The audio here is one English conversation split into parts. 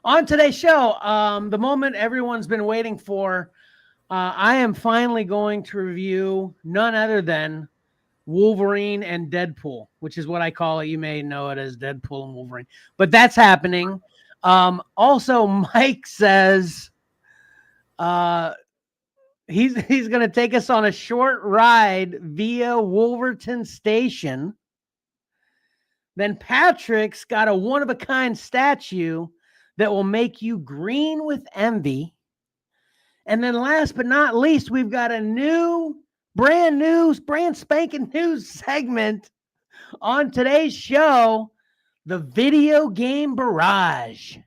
On today's show, the moment everyone's been waiting for, I am finally going to review none other than Wolverine and Deadpool, which is what I call it. You may know it as Deadpool and Wolverine, but that's happening. Also, Mike says he's going to take us on a short ride via Wolverton Station. Then Patrick's got a one-of-a-kind statue that will make you green with envy. And then last but not least, we've got a brand spanking new segment on today's show, the Video Game Barrage.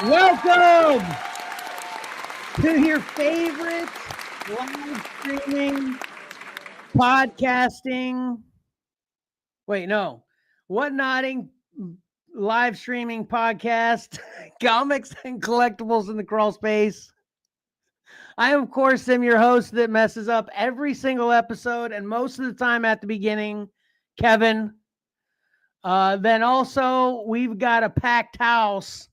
Welcome to your favorite live streaming, podcasting, whatnotting live streaming podcast, comics and collectibles in the crawl space. I, of course, am your host that messes up every single episode and most of the time at the beginning, Kevin. Then also, we've got a packed house,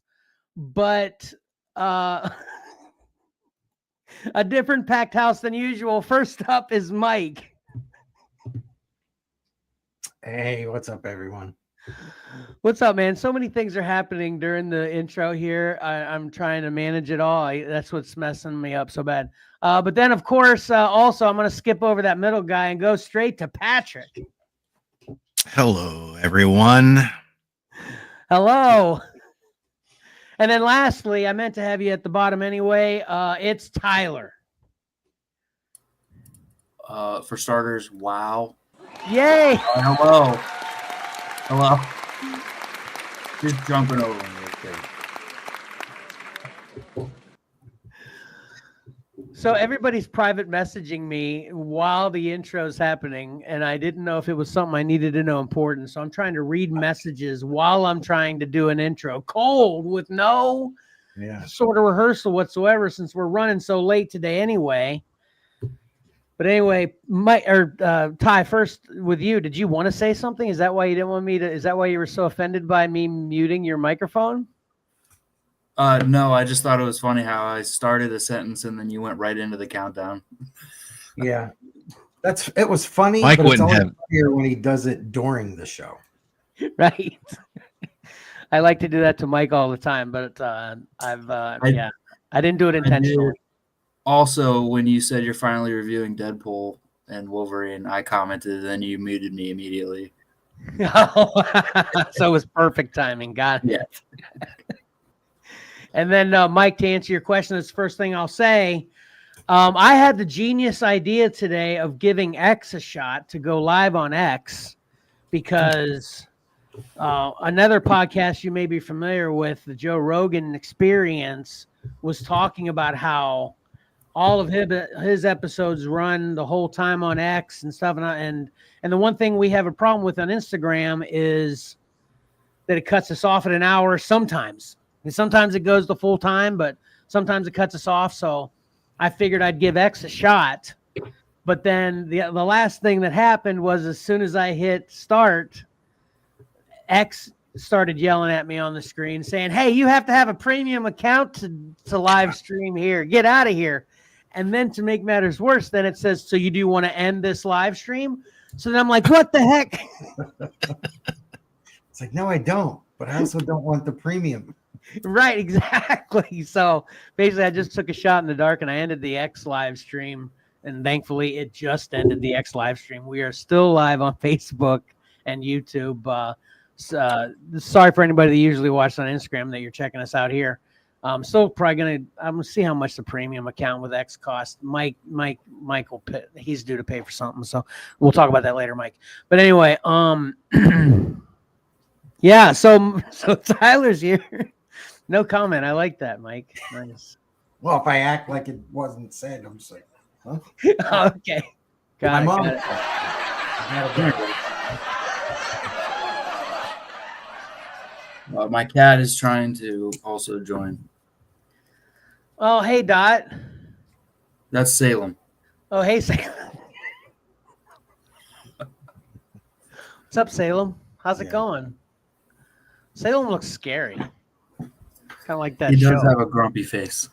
but a different packed house than usual. First up is Mike. Hey, what's up, everyone? What's up, man? So many things are happening during the intro here. I'm trying to manage it all. That's what's messing me up so bad. But then, of course, also, I'm going to skip over that middle guy and go straight to Patrick. Hello, everyone. Hello. And then lastly, I meant to have you at the bottom anyway. It's Tyler. For starters, wow. Yay! Hello. Just jumping over me. So everybody's private messaging me while the intro's happening, and I didn't know if it was something I needed to know important. So I'm trying to read messages while I'm trying to do an intro, cold with no sort of rehearsal whatsoever, since we're running so late today anyway. But anyway, Ty, first with you, did you want to say something? Is that why you didn't want me to? Is that why you were so offended by me muting your microphone? No, I just thought it was funny how I started a sentence and then you went right into the countdown. Yeah, it was funny, Mike but it's wouldn't always have funnier when he does it during the show. Right. I like to do that to Mike all the time, but I didn't do it intentionally. Also, when you said you're finally reviewing Deadpool and Wolverine, I commented, and then you muted me immediately. So it was perfect timing. Got it. Yeah. And then, Mike, to answer your question, that's the first thing I'll say. I had the genius idea today of giving X a shot to go live on X because another podcast you may be familiar with, the Joe Rogan Experience, was talking about how all of his episodes run the whole time on X and stuff. And the one thing we have a problem with on Instagram is that it cuts us off at an hour sometimes. And sometimes it goes the full time, but sometimes it cuts us off. So I figured I'd give X a shot. But then the last thing that happened was as soon as I hit start, X started yelling at me on the screen saying, "Hey, you have to have a premium account to live stream here. Get out of here." And then to make matters worse, then it says, "So you do want to end this live stream?" So then I'm like, what the heck? It's like, no, I don't. But I also don't want the premium. Right, exactly. So basically I just took a shot in the dark and I ended the X live stream, and thankfully it just ended the X live stream. We are still live on Facebook and YouTube. Sorry for anybody that usually watches on Instagram that you're checking us out here. I'm still probably I'm gonna see how much the premium account with X costs. Mike will he's due to pay for something, so we'll talk about that later, Mike. But anyway, Yeah, so Tyler's here. No comment. I like that, Mike. Nice. Well, if I act like it wasn't said, I'm just like, huh? Okay. Got My it, mom. got it. My cat is trying to also join. Oh, hey, Dot. That's Salem. Oh, hey, Salem. What's up, Salem? How's it going? Salem looks scary. Kind of like that He show. does have a grumpy face.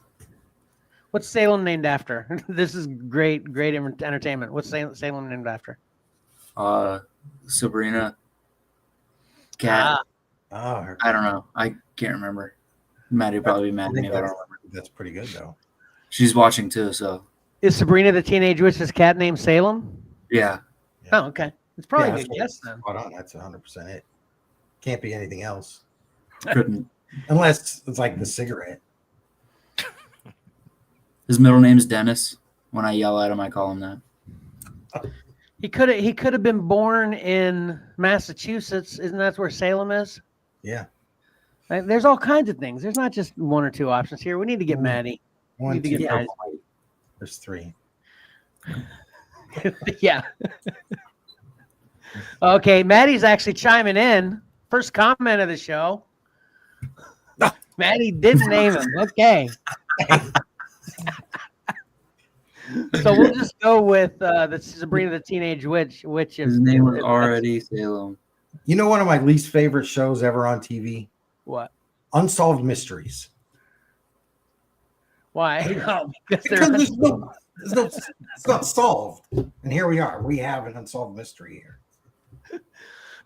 What's Salem named after? This is great entertainment. What's Salem named after? Sabrina. Cat. Oh, I don't know. I can't remember. Maddie probably be mad at me if I don't remember. That's pretty good though. She's watching too, so Is Sabrina the Teenage Witch's cat named Salem? yeah. Oh, okay. It's probably a that's good what guess it's then. spot on. That's 100% it. Can't be anything else Couldn't. unless it's like the cigarette. His middle name's Dennis. When I yell at him, I call him that. He could have been born in Massachusetts. Isn't that where Salem is? Yeah. Like, there's all kinds of things. There's not just one or two options here. We need to get Maddie. One, Need to two, get three. Maddie. There's 3. Yeah. Okay, Maddie's actually chiming in. First comment of the show. Maddie didn't name him. Okay. So we'll just go with the Sabrina the Teenage Witch. His name was already Salem. You know one of my least favorite shows ever on TV? What? Unsolved Mysteries. Why? Oh, because Because it's not solved. And here we are. We have an unsolved mystery here.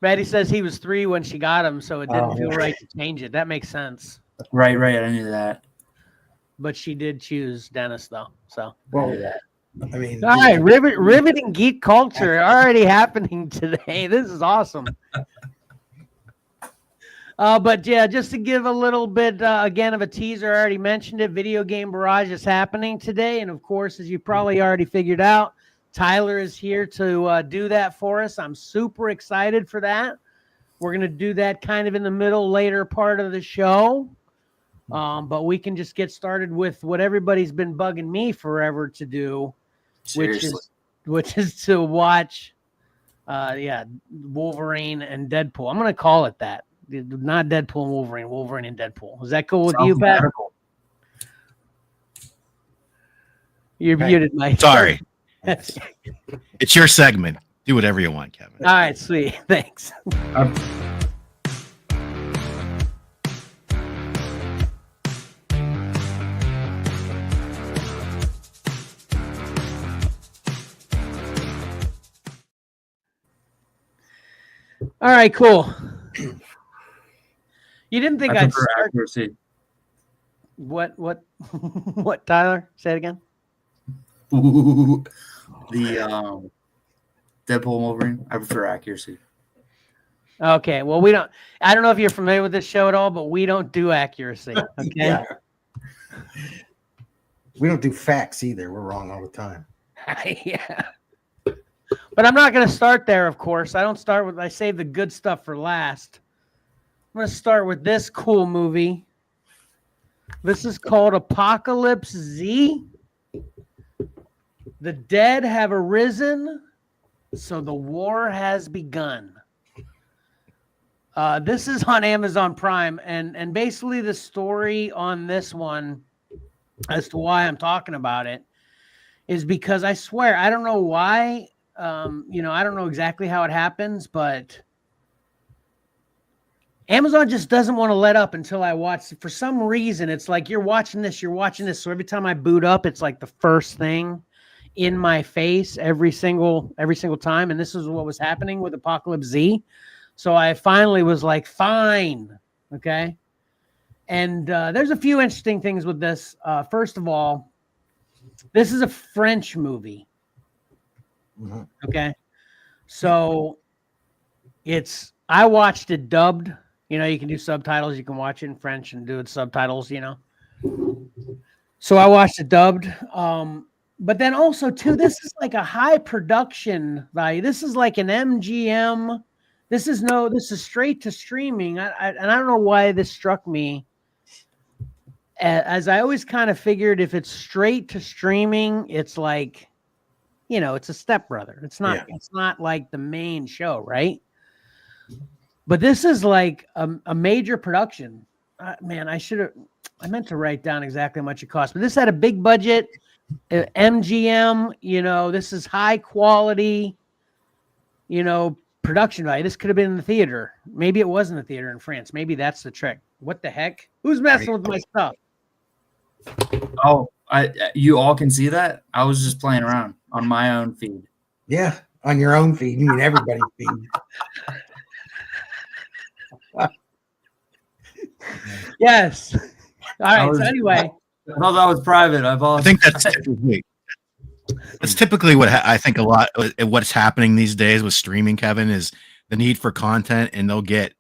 Maddie says he was 3 when she got him, so it didn't Oh, feel yeah. right to change it. That makes sense. Right. I knew that. But she did choose Dennis, though. So, Well, I mean, all right, riveting geek culture already happening today. This is awesome. But yeah, just to give a little bit again of a teaser, I already mentioned it. Video Game Barrage is happening today, and of course, as you probably already figured out, Tyler is here to do that for us. I'm super excited for that. We're going to do that kind of in the later part of the show. But we can just get started with what everybody's been bugging me forever to do, Seriously. which is to watch Wolverine and Deadpool. I'm going to call it that. Not Deadpool and Wolverine, Wolverine and Deadpool. Is that cool with you, Pat? You're muted, Mike. Sorry. It's your segment. Do whatever you want, Kevin. All right, sweet. Thanks. All right, cool. You didn't think I'd prefer start? accuracy. What, Tyler? Say it again. Ooh, the Deadpool and Wolverine. I prefer accuracy. Okay, well, I don't know if you're familiar with this show at all, but we don't do accuracy. Okay. Yeah. We don't do facts either. We're wrong all the time. Yeah. But I'm not going to start there, of course. I save the good stuff for last. I'm going to start with this cool movie. This is called Apocalypse Z. The dead have arisen, so the war has begun. This is on Amazon Prime, and basically the story on this one, as to why I'm talking about it, is because I swear, I don't know why, I don't know exactly how it happens, but Amazon just doesn't want to let up until I watch. For some reason, it's like you're watching this. So every time I boot up, it's like the first thing in my face every single time. And this is what was happening with Apocalypse Z. So I finally was like, fine. Okay. And there's a few interesting things with this. First of all, this is a French movie. Mm-hmm. Okay. So I watched it dubbed. You can do subtitles. You can watch it in French and do it subtitles, So I watched it dubbed. But then also, too, this is like a high production value. This is like an MGM. This is straight to streaming. And I don't know why this struck me. As I always kind of figured, if it's straight to streaming, it's like, it's a stepbrother. It's not like the main show, right? But this is like a major production. Man, I meant to write down exactly how much it cost. But this had a big budget, MGM. This is high quality, production value. This could have been in the theater. Maybe it was in the theater in France. Maybe that's the trick. What the heck? Who's messing with my stuff? Oh, you all can see that? I was just playing around on my own feed. Yeah, on your own feed. You mean everybody's feed. Yes. All right. So anyway, I thought that was private. I think that's typically what I think a lot what's happening these days with streaming, Kevin, is the need for content, and they'll get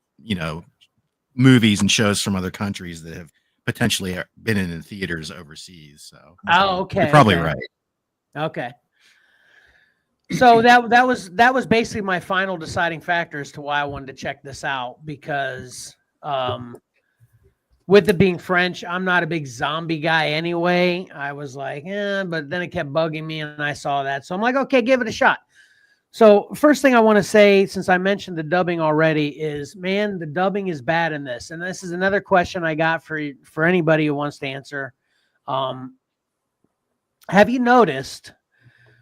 movies and shows from other countries that have potentially been in theaters overseas. So okay, you're probably right. Okay. So that was basically my final deciding factor as to why I wanted to check this out, because with it being French, I'm not a big zombie guy anyway. I was like, but then it kept bugging me and I saw that. So I'm like, okay, give it a shot. So first thing I want to say, since I mentioned the dubbing already, is, man, the dubbing is bad in this. And this is another question I got for anybody who wants to answer. Have you noticed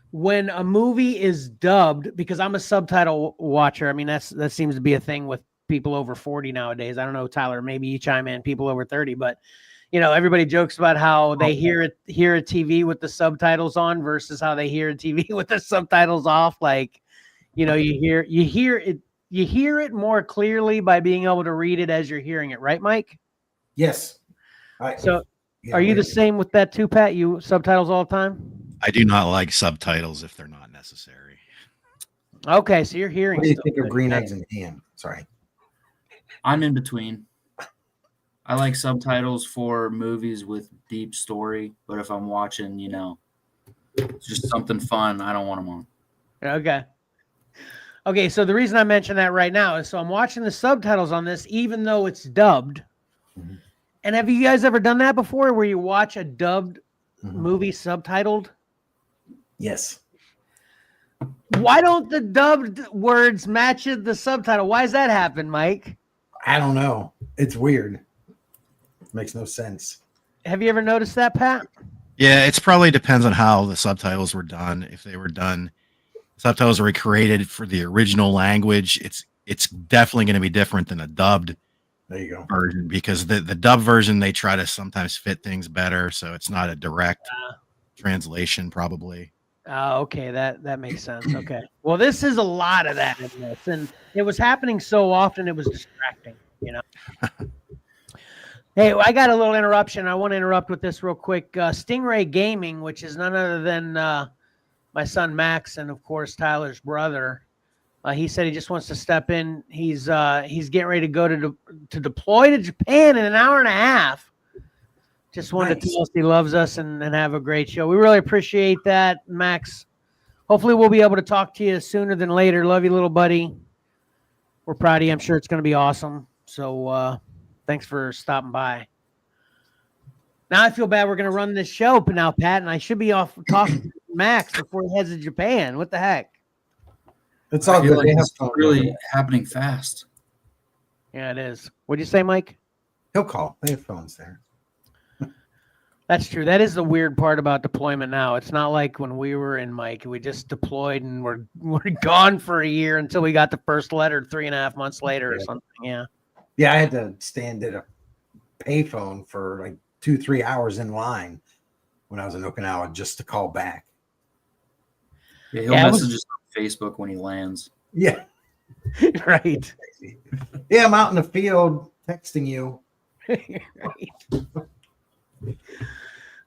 when a movie is dubbed, because I'm a subtitle watcher, I mean, that seems to be a thing with people over 40 nowadays. I don't know, Tyler, maybe you chime in, people over 30, but everybody jokes about how they hear a TV with the subtitles on versus how they hear a TV with the subtitles off. Like, you hear it more clearly by being able to read it as you're hearing it, right, Mike? Yes. Are you the same with that too, Pat? You subtitles all the time? I do not like subtitles if they're not necessary. Okay, so you're hearing. What do you think of Green Eggs and Ham? Sorry. I'm in between. I like subtitles for movies with deep story, but if I'm watching, just something fun, I don't want them on. Okay, so the reason I mention that right now is so I'm watching the subtitles on this, even though it's dubbed. Mm-hmm. And have you guys ever done that before, where you watch a dubbed movie subtitled? Yes. Why don't the dubbed words match the subtitle? Why does that happen, Mike? I don't know. It's weird. It makes no sense. Have you ever noticed that, Pat? Yeah, it's probably depends on how the subtitles were done. If they were done, subtitles were created for the original language, it's definitely going to be different than a dubbed version, because the dubbed version, they try to sometimes fit things better, so it's not a direct translation probably. Okay, that makes sense. Okay. Well, this is a lot of that in this, and it was happening so often it was distracting, Hey, I got a little interruption. I want to interrupt with this real quick. Stingray Gaming, which is none other than my son Max and, of course, Tyler's brother. He said he just wants to step in. He's getting ready to go to deploy to Japan in an hour and a half. Just wanted to tell us he loves us and have a great show. We really appreciate that, Max. Hopefully we'll be able to talk to you sooner than later. Love you, little buddy. We're proud of you. I'm sure it's going to be awesome. So thanks for stopping by. Now I feel bad we're going to run this show now, Pat, and I should be off talking to Max before he heads to Japan. What the heck? It's all good. Like it's really happening fast. Yeah, it is. What'd you say, Mike? He'll call. They have phones there. That's true. That is the weird part about deployment now. It's not like when we were in Mike. We just deployed and we're gone for a year until we got the first letter 3.5 months later or something. Yeah. Yeah, I had to stand at a payphone for like 2-3 hours in line when I was in Okinawa just to call back. Yeah, he'll message us on Facebook when he lands. Yeah. Right. Yeah, I'm out in the field texting you. Right.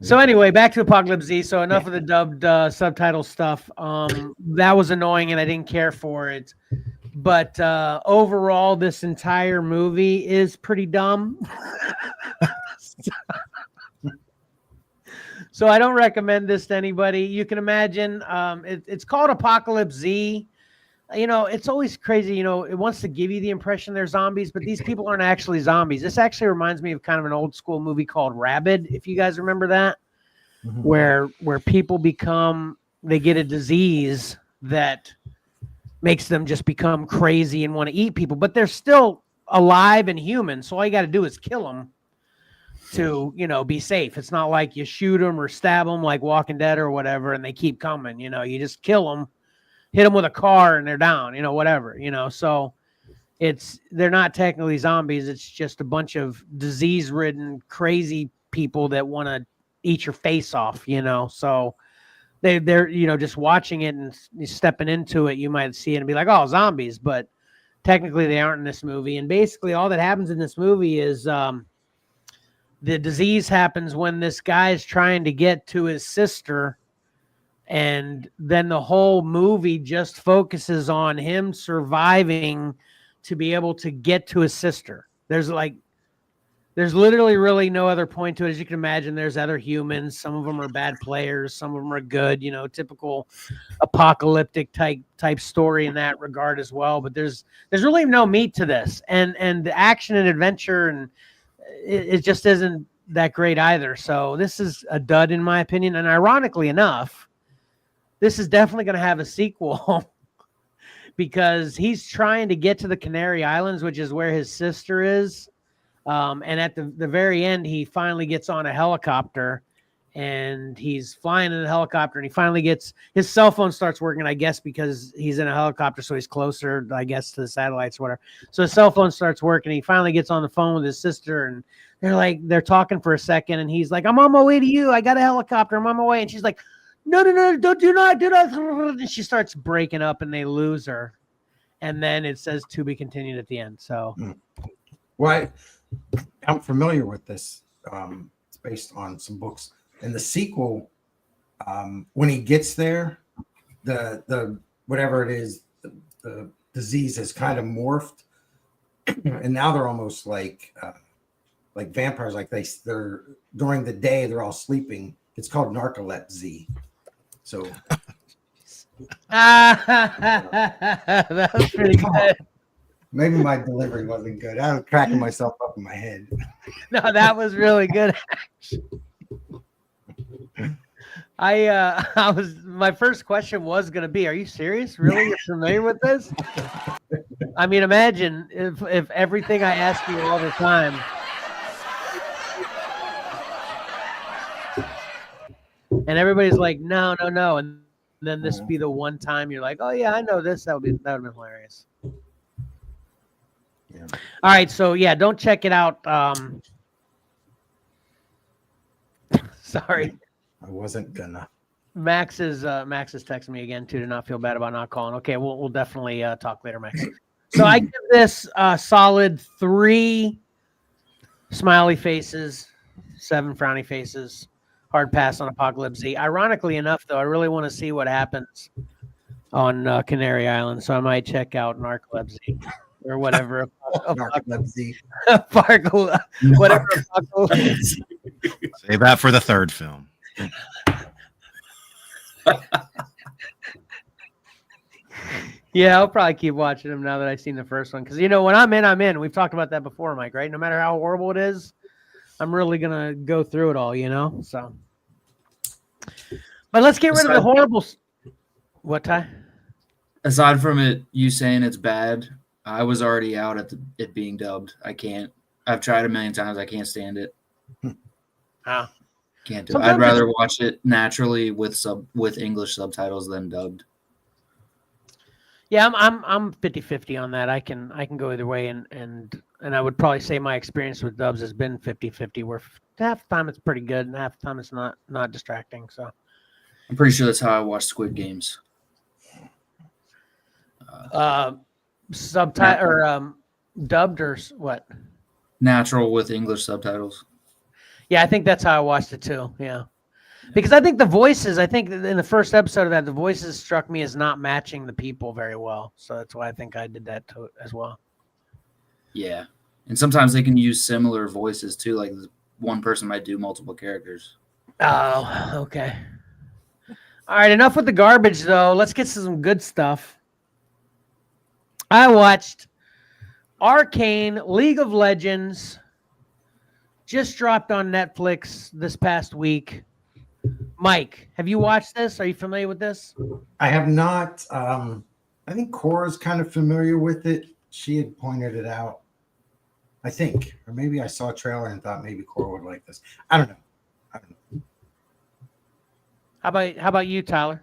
So anyway, back to Apocalypse Z. So enough of the dubbed subtitle stuff. That was annoying and I didn't care for it. But overall, this entire movie is pretty dumb. So I don't recommend this to anybody. You can imagine it's called Apocalypse Z. it's always crazy. It wants to give you the impression they're zombies, but these people aren't actually zombies. This actually reminds me of kind of an old school movie called Rabid, if you guys remember that, where people they get a disease that makes them just become crazy and want to eat people, but they're still alive and human. So all you got to do is kill them to, be safe. It's not like you shoot them or stab them like Walking Dead or whatever, and they keep coming. You just kill them, hit them with a car, and they're down. Whatever. So they're not technically zombies. It's just a bunch of disease-ridden, crazy people that want to eat your face off. So they're just watching it and stepping into it. You might see it and be like, oh, zombies, but technically they aren't in this movie. And basically, all that happens in this movie is the disease happens when this guy is trying to get to his sister, and then the whole movie just focuses on him surviving to be able to get to his sister. There's literally really no other point to it. As you can imagine, there's other humans. Some of them are bad players. Some of them are good, typical apocalyptic type story in that regard as well. But there's really no meat to this. And the action and adventure, and it just isn't that great either. So this is a dud in my opinion. And ironically enough, this is definitely going to have a sequel because he's trying to get to the Canary Islands, which is where his sister is. And at the very end, he finally gets on a helicopter, and he's flying in the helicopter, and he finally his cell phone starts working, I guess, because he's in a helicopter, so he's closer, I guess, to the satellites or whatever. So his cell phone starts working. He finally gets on the phone with his sister, and they're talking for a second, and he's like, I'm on my way to you. I got a helicopter. I'm on my way. And she's like, no, do not. And she starts breaking up, and they lose her. And then it says to be continued at the end. So, well, I'm familiar with this. It's based on some books. In the sequel, when he gets there, the whatever it is, the disease has kind of morphed, and now they're almost like vampires. Like they're during the day they're all sleeping. It's called narcolepsy. So that was pretty good. Maybe my delivery wasn't good. I was cracking myself up in my head. No, that was really good. My first question was going to be, are you serious? Really? You're familiar with this? I mean, imagine if everything I ask you all the time. And everybody's like, no. And then this be the one time you're like, oh yeah, I know this. That would have been hilarious. Yeah. All right, so yeah, don't check it out. Sorry, I wasn't gonna. Max is texting me again too to not feel bad about not calling. Okay, we'll definitely talk later, Max. So I give this solid 3 smiley faces, 7 frowny faces. Hard pass on Apocalypse. Ironically enough, though, I really want to see what happens on Canary Island, so I might check out Narcolepsy. Or whatever. Narcolepsy. Whatever. Save that for the 3rd film. Yeah, I'll probably keep watching them now that I've seen the first one. Because, when I'm in. We've talked about that before, Mike, right? No matter how horrible it is, I'm really going to go through it all, So. But let's get rid of the horrible. What, Ty? Aside from you saying it's bad, I was already out at it being dubbed. I can't. I've tried a million times. I can't stand it. Can't do it. I'd rather watch it naturally with English subtitles than dubbed. Yeah, I'm 50-50 on that. I can go either way, and I would probably say my experience with dubs has been 50-50, where half the time it's pretty good and half the time it's not distracting. So I'm pretty sure that's how I watch Squid Games. Subtitle or dubbed or what? Natural with English subtitles. Yeah, I think that's how I watched it too. Yeah, because I think the voices. I think in the first episode of that, the voices struck me as not matching the people very well. So that's why I think I did that too, as well. Yeah, and sometimes they can use similar voices too. Like one person might do multiple characters. Oh, okay. All right, enough with the garbage though. Let's get to some good stuff. I watched Arcane, League of Legends, just dropped on Netflix this past week. Mike, have you watched this? Are you familiar with this? I have not. I think Cora's kind of familiar with it. She had pointed it out, I think, or maybe I saw a trailer and thought maybe Cora would like this. I don't know. How about you, Tyler?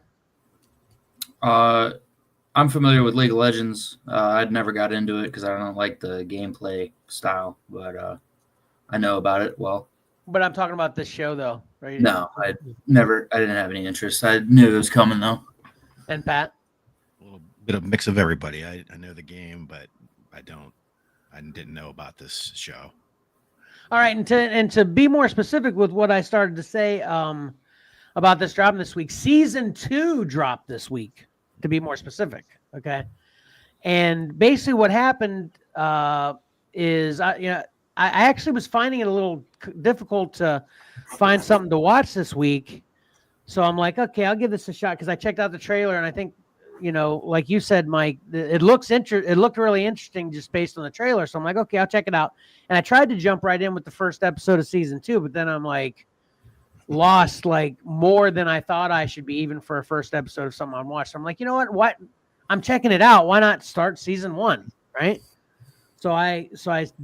I'm familiar with League of Legends. I'd never got into it because I don't like the gameplay style, but I know about it well. But I'm talking about this show, though, right? No, I didn't have any interest. I knew it was coming, though. And Pat? A little bit of mix of everybody. I know the game, but I didn't know about this show. All right, and to be more specific with what I started to say about this dropping this week, season 2 dropped this week, to be more specific, okay? And basically what happened is I actually was finding it a little difficult to find something to watch this week. So I'm like, okay, I'll give this a shot because I checked out the trailer and I think, like you said, Mike, it looked really interesting just based on the trailer. So I'm like, okay, I'll check it out. And I tried to jump right in with the first episode of season 2, but then I'm like lost like more than I thought I should be even for a first episode of something I'm watching. So I'm like, you know what? I'm checking it out. Why not start season 1, right? So I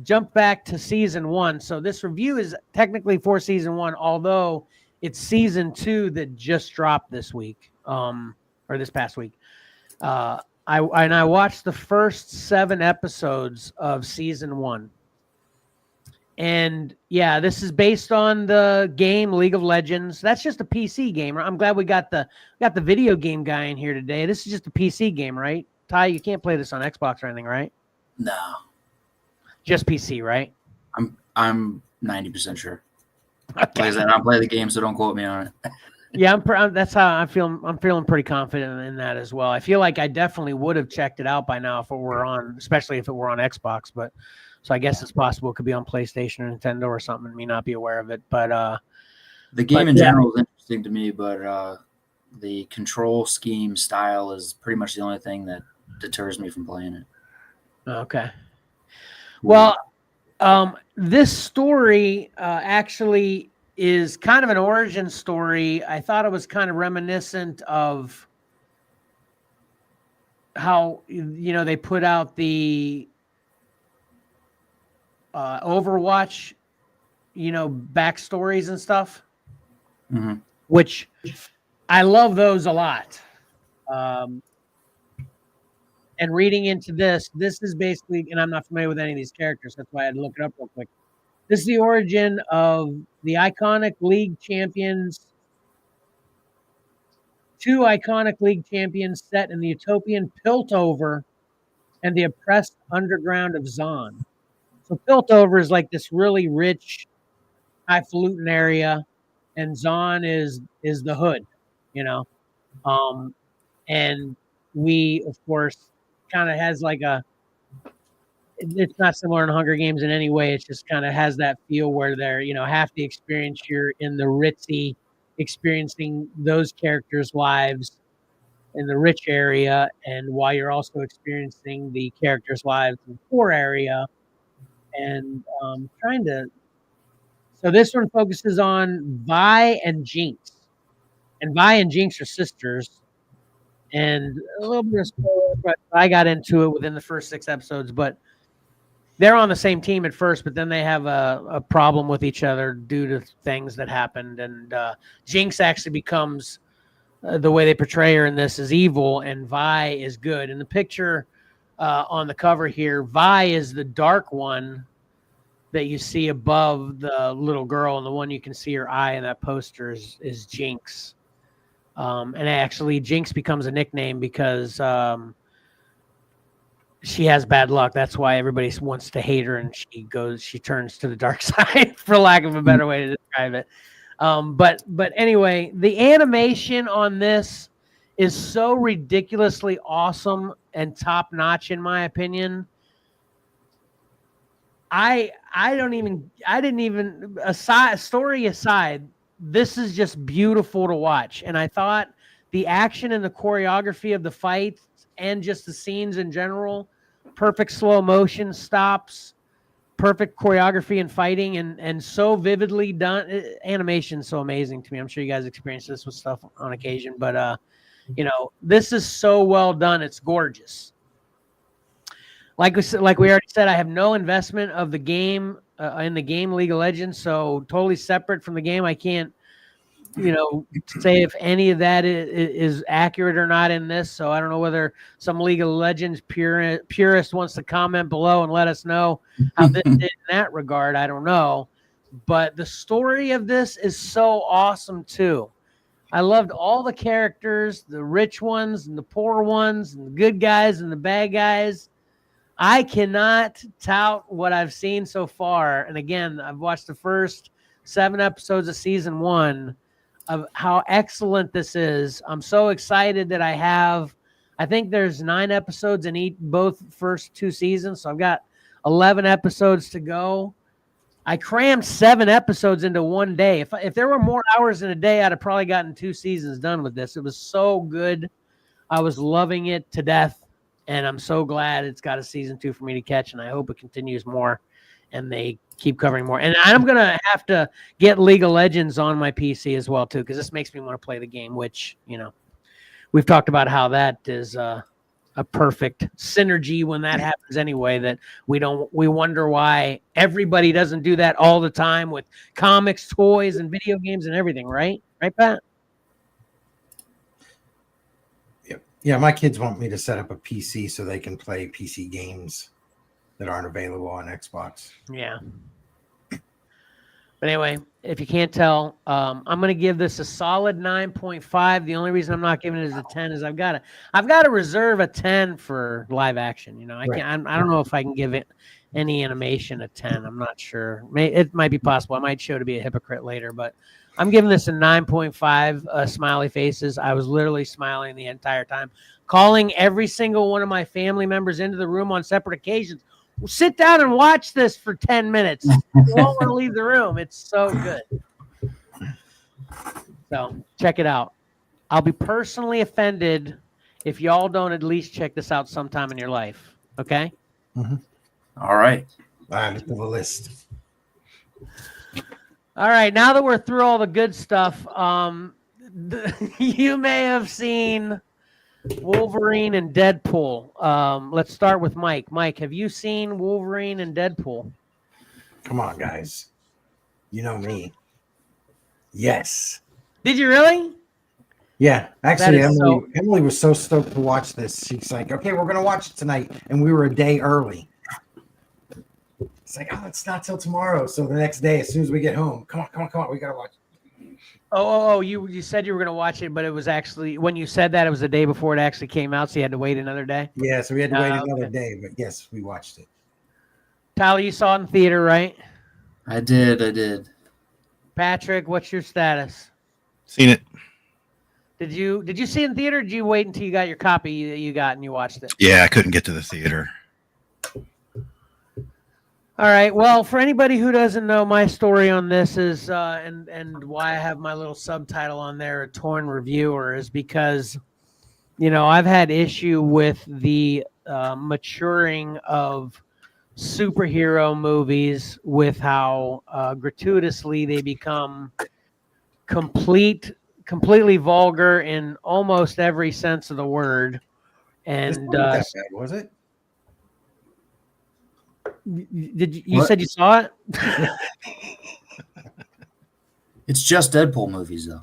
jumped back to season 1. So this review is technically for season 1, although it's season 2 that just dropped this week, or this past week. I watched the first 7 episodes of season 1. And yeah, this is based on the game League of Legends. That's just a PC game. I'm glad we got the video game guy in here today. This is just a PC game, right? Ty, you can't play this on Xbox or anything, right? No. Just PC, right? I'm 90% sure. Okay. Like I said, I don't play the game, so don't quote me on it. Yeah, that's how I'm feeling. I'm feeling pretty confident in that as well. I feel like I definitely would have checked it out by now if it were on, especially if it were on Xbox. But so I guess it's possible it could be on PlayStation or Nintendo or something, and me not be aware of it. But the game in general is interesting to me, but the control scheme style is pretty much the only thing that deters me from playing it. Okay. Well, this story actually is kind of an origin story. I thought it was kind of reminiscent of how, they put out the Overwatch, backstories and stuff, which I love those a lot. And reading into this is basically, and I'm not familiar with any of these characters, that's why I had to look it up real quick. This is the origin of the iconic league champions, 2 iconic league champions set in the utopian Piltover and the oppressed underground of Zon. So Piltover is like this really rich, highfalutin area, and Zon is the hood, and we, of course, kind of has like it's not similar in Hunger Games in any way. It just kind of has that feel where they're, half the experience you're in the ritzy, experiencing those characters' lives in the rich area, and while you're also experiencing the characters' lives in the poor area. And so this one focuses on Vi and Jinx. And Vi and Jinx are sisters. And a little bit of spoiler, but I got into it within the first 6 episodes, but they're on the same team at first, but then they have a problem with each other due to things that happened. And Jinx actually becomes, the way they portray her in this, is evil, and Vi is good. In the picture on the cover here, Vi is the dark one that you see above the little girl, and the one you can see her eye in that poster is Jinx. And actually, Jinx becomes a nickname because she has bad luck. That's why everybody wants to hate her, and she turns to the dark side, for lack of a better way to describe it. But anyway, the animation on this is so ridiculously awesome and top notch, in my opinion. Story aside, this is just beautiful to watch. And I thought the action and the choreography of the fights and just the scenes in general perfect slow motion stops, perfect choreography and fighting, and so vividly done. Animation's so amazing to me. I'm sure you guys experience this with stuff on occasion, but this is so well done. It's gorgeous. Like we already said, I have no investment of the game in the game League of Legends, so totally separate from the game. I can't, say if any of that is accurate or not in this. So I don't know whether some League of Legends purist wants to comment below and let us know how this did in that regard. I don't know, but the story of this is so awesome too. I loved all the characters, the rich ones and the poor ones, and the good guys and the bad guys. I cannot tout what I've seen so far. And again, I've watched the first 7 episodes of season 1 of how excellent this is. I'm so excited that I think there's 9 episodes in both first 2 seasons. So I've got 11 episodes to go. I crammed 7 episodes into one day. If there were more hours in a day, I'd have probably gotten 2 seasons done with this. It was so good. I was loving it to death. And I'm so glad it's got a season 2 for me to catch, and I hope it continues more and they keep covering more. And I'm going to have to get League of Legends on my PC as well, too, because this makes me want to play the game, which, we've talked about how that is a perfect synergy when that happens anyway, that we wonder why everybody doesn't do that all the time with comics, toys, and video games and everything, right? Right, Pat? Yeah, my kids want me to set up a PC so they can play PC games that aren't available on Xbox. Yeah. But anyway, if you can't tell, I'm going to give this a solid 9.5. The only reason I'm not giving it as a 10 is I've got to reserve a 10 for live action. I don't know if I can give it any animation a 10. I'm not sure. It might be possible. I might show to be a hypocrite later, but I'm giving this a 9.5 smiley faces. I was literally smiling the entire time, calling every single one of my family members into the room on separate occasions. Well, sit down and watch this for 10 minutes. You won't want to leave the room. It's so good. So check it out. I'll be personally offended if y'all don't at least check this out sometime in your life. Okay? Mm-hmm. All right. Add it to the list. All right, now that we're through all the good stuff, you may have seen Wolverine and Deadpool. Let's start with Mike. Mike, have you seen Wolverine and Deadpool? Come on, guys. You know me. Yes. Did you really? Yeah. Actually, Emily was so stoked to watch this. She's like, okay, we're going to watch it tonight. And we were a day early. It's like, oh, it's not till tomorrow. So the next day, as soon as we get home, come on, we got to watch it. Oh, you said you were going to watch it, but it was actually, when you said that, it was the day before it actually came out, so you had to wait another day? Yeah, so we had to wait another day, but yes, we watched it. Tyler, you saw it in theater, right? I did. Patrick, what's your status? Seen it. Did you see it in theater, or did you wait until you got your copy that you got and you watched it? Yeah, I couldn't get to the theater. All right. Well, for anybody who doesn't know, my story on this is, and why I have my little subtitle on there, A Torn Reviewer, is because, I've had issue with the maturing of superhero movies, with how gratuitously they become completely vulgar in almost every sense of the word. And This wasn't that bad, was it? Did you said you saw it? It's just Deadpool movies, though.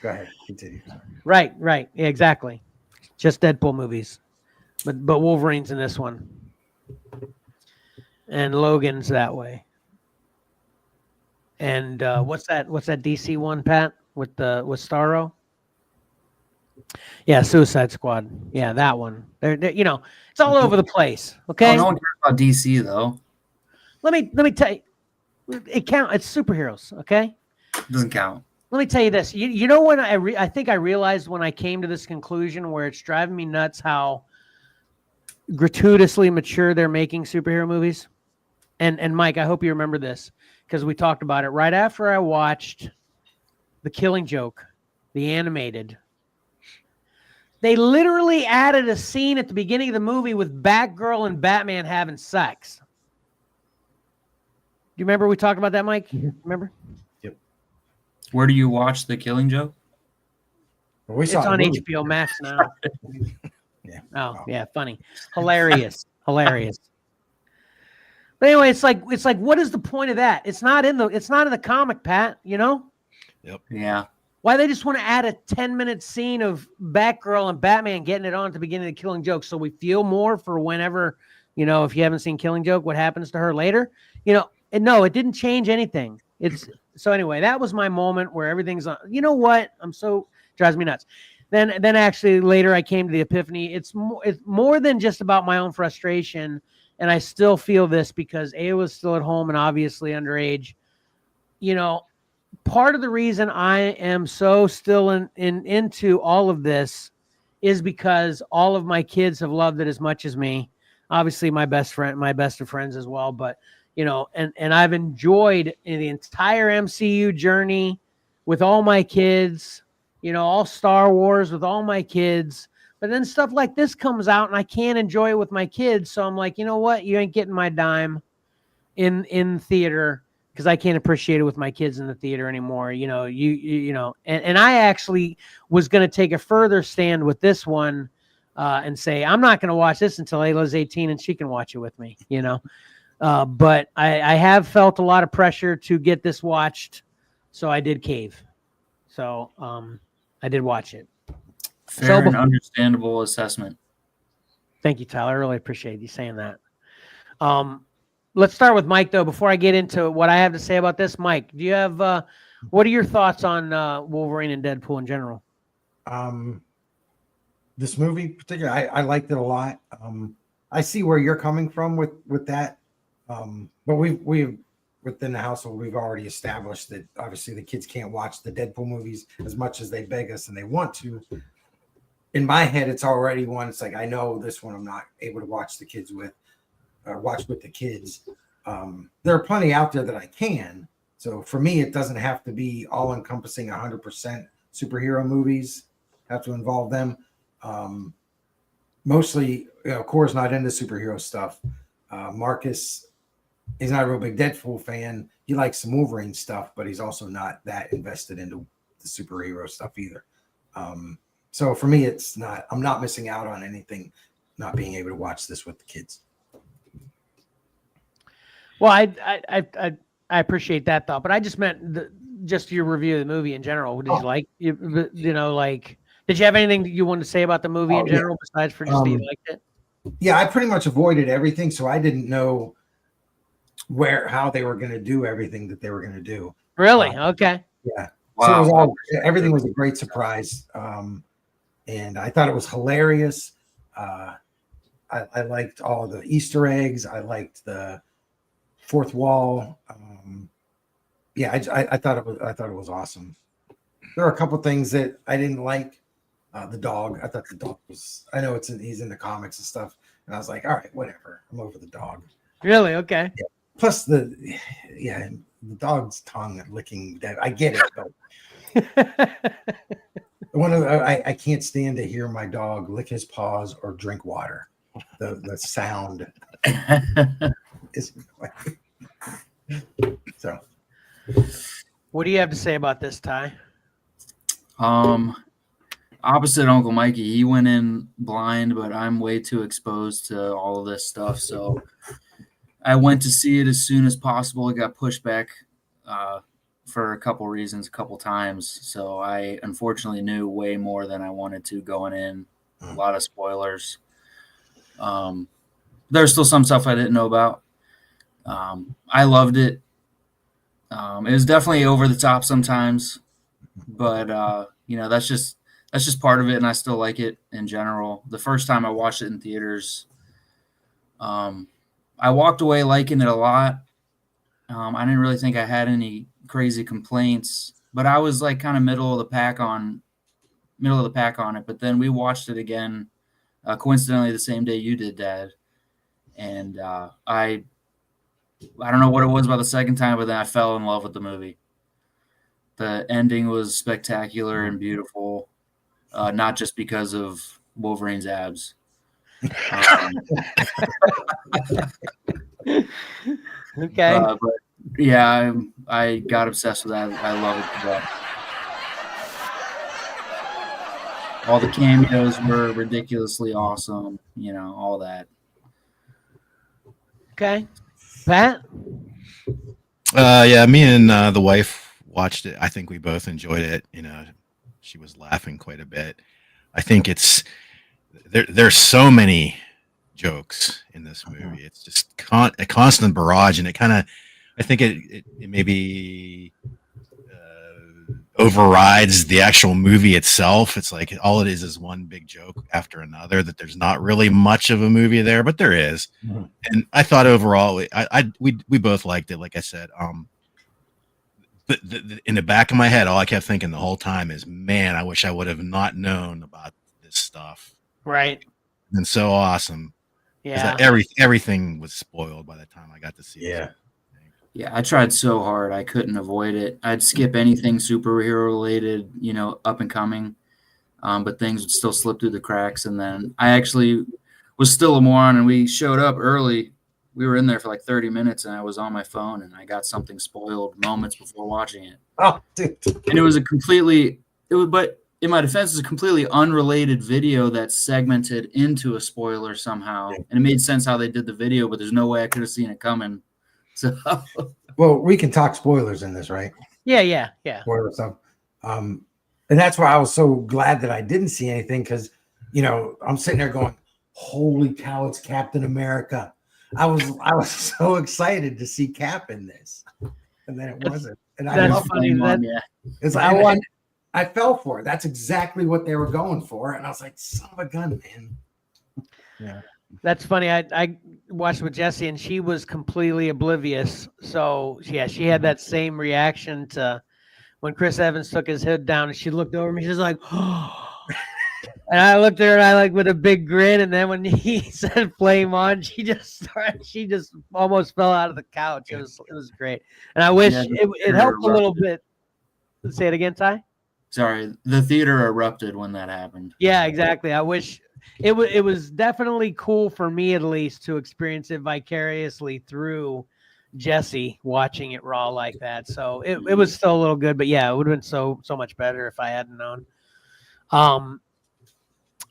Go ahead, continue. Right, yeah, exactly. Just Deadpool movies, but Wolverine's in this one, and Logan's that way. And what's that DC one, Pat, with Starro? Yeah, Suicide Squad. Yeah, that one. They're it's all over the place. Okay. No one cares about DC though. Let me tell you, it counts. It's superheroes. Okay. It doesn't count. Let me tell you this. You know when I think I realized when I came to this conclusion where it's driving me nuts how gratuitously mature they're making superhero movies. And Mike, I hope you remember this because we talked about it right after I watched The Killing Joke, the animated. They literally added a scene at the beginning of the movie with Batgirl and Batman having sex. Do you remember we talked about that, Mike? Remember? Yep. Where do you watch The Killing Joke? Well, we It's saw on the movie. HBO Max now. Yeah. Oh, yeah, funny. Hilarious. Hilarious. But anyway, it's like what is the point of that? It's not in the comic, Pat, you know? Yeah. Why they just want to add a 10-minute scene of Batgirl and Batman getting it on at the beginning of the Killing Joke so we feel more for whenever, you know, if you haven't seen Killing Joke, what happens to her later? You know, and no, it didn't change anything. So anyway, that was my moment where everything's on. You know what? Drives me nuts. Then actually later I came to the epiphany. It's more than just about my own frustration, and I still feel this because A was still at home and obviously underage. You know, part of the reason I am so still into all of this is because all of my kids have loved it as much as me. Obviously, my best of friends as well. But you know, and I've enjoyed the entire MCU journey with all my kids. You know, all Star Wars with all my kids. But then stuff like this comes out, and I can't enjoy it with my kids. So I'm like, you know what? You ain't getting my dime in theater. Because I can't appreciate it with my kids in the theater anymore. You know, you know, and I actually was going to take a further stand with this one and say, I'm not going to watch this until Ayla's 18 and she can watch it with me, you know. But I have felt a lot of pressure to get this watched. So I did cave. So I did watch it. Fair and understandable assessment. Thank you, Tyler. I really appreciate you saying that. Let's start with Mike, though, before I get into what I have to say about this. Mike, do you have what are your thoughts on Wolverine and Deadpool in general? This movie, particularly, I liked it a lot. I see where you're coming from with that, but we've within the household we've already established that obviously the kids can't watch the Deadpool movies as much as they beg us and they want to. In my head, it's already one. It's like I know this one I'm not able to watch the kids with. Watch with the kids. There are plenty out there that I can. So for me, it doesn't have to be all encompassing 100% superhero movies. Have to involve them. Mostly, you know, Cora's not into superhero stuff. Marcus, he's not a real big Deadpool fan. He likes some Wolverine stuff, but he's also not that invested into the superhero stuff either. So for me, I'm not missing out on anything, not being able to watch this with the kids. Well, I appreciate that thought, but I just meant just your review of the movie in general. Did you like you know, like, did you have anything that you wanted to say about the movie in general besides for just that you liked it? Yeah, I pretty much avoided everything, so I didn't know how they were going to do everything that they were going to do. Really? Okay. Yeah. Wow. So everything was a great surprise, and I thought it was hilarious. I liked all the Easter eggs. I liked the fourth wall. I thought it was awesome. There are a couple things that I didn't like. The dog. I thought the dog was. I know he's in the comics and stuff, and I was like, all right, whatever. I'm over the dog. Really? Okay. Yeah. Plus the dog's tongue licking. I get it, but I can't stand to hear my dog lick his paws or drink water. The sound is so. What do you have to say about this, Ty? Opposite Uncle Mikey, he went in blind, but I'm way too exposed to all of this stuff. So I went to see it as soon as possible. It got pushed back for a couple reasons, a couple times. So I unfortunately knew way more than I wanted to going in. A lot of spoilers. There's still some stuff I didn't know about. I loved it. It was definitely over the top sometimes, but you know, that's just part of it, and I still like it in general. The first time I watched it in theaters, I walked away liking it a lot. I didn't really think I had any crazy complaints, but I was like kind of middle of the pack on it. But then we watched it again, coincidentally the same day you did, Dad, and I don't know what it was about the second time, but then I fell in love with the movie. The ending was spectacular and beautiful. not just because of Wolverine's abs. Okay. But yeah, I got obsessed with that. I love it. But all the cameos were ridiculously awesome. All that. Okay. Pat? Yeah, me and the wife watched it. I think we both enjoyed it. She was laughing quite a bit. I think there's so many jokes in this movie. It's just a constant barrage, and I think it maybe overrides the actual movie itself. It's like all it is one big joke after another, that there's not really much of a movie there, but there is. Mm-hmm. And I thought overall we both liked it. Like I said, but in the back of my head, all I kept thinking the whole time is, man, I wish I would have not known about this stuff. Right. And so awesome. Yeah. Everything was spoiled by the time I got to see it. Yeah, I tried so hard. I couldn't avoid it. I'd skip anything superhero related, up and coming. But things would still slip through the cracks. And then I actually was still a moron, and we showed up early. We were in there for like 30 minutes, and I was on my phone, and I got something spoiled moments before watching it. Oh, dude. And but in my defense, it's a completely unrelated video that's segmented into a spoiler somehow. And it made sense how they did the video, but there's no way I could have seen it coming. So, well, we can talk spoilers in this, right? Yeah. Spoiler stuff. And that's why I was so glad that I didn't see anything, because I'm sitting there going, "Holy cow, it's Captain America!" I was so excited to see Cap in this, and then it wasn't. And I love funny. I fell for it. That's exactly what they were going for, and I was like, "Son of a gun, man!" Yeah. That's funny. I watched with Jessie, and she was completely oblivious. So yeah, she had that same reaction to when Chris Evans took his head down, and she looked over me. She's like, "Oh," and I looked at her, and I like with a big grin. And then when he said "Flame on," she just almost fell out of the couch. It was great, and I wish it helped a little bit. Say it again, Ty. Sorry, the theater erupted when that happened. Yeah, exactly. I wish. It was definitely cool for me, at least, to experience it vicariously through Jesse watching it raw like that. So it was still a little good, but yeah, it would have been so much better if I hadn't known.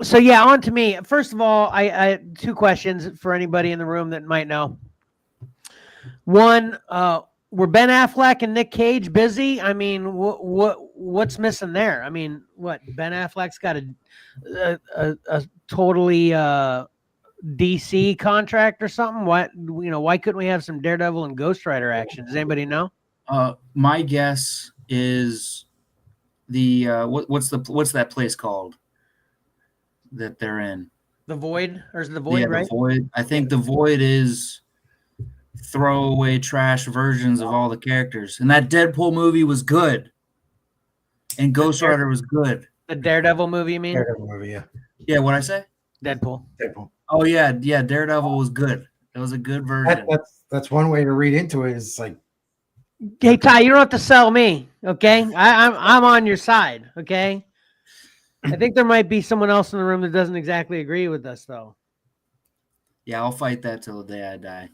So yeah, on to me. First of all, I had two questions for anybody in the room that might know. One, were Ben Affleck and Nick Cage busy? I mean, what's missing there? I mean, what, Ben Affleck's got a totally DC contract or something? Why couldn't we have some Daredevil and Ghost Rider action? Does anybody know? My guess is the what's that place called that they're in? The Void, or is it the Void? Right? The Void. I think the Void is throwaway trash versions of all the characters, and that Deadpool movie was good, and Ghost Rider was good. The Daredevil movie, you mean? Daredevil movie, yeah. Yeah, what'd I say? Deadpool. Oh yeah, Daredevil was good. It was a good version. That's one way to read into it. Is like, hey Ty, you don't have to sell me, okay? I'm on your side, okay? I think there might be someone else in the room that doesn't exactly agree with us, though. Yeah, I'll fight that till the day I die.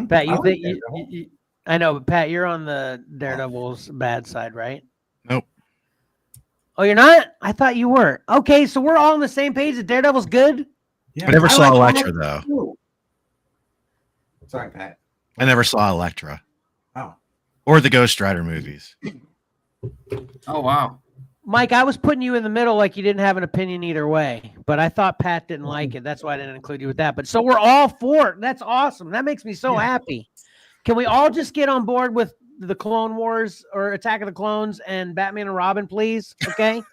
Pat, you think I know, but Pat, you're on the Daredevil's bad side, right? Nope. Oh, you're not? I thought you were. Okay, so we're all on the same page that Daredevil's good? Yeah. I never saw Elektra, though. Sorry, Pat. I never saw Elektra. Oh. Or the Ghost Rider movies. Oh, wow. Mike, I was putting you in the middle like you didn't have an opinion either way, but I thought Pat didn't like it. That's why I didn't include you with that. But so we're all for it. That's awesome. That makes me so happy. Can we all just get on board with the Clone Wars or Attack of the Clones and Batman and Robin, please? Okay.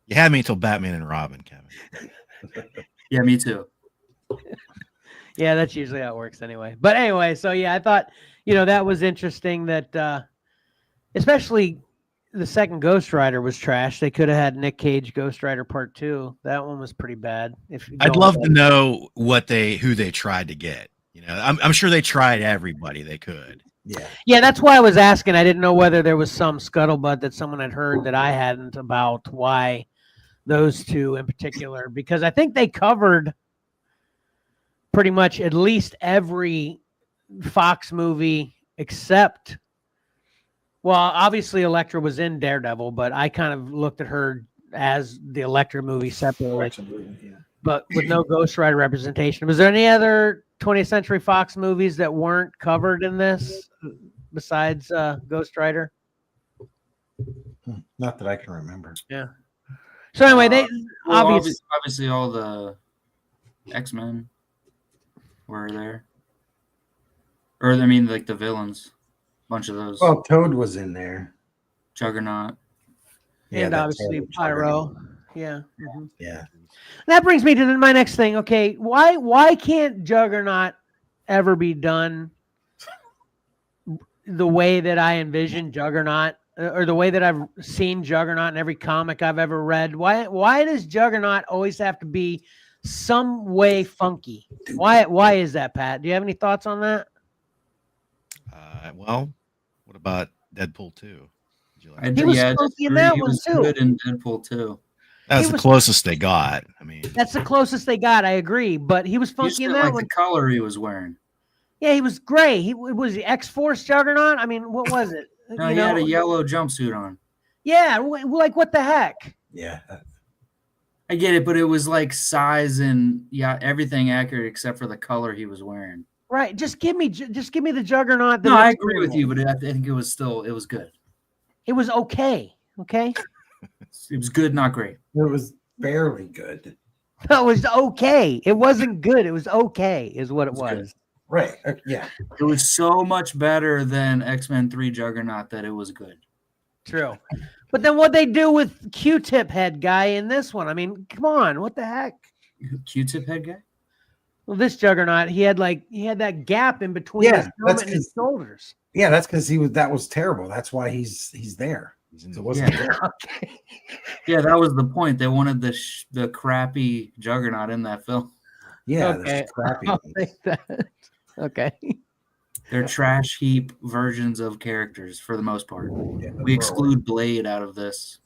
You had me until Batman and Robin, Kevin. Yeah, me too. Yeah, that's usually how it works anyway. But anyway, so yeah, I thought, that was interesting that especially the second Ghost Rider was trash. They could have had Nick Cage Ghost Rider Part 2. That one was pretty bad. I'd love to know who they tried to get. I'm sure they tried everybody they could. Yeah, that's why I was asking. I didn't know whether there was some scuttlebutt that someone had heard that I hadn't about why those two in particular, because I think they covered pretty much at least every Fox movie except, well, obviously Elektra was in Daredevil, but I kind of looked at her as the Elektra movie separately, but with no Ghost Rider representation. Was there any other 20th Century Fox movies that weren't covered in this besides Ghost Rider? Not that I can remember. Yeah. So anyway, they obviously all the X-Men were there, or I mean, like the villains, bunch of those. Well, Toad was in there. Juggernaut. And obviously Pyro. Yeah. Mm-hmm. Yeah. That brings me to my next thing. Okay, why can't Juggernaut ever be done the way that I envision Juggernaut, or the way that I've seen Juggernaut in every comic I've ever read? Why does Juggernaut always have to be some way funky? Why is that, Pat? Do you have any thoughts on that? Well, what about Deadpool 2? He was funky in that one too. Good in Deadpool 2. That's the closest they got. I mean, that's the closest they got. I agree, but he was funky in that like one. The color he was wearing. Yeah, he was gray. He was the X-Force Juggernaut. I mean, what was it? No, he had a yellow jumpsuit on. Yeah, like what the heck? Yeah, I get it, but it was like size and everything accurate except for the color he was wearing. Right. Just give me the Juggernaut. No, I agree with you, but I think it was good. It was okay. Okay. It was good, not great. It was barely good. It was okay. It wasn't good. It was okay, is what it was. Right. Yeah. It was so much better than X-Men 3 Juggernaut that it was good. True. But then what they do with Q-tip head guy in this one? I mean, come on, what the heck? Q-tip head guy? Well, this Juggernaut, he had that gap in between his helmet and his shoulders. Yeah, that's because that was terrible. That's why he's there. It wasn't there. Okay. Yeah, that was the point. They wanted the crappy Juggernaut in that film. Yeah, okay. Crappy. I'll take that. Okay. They're trash heap versions of characters for the most part. Yeah, we exclude Blade out of this.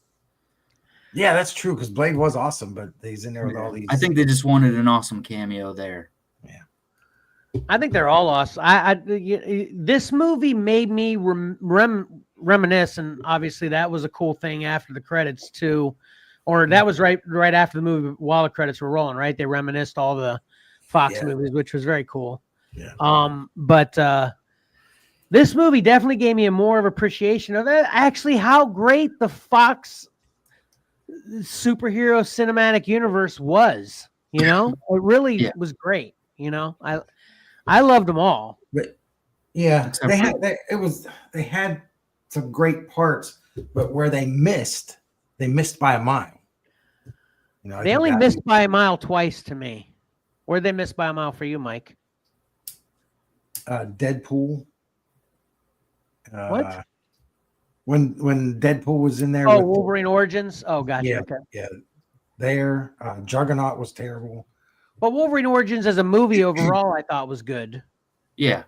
Yeah, that's true, because Blade was awesome, but he's in there with all these. I think they just wanted an awesome cameo there. Yeah. I think they're all awesome. This movie made me reminisce, and obviously that was a cool thing after the credits too, or that was right after the movie while the credits were rolling. Right, they reminisced all the Fox movies, which was very cool. Yeah. But this movie definitely gave me a more of appreciation of that. Actually, how great the Fox superhero cinematic universe was. You know, it really was great. You know, I loved them all. But yeah, they had some great parts, but where they missed by a mile. You know, they only missed by a mile twice to me. Where'd they miss by a mile for you, Mike? Deadpool. What? When Deadpool was in there. Oh, Wolverine Origins. Oh, gotcha. Yeah, okay. Yeah. There, Juggernaut was terrible. But Wolverine Origins as a movie overall, I thought was good. Yeah.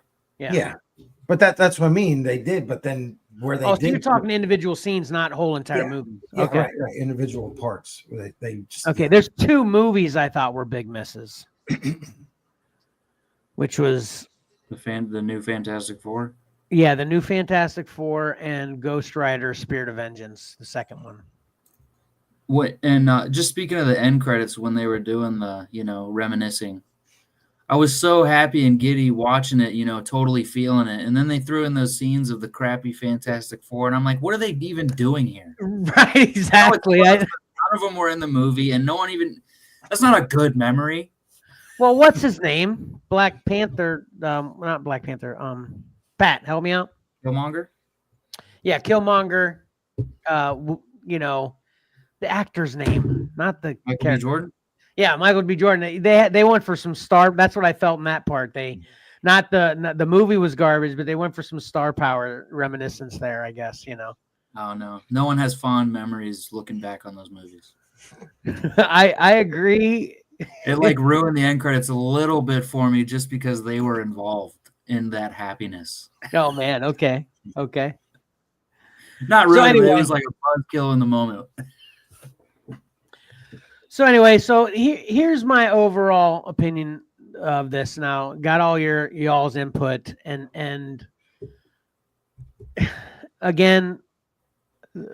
But that's what I mean. They did, but then where they so you're talking individual scenes, not whole entire movies. Yeah, okay. Right. Individual parts. They just, okay. There's two movies I thought were big misses, which was the new Fantastic Four. Yeah, the new Fantastic Four and Ghost Rider: Spirit of Vengeance, the second one. What and just speaking of the end credits when they were doing the reminiscing, I was so happy and giddy watching it, totally feeling it, and then they threw in those scenes of the crappy Fantastic Four, and I'm like, what are they even doing here? Right, exactly. None of them were in the movie, and no one even. That's not a good memory. Well, what's his name? Black Panther. Not Black Panther. Pat, help me out. Killmonger. Yeah, Killmonger. The actor's name, not the Michael B. Jordan. Yeah, Michael B. Jordan. They went for some star. That's what I felt in that part. Not the movie was garbage, but they went for some star power reminiscence there. I guess Oh no one has fond memories looking back on those movies. I agree. It ruined the end credits a little bit for me just because they were involved in that happiness. Oh man, okay. Not So really, but anyway. it was like a buzzkill in the moment. So anyway, here's my overall opinion of this. Now, got all y'all's input, and again,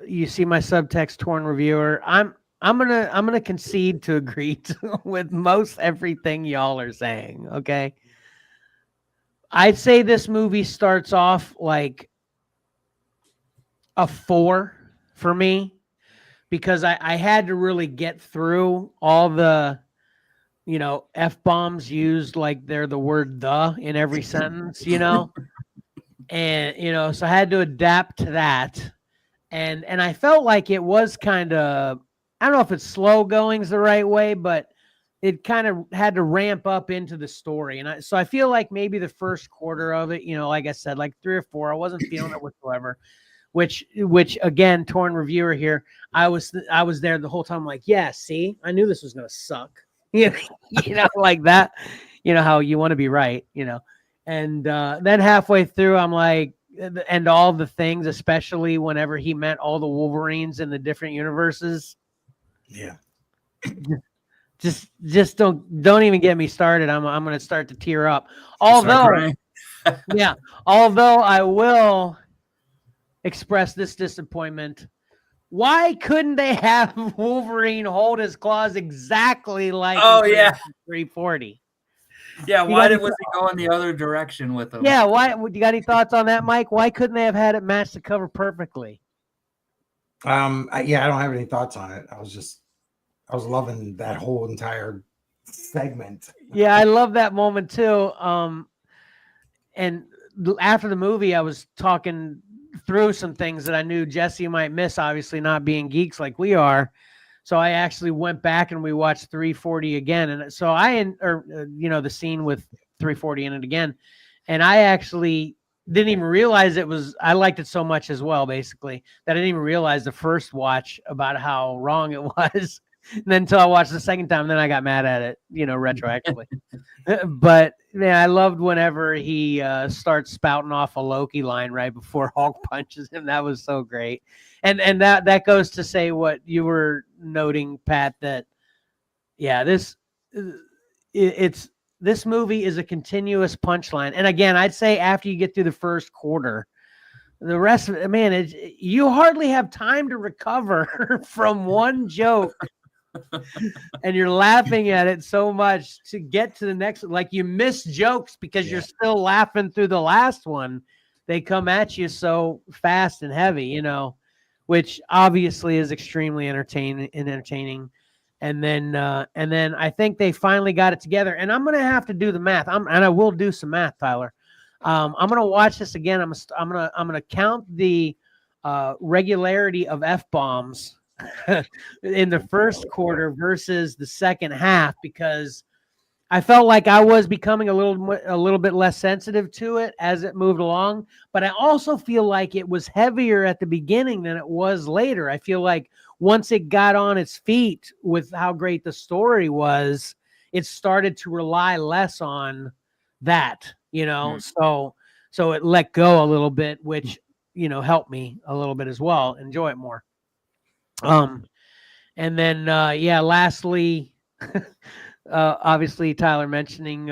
you see my subtext torn reviewer. I'm gonna concede to agree with most everything y'all are saying. Okay, I'd say this movie starts off like a 4 for me, because I had to really get through all the, F-bombs used like they're the word "the" in every sentence, and, so I had to adapt to that. And I felt like it was kind of, I don't know if it's slow going is the right way, but it kind of had to ramp up into the story. And so I feel like maybe the first quarter of it, like I said, like 3 or 4, I wasn't feeling it whatsoever. Which again, torn reviewer here, I was there the whole time, like, yeah, see, I knew this was gonna suck, like that, how you want to be right, and then halfway through, I'm like, and all the things, especially whenever he met all the Wolverines in the different universes, Yeah, just don't even get me started. I'm gonna start to tear up. Although I will express this disappointment. Why couldn't they have Wolverine hold his claws exactly like 340? Yeah, why was he going the other direction with them? Yeah, why? You got any thoughts on that, Mike? Why couldn't they have had it match the cover perfectly? I don't have any thoughts on it. I was loving that whole entire segment. Yeah, I love that moment too. And after the movie, I was talking through some things that I knew Jesse might miss, obviously not being geeks like we are. So I actually went back and we watched 340 again. And so the scene with 340 in it again. And I actually didn't even realize I liked it so much as well, basically, that I didn't even realize the first watch about how wrong it was. And then until I watched the second time, then I got mad at it, retroactively. But man, I loved whenever he starts spouting off a Loki line right before Hulk punches him. That was so great. And that goes to say what you were noting, Pat, that this movie is a continuous punchline. And again, I'd say after you get through the first quarter, the rest of it, man, you hardly have time to recover from one joke. And you're laughing at it so much to get to the next, like you miss jokes because you're still laughing through the last one. They come at you so fast and heavy, which obviously is extremely entertaining. And then I think they finally got it together. And I'm going to have to do the math. And I will do some math, Tyler. I'm going to watch this again. I'm going to count the regularity of F-bombs in the first quarter versus the second half, because I felt like I was becoming a little bit less sensitive to it as it moved along, but I also feel like it was heavier at the beginning than it was later. I feel like once it got on its feet with how great the story was, it started to rely less on that, so it let go a little bit, which, helped me a little bit as well, enjoy it more. And then, lastly, obviously Tyler mentioning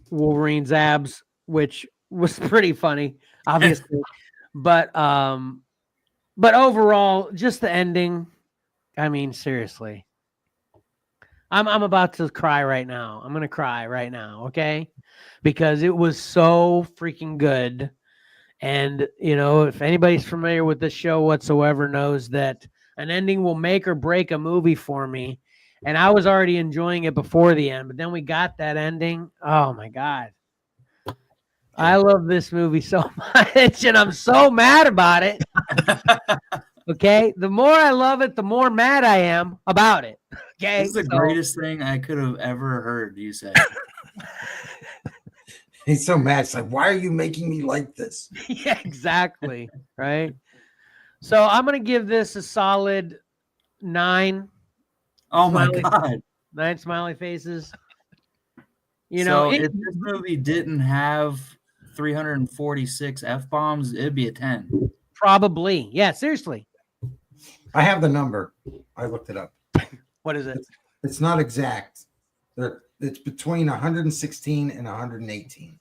Wolverine's abs, which was pretty funny, obviously. but overall, just the ending. I mean, seriously, I'm about to cry right now. I'm gonna cry right now, okay? Because it was so freaking good. And if anybody's familiar with this show whatsoever, knows that an ending will make or break a movie for me. And I was already enjoying it before the end, but then we got that ending. Oh my God. I love this movie so much, and I'm so mad about it. Okay. The more I love it, the more mad I am about it. Okay. This is the greatest thing I could have ever heard you say. He's so mad. It's like, why are you making me like this? Yeah, exactly. Right. So I'm going to give this a solid 9. Oh my God. 9 smiley faces. So if this movie didn't have 346 F-bombs, it'd be a 10. Probably. Yeah, seriously. I have the number. I looked it up. What is it? It's not exact. It's between 116 and 118.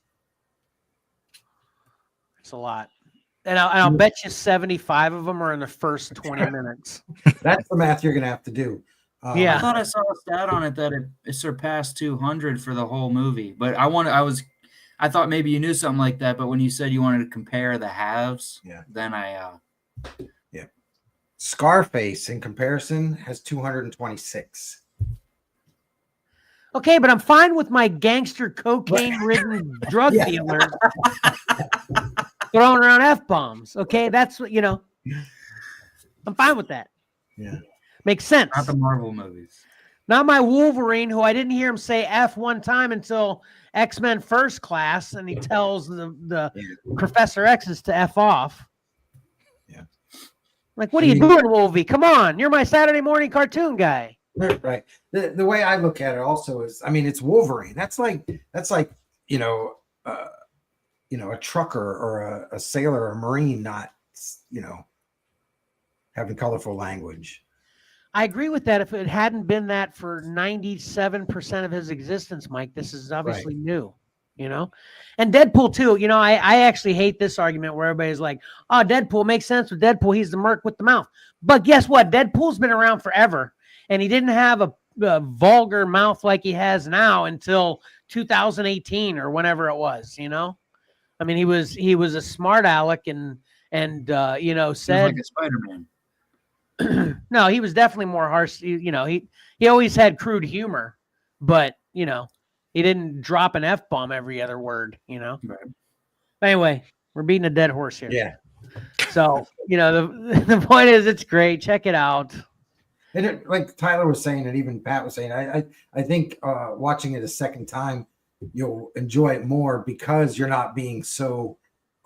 It's a lot. And I'll bet you 75 of them are in the first 20 minutes. That's the math you're going to have to do. Yeah. I thought I saw a stat on it that it surpassed 200 for the whole movie, but I thought maybe you knew something like that. But when you said you wanted to compare the halves, then Scarface in comparison has 226. Okay, but I'm fine with my gangster cocaine-ridden drug dealers throwing around F-bombs. Okay, that's what, I'm fine with that. Yeah. Makes sense. not the Marvel movies. Not my Wolverine, who I didn't hear him say F one time until X-Men First Class, and he tells the Professor X's to F off. Yeah. Like, what are you doing, Wolvie? Come on. You're my Saturday morning cartoon guy. Right. The way I look at it also is, I mean, it's Wolverine. That's like a trucker or a sailor or a Marine, not, having colorful language. I agree with that. If it hadn't been that for 97% of his existence, Mike, this is obviously new, and Deadpool too. I actually hate this argument where everybody's like, oh, Deadpool makes sense with Deadpool. He's the merc with the mouth. But guess what? Deadpool's been around forever. And he didn't have a vulgar mouth like he has now until 2018 or whenever it was, I mean, he was a smart aleck and said like a Spider-Man. No, he was definitely more harsh. He always had crude humor, but he didn't drop an F-bomb every other word, Right. Anyway, we're beating a dead horse here. Yeah. So, the point is, it's great. Check it out. And like Tyler was saying, and even Pat was saying, I think watching it a second time, you'll enjoy it more because you're not being so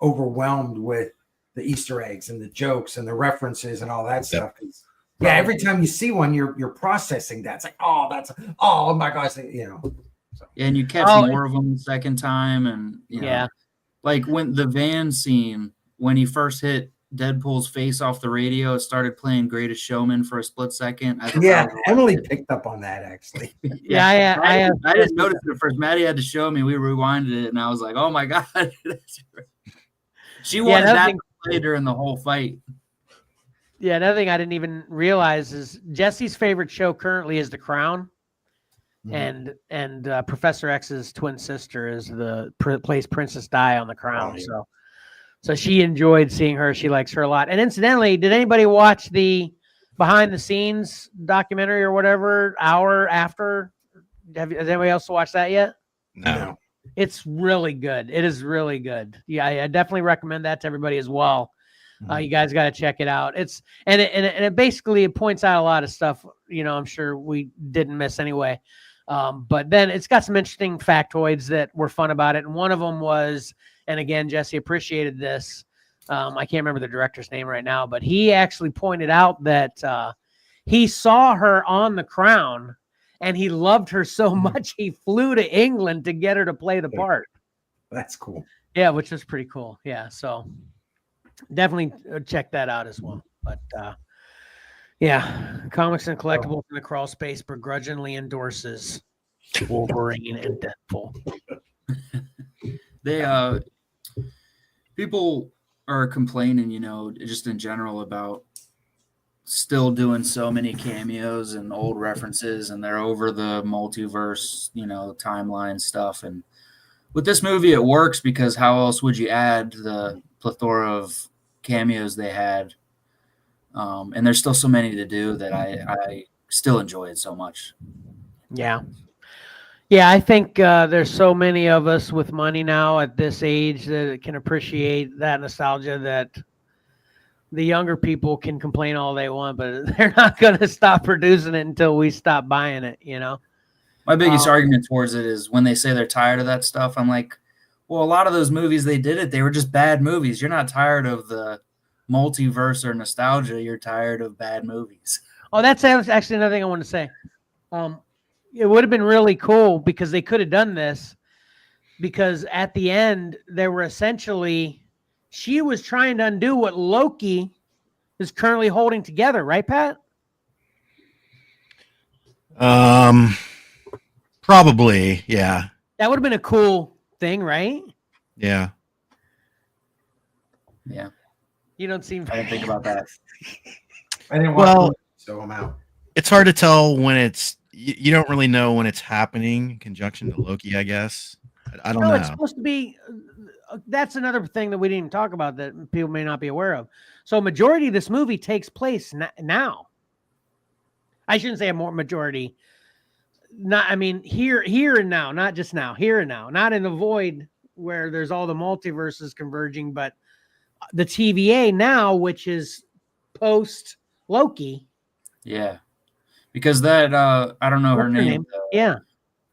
overwhelmed with the Easter eggs and the jokes and the references and all that stuff. Yeah, every time you see one, you're processing that. It's like, oh my gosh, So. And you catch more of them the second time, and like when the van scene, when he first hit Deadpool's face off the radio, it started playing Greatest Showman for a split second. Emily picked up on that actually. I didn't notice it at first. Maddie had to show me. We rewinded it, and I was like, "Oh my god!" She wanted that to play during the whole fight. Yeah, another thing I didn't even realize is Jesse's favorite show currently is The Crown, and Professor X's twin sister plays Princess Di on The Crown. So she enjoyed seeing her. She likes her a lot. And incidentally, did anybody watch the behind the scenes documentary or whatever hour after? Has anybody else watched that yet? No. It's really good. It is really good. Yeah, I definitely recommend that to everybody as well. You guys got to check it out. It basically points out a lot of stuff, I'm sure we didn't miss anyway. But then it's got some interesting factoids that were fun about it. And one of them was, and again, Jesse appreciated this. I can't remember the director's name right now, but he actually pointed out that he saw her on The Crown and he loved her so much he flew to England to get her to play the part. That's cool. Yeah, which was pretty cool. Yeah, so definitely check that out as well. But Comics and Collectibles in the Crawl Space begrudgingly endorses Wolverine and Deadpool. People are complaining, just in general about still doing so many cameos and old references, and they're over the multiverse, timeline stuff. And with this movie, it works because how else would you add the plethora of cameos they had? And there's still so many to do that I still enjoy it so much. Yeah. Yeah, I think there's so many of us with money now at this age that can appreciate that nostalgia that the younger people can complain all they want, but they're not going to stop producing it until we stop buying it, My biggest argument towards it is when they say they're tired of that stuff, I'm like, well, a lot of those movies they were just bad movies. You're not tired of the multiverse or nostalgia. You're tired of bad movies. Oh, that's actually another thing I want to say. It would have been really cool because they could have done this. because at the end they were essentially, she was trying to undo what Loki is currently holding together, right, Pat? Probably, yeah. That would have been a cool thing, right? Yeah. Yeah. You don't seem. I didn't think about that. I didn't watch Well, it, so I'm out. It's hard to tell when it's you don't really know when it's happening in conjunction to Loki, I guess. I don't No, know. it's supposed to be. That's another thing that we didn't even talk about that people may not be aware of. So, majority of this movie takes place now. I shouldn't say a more majority. Not, I mean, here and now, not just now, here and now, not in the void where there's all the multiverses converging, but the TVA now, which is post Loki. Yeah. Because that I don't know her What's her name. name? Yeah.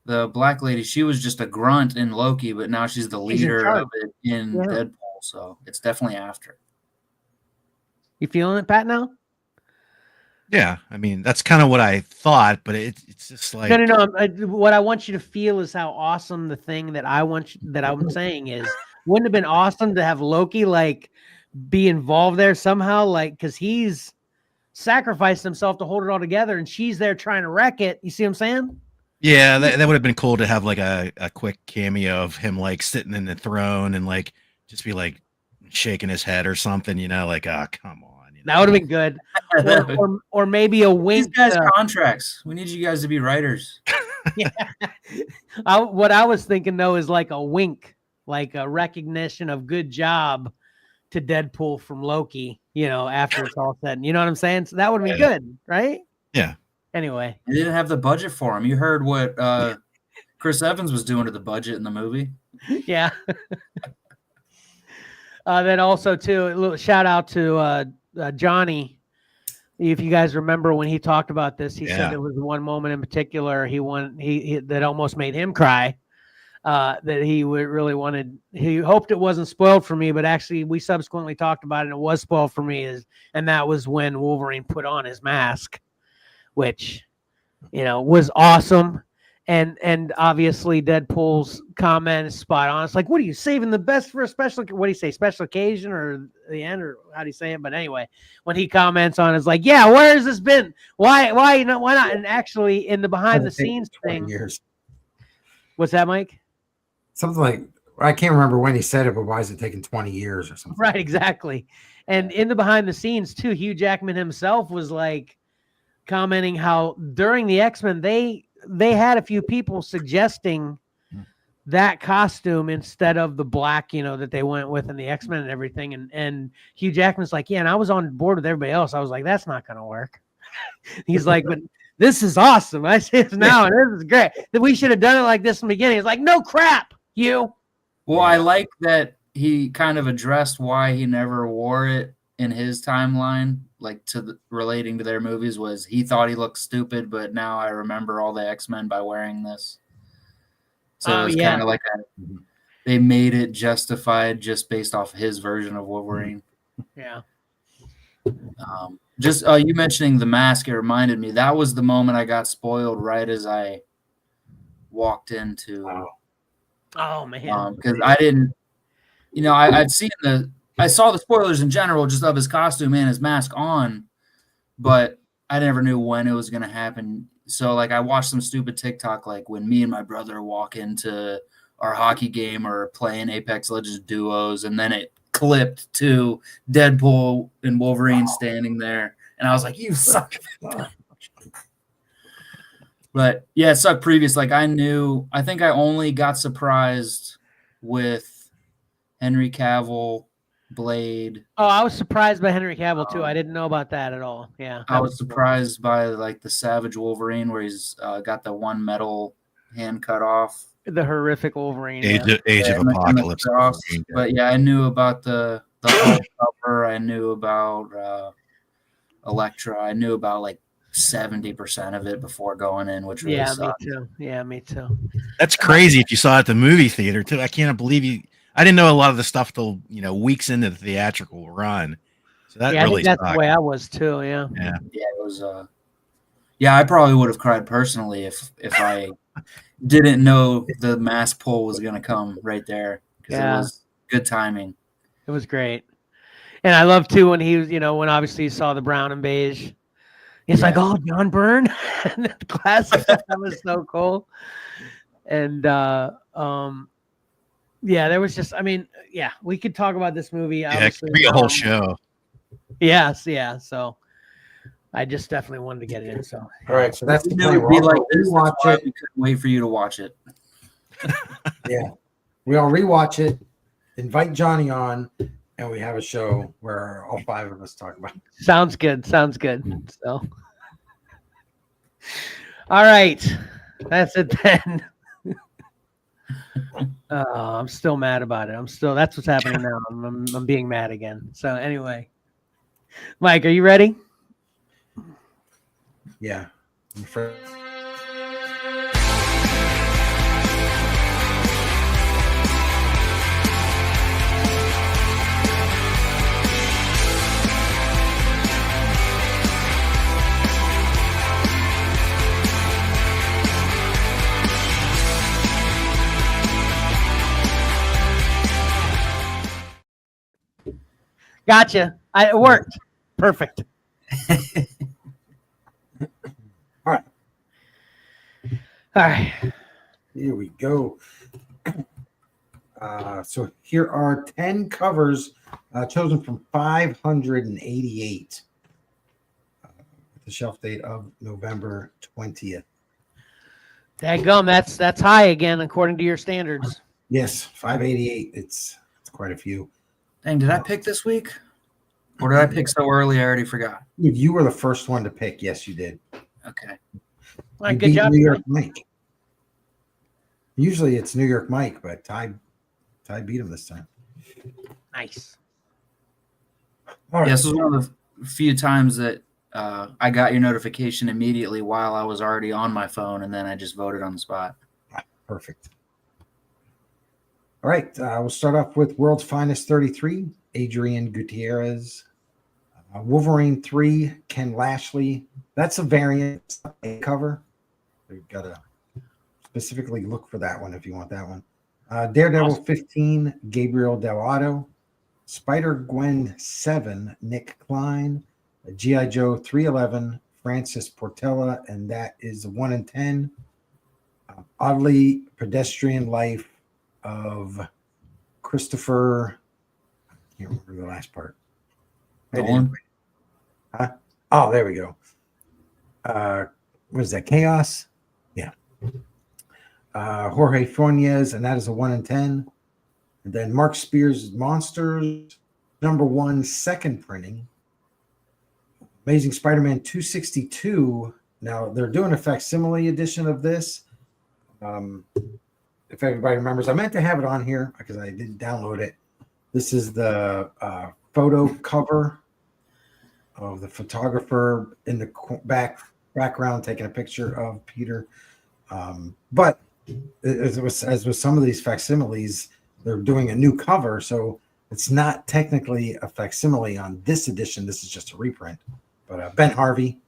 The black lady, she was just a grunt in Loki, but now she's the She's in leader charge. of it in Yeah. Deadpool. So it's definitely after. You feeling it, Pat, now? Yeah, I mean that's kind of what I thought, but it's just like No. What I want you to feel is how awesome the thing that I'm saying is. Wouldn't it have been awesome to have Loki like be involved there somehow, like because he's sacrificed himself to hold it all together, and she's there trying to wreck it. You see what I'm saying? yeah, that would have been cool to have like a quick cameo of him like sitting in the throne and like just be like shaking his head or something, like come on. That would have been good, or maybe a wink. These guys' contracts. We need you guys to be writers. Yeah. What I was thinking though is like a wink, like a recognition of good job to Deadpool from Loki, after it's all said. You know what I'm saying? So that would be good, right? Yeah. Anyway. They didn't have the budget for him. You heard what Chris Evans was doing to the budget in the movie. Yeah. Then also too, a little shout out to Johnny. If you guys remember when he talked about this, he said there was one moment in particular he that almost made him cry. That he really wanted. He hoped it wasn't spoiled for me, but actually we subsequently talked about it, and it was spoiled for me. And that was when Wolverine put on his mask, which was awesome. And obviously Deadpool's comment is spot on. It's like, what are you saving the best for a special? What do you say, special occasion or the end, or how do you say it? But anyway, when he comments on, it's like, yeah, where has this been? Why why not? And actually, in the behind the scenes thing, years. What's that, Mike? Something like, I can't remember when he said it, but why is it taking 20 years or something? Right, exactly. And in the behind the scenes too, Hugh Jackman himself was like commenting how during the X-Men they had a few people suggesting that costume instead of the black, that they went with in the X-Men and everything. And Hugh Jackman's like, yeah, and I was on board with everybody else. I was like, that's not going to work. He's like, but this is awesome. I see this now, and this is great. That we should have done it like this in the beginning. It's like, no crap, Hugh. Well, I like that he kind of addressed why he never wore it in his timeline, like relating to their movies, was he thought he looked stupid, but now I remember all the X-Men by wearing this. So it's kind of like they made it justified just based off his version of Wolverine. Yeah. Just you mentioning the mask, it reminded me that was the moment I got spoiled right as I walked into. Oh man. Because I didn't, I'd seen I saw the spoilers in general just of his costume and his mask on, but I never knew when it was going to happen. So, like, I watched some stupid TikTok, like when me and my brother walk into our hockey game or playing Apex Legends duos, and then it clipped to Deadpool and Wolverine standing there. And I was like, you suck. But, yeah, it sucked previous. Like, I think I only got surprised with Henry Cavill, Blade. Oh, I was surprised by Henry Cavill too. I didn't know about that at all. Yeah, I was surprised by like the Savage Wolverine, where he's got the one metal hand cut off. The horrific Wolverine. Age of Apocalypse. But yeah, I knew about the whole cover. I knew about Elektra. I knew about like 70% of it before going in, which really sucked. Me too. Yeah, me too. That's crazy. If you saw it at the movie theater too, I can't believe you. I didn't know a lot of the stuff till weeks into the theatrical run. So that really that's the way I was too. Yeah. Yeah, it was. I probably would have cried personally if I didn't know the mass pull was going to come right there because Yeah. it was good timing. It was great. And I love too when he was, when obviously he saw the brown and beige. He's like, "Oh, John Byrne," and the glasses. That was so cool. And yeah, there was just, we could talk about this movie. Yeah, it Obviously, could be a whole show. Yes, yeah. So I just definitely wanted to get it in. So All right, so that's the It plan. would be like this. Watch That's why it. we couldn't wait for you to watch it. Yeah, we all rewatch it. Invite Johnny on, and we have a show where all 5 of us talk about it. sounds good. Sounds good. So, all right, that's it then. I'm still mad about it. That's what's happening now. I'm being mad again. So anyway, Mike, are you ready? Yeah. I'm afraid. Gotcha. It worked. Perfect. All right. Here we go. So here are 10 covers chosen from 588 with the shelf date of November 20th. Dadgum, that's high again according to your standards. Yes, 588. It's quite a few. Dang, did I pick this week? Or did I pick so early I already forgot? You were the first one to pick. Yes, you did. Okay. All right, You good beat job. New York Mike. Usually it's New York Mike, but Ty beat him this time. Nice. All right. Yeah, this was one of the few times that I got your notification immediately while I was already on my phone, and then I just voted on the spot. Perfect. All right, we'll start off with World's Finest 33, Adrian Gutierrez. Wolverine 3, Ken Lashley. That's a variant cover. We've got to specifically look for that one if you want that one. Daredevil 15, Gabriel Delgado. Spider-Gwen 7, Nick Klein. G.I. Joe 311, Francis Portela, and that is 1 in 10. Oddly Pedestrian Life of Christopher. I can't remember the last part. Nolan? Huh? Oh, there we go. What is that? Chaos? Yeah. Jorge Fornes, and that is a 1 in 10. And then Mark Spears' Monsters, #1, second printing. Amazing Spider-Man 262. Now they're doing a facsimile edition of this. If everybody remembers, I meant to have it on here because I didn't download it. This is the photo cover of the photographer in the background taking a picture of Peter. But as with some of these facsimiles, they're doing a new cover, so it's not technically a facsimile on this edition. This is just a reprint. But Ben Harvey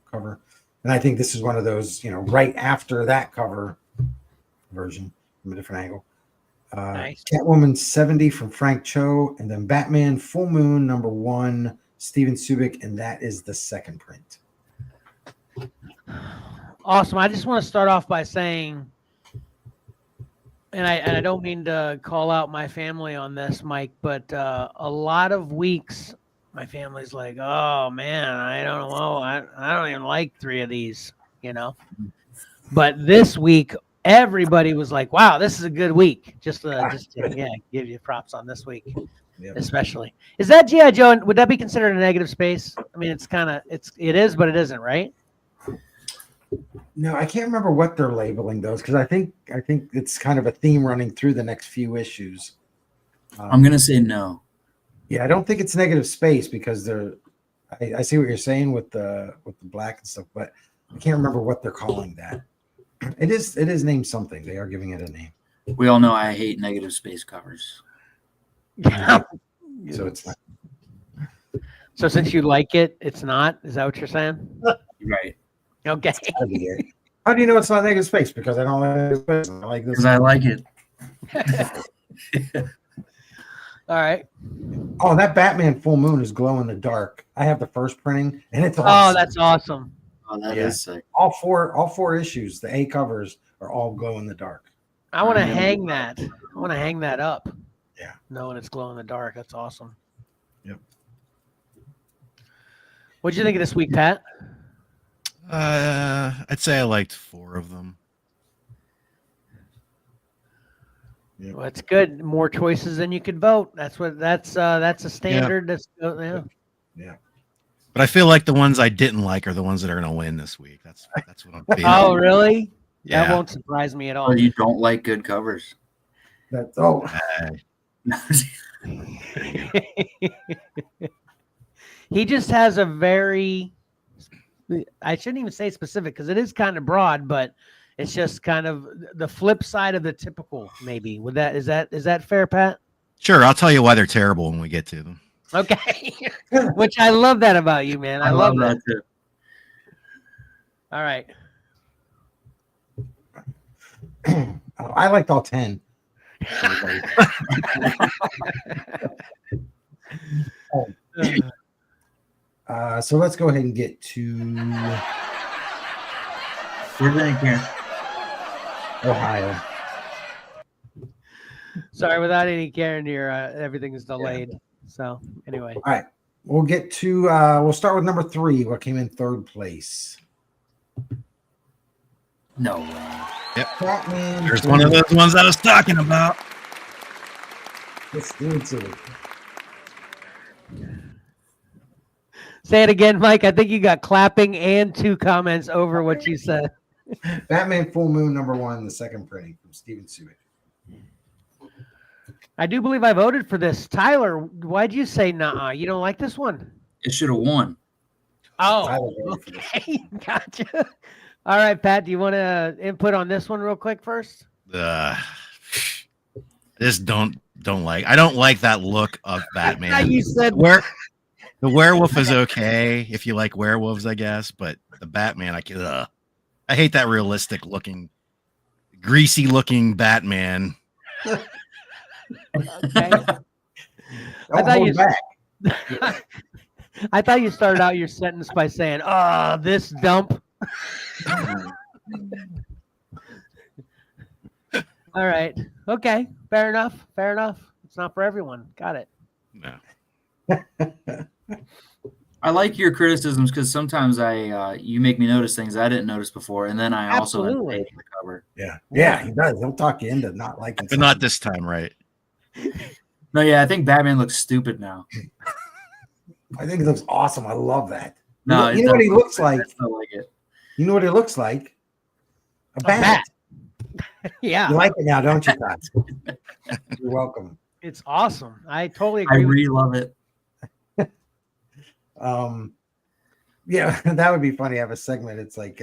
cover, and I think this is one of those, right after that cover version from a different angle. Nice. Catwoman 70 from Frank Cho, and then Batman Full Moon #1, Steven Subic, and that is the second print. Awesome. I just want to start off by saying, and I don't mean to call out my family on this, Mike, but a lot of weeks my family's like, "Oh man, I don't know, I don't even like 3 of these," But this week, everybody was like, "Wow, this is a good week." Just to give you props on this week, especially. Is that G.I. Joe? Would that be considered a negative space? I mean, it is, but it isn't, right? No, I can't remember what they're labeling those because I think it's kind of a theme running through the next few issues. I'm gonna say no. Yeah, I don't think it's negative space because I see what you're saying with the black and stuff, but I can't remember what they're calling that. It is named something. They are giving it a name. We all know I hate negative space covers. Yeah. So it's not. So since you like it, it's not. Is that what you're saying? Right. Okay. It's gotta be it. How do you know it's not negative space? Because I don't like negative space. I like this. Because I like it. All right. Oh, that Batman Full Moon is glow in the dark. I have the first printing, and it's Oh, awesome. that's awesome. Oh, that is sick. All four issues. The A covers are all glow in the dark. I want to hang that. I want to hang that up. Yeah. Knowing it's glow in the dark. That's awesome. Yep. What'd you think of this week, Pat? I'd say I liked 4 of them. Yep. Well, it's good. More choices than you could vote. That's a standard. That's Yeah. But I feel like the ones I didn't like are the ones that are going to win this week. That's what I'm feeling. Oh, really? Yeah. That won't surprise me at all. Or you don't like good covers. That's He just has a very, I shouldn't even say specific because it is kind of broad, but it's just kind of the flip side of the typical, maybe. Is that fair, Pat? Sure, I'll tell you why they're terrible when we get to them. Okay. Which I love that about you, man. I love that too. All right. I liked all 10. So let's go ahead and get to Ohio. Sorry, without any Karen here, everything is delayed. So anyway. All right. We'll get to we'll start with number 3, what came in 3rd place. No way. Yep. Batman. There's one of those ones I was talking about. Let's do it to it. Say it again, Mike. I think you got clapping and 2 comments over what you said. Batman Full Moon number 1, the 2nd printing from Steven Sewick. I do believe I voted for this. Tyler, why'd you say nah? You don't like this one? It should have won. Oh, okay. Gotcha. All right, Pat, do you want to input on this one real quick first? This don't like. I don't like that look of Batman. You said the werewolf is okay if you like werewolves, I guess, but the Batman, I hate that realistic looking, greasy looking Batman. Okay. I thought you started out your sentence by saying, this dump. All right. Okay. Fair enough. It's not for everyone. Got it. No. I like your criticisms because sometimes you make me notice things I didn't notice before, and then I also end up hating the cover. Yeah, he does. He'll talk you into not liking But not this time, right? No, yeah, I think Batman looks stupid now. I think it looks awesome. I love that. No, you know what he looks like? I still like it. You know what he looks like? A bat. Yeah. You like it now, don't you, Todd? You're welcome. It's awesome. I totally I agree. really love it. Yeah, that would be funny. Have a segment. It's like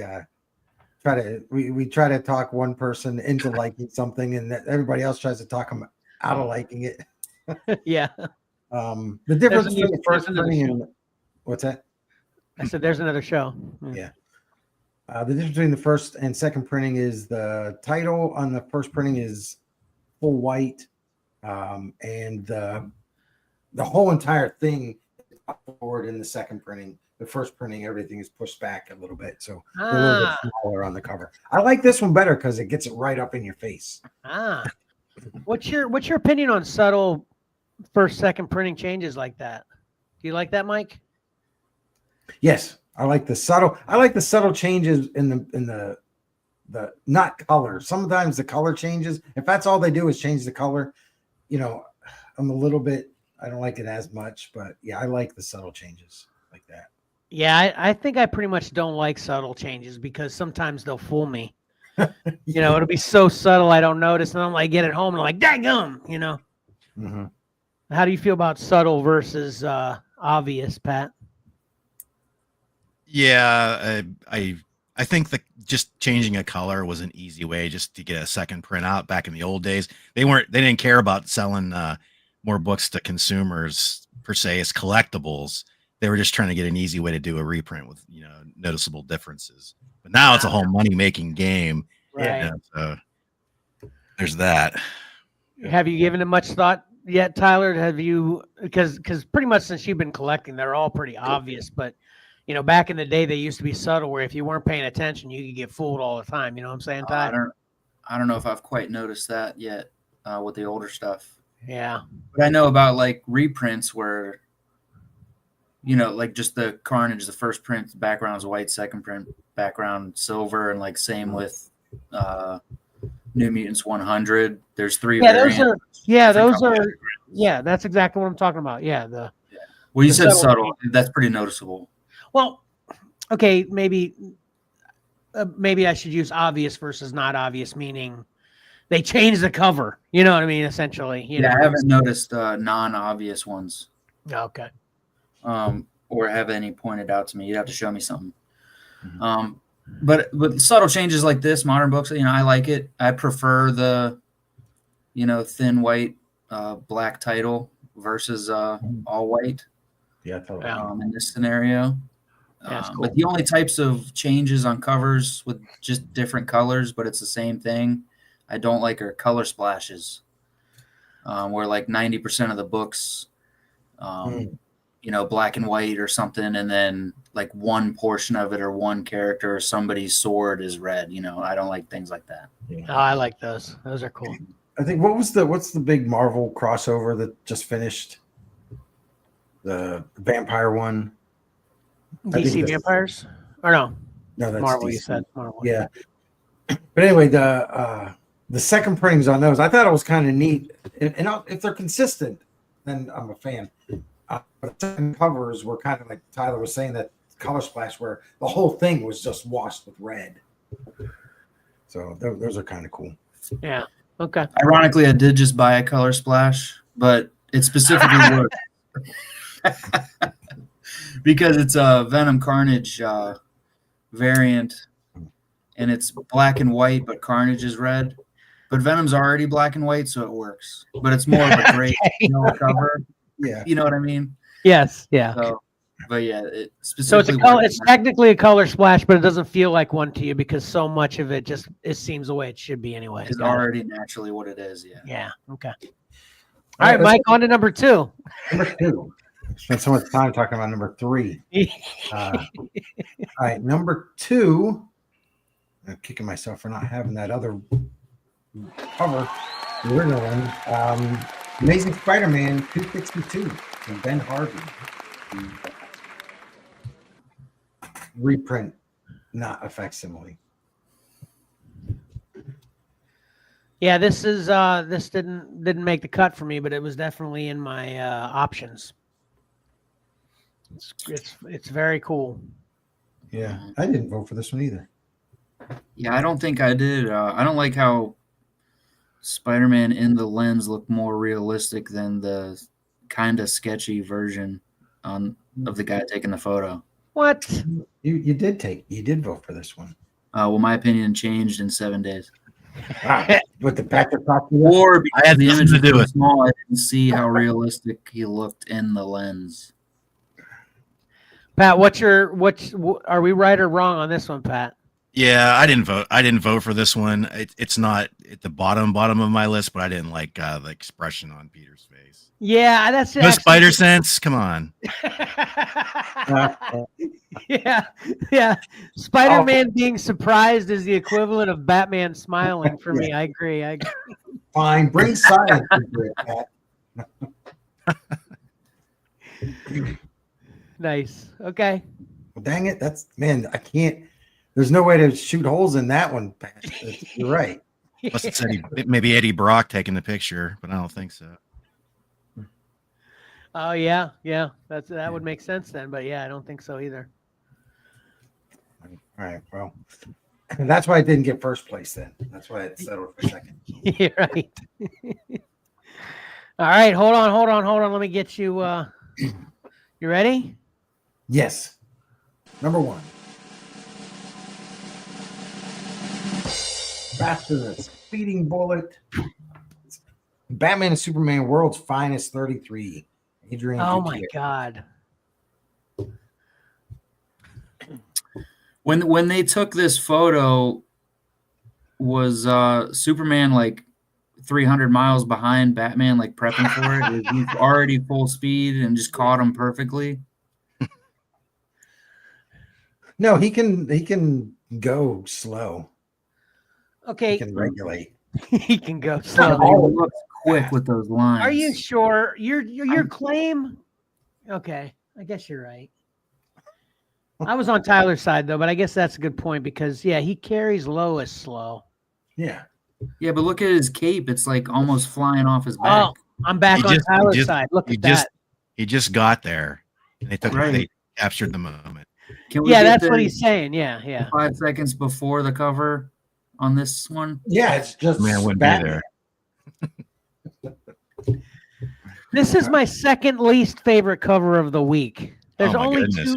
we try to talk one person into liking something, and everybody else tries to talk them out of liking it. Yeah. The difference between the first printing and what's that? I said there's another show. Yeah. The difference between the first and second printing is the title on the first printing is full white, and the whole entire thing is forward in the second printing. The first printing, everything is pushed back a little bit, so they're a little bit smaller on the cover. I like this one better because it gets it right up in your face. What's your opinion on subtle first, second printing changes like that? Do you like that, Mike? Yes, I like the subtle changes in the not color. Sometimes the color changes. If that's all they do is change the color, I'm a little bit. I don't like it as much, but yeah, I like the subtle changes like that. Yeah, I think I pretty much don't like subtle changes because sometimes they'll fool me. It'll be so subtle I don't notice, and I'm like, get it home and I'm like, daggum, Mm-hmm. How do you feel about subtle versus obvious, Pat? Yeah, I think that just changing a color was an easy way just to get a second print out. Back in the old days, they didn't care about selling more books to consumers per se as collectibles. They were just trying to get an easy way to do a reprint with noticeable differences. But now it's a whole money making game. Right. And so there's that. Have you given it much thought yet, Tyler? Have you, because pretty much since you've been collecting, they're all pretty obvious. But back in the day, they used to be subtle, where if you weren't paying attention, you could get fooled all the time. You know what I'm saying, Ty? I don't know if I've quite noticed that yet with the older stuff. Yeah. But I know about like reprints where, like just the Carnage, the first print, the background is white, second print, background silver, and like same with New Mutants 100. There's 3 variants. That's exactly what I'm talking about. Yeah. Well, you said subtle. That's pretty noticeable. Well, okay, maybe I should use obvious versus not obvious, meaning they changed the cover. You know what I mean? Essentially. I haven't noticed non-obvious ones. Okay. Or have any pointed out to me. You'd have to show me something. But subtle changes like this, modern books, I like it. I prefer the, thin white, black title versus all white. Yeah, totally. In this scenario. That's cool. But the only types of changes on covers with just different colors, but it's the same thing, I don't like are color splashes, where like 90% of the books, black and white or something, and then like one portion of it or one character or somebody's sword is red. I don't like things like that. Yeah. Oh, I like those. Those are cool. I think what's the big Marvel crossover that just finished? The vampire one. DC Vampires? Or no? No, that's Marvel. DC. You said Marvel. Yeah. But anyway, the second printings on those, I thought it was kind of neat. And if they're consistent, then I'm a fan. But the second covers were kind of like Tyler was saying, that color splash where the whole thing was just washed with red. So those are kind of cool. Yeah. Okay. Ironically, I did just buy a color splash, but it specifically worked because it's a Venom Carnage variant, and it's black and white, but Carnage is red. But Venom's already black and white, so it works. But it's more of a gray cover. Yeah. You know what I mean? Yes. Yeah. So, but yeah, it so specifically. it's technically a color splash, but it doesn't feel like one to you because so much of it seems the way it should be anyway. It's already naturally what it is. Yeah. Yeah. Okay. All right, Mike. On to number 2. Number 2. Spent so much time talking about number 3. All right, number 2. I'm kicking myself for not having that other cover, the original one. Amazing Spider-Man 262 from Ben Harvey. Reprint, not a facsimile. Yeah, this didn't make the cut for me, but it was definitely in my options. It's very cool. Yeah, I didn't vote for this one either. Yeah, I don't think I did. I don't like how Spider-Man in the lens looked more realistic than the kind of sketchy version of the guy taking the photo. What? You did vote for this one. Well, my opinion changed in 7 days. With the Patrick Cox, or because I had the image to do was it. small, I didn't see how realistic he looked in the lens. Pat, are we right or wrong on this one, Pat? Yeah, I didn't vote for this one. It's not at the bottom of my list, but I didn't like the expression on Peter's face. Yeah, that's No spider sense. Come on. Yeah. Spider-Man being surprised is the equivalent of Batman smiling for me. I agree. Fine, bring science into it, Pat. Nice. Okay. Well, dang it, I can't. There's no way to shoot holes in that one, Pat. You're right. Plus, it's maybe Eddie Brock taking the picture, but I don't think so. Oh yeah. That would make sense then, but yeah, I don't think so either. All right. Well, that's why I didn't get first place then. That's why it settled for second. You're right. All right. Hold on. Let me get you. You ready? Yes. Number 1. Faster than a speeding bullet. Batman and Superman World's Finest 33. Adrian. Oh my Gutierrez. God. When they took this photo, was Superman like 300 miles behind Batman, like prepping for it? Was he already full speed and just caught him perfectly? No, he can go slow. He Okay, can regulate. he can go No, slow. but he looks quick with those lines. Are you sure? Your claim? Okay, I guess you're right. I was on Tyler's side though, but I guess that's a good point because yeah, he carries Lois slow. Yeah. Yeah, but look at his cape. It's like almost flying off his back. Oh, I'm back on Tyler's side. Look at that. He just got there. And they Right. they captured the moment. Can we Yeah, get that's the what he's saying. Yeah. 5 seconds before the cover on this one? Yeah, it's just Man wouldn't Batman. be there. This is my second least favorite cover of the week. There's Oh my only goodness.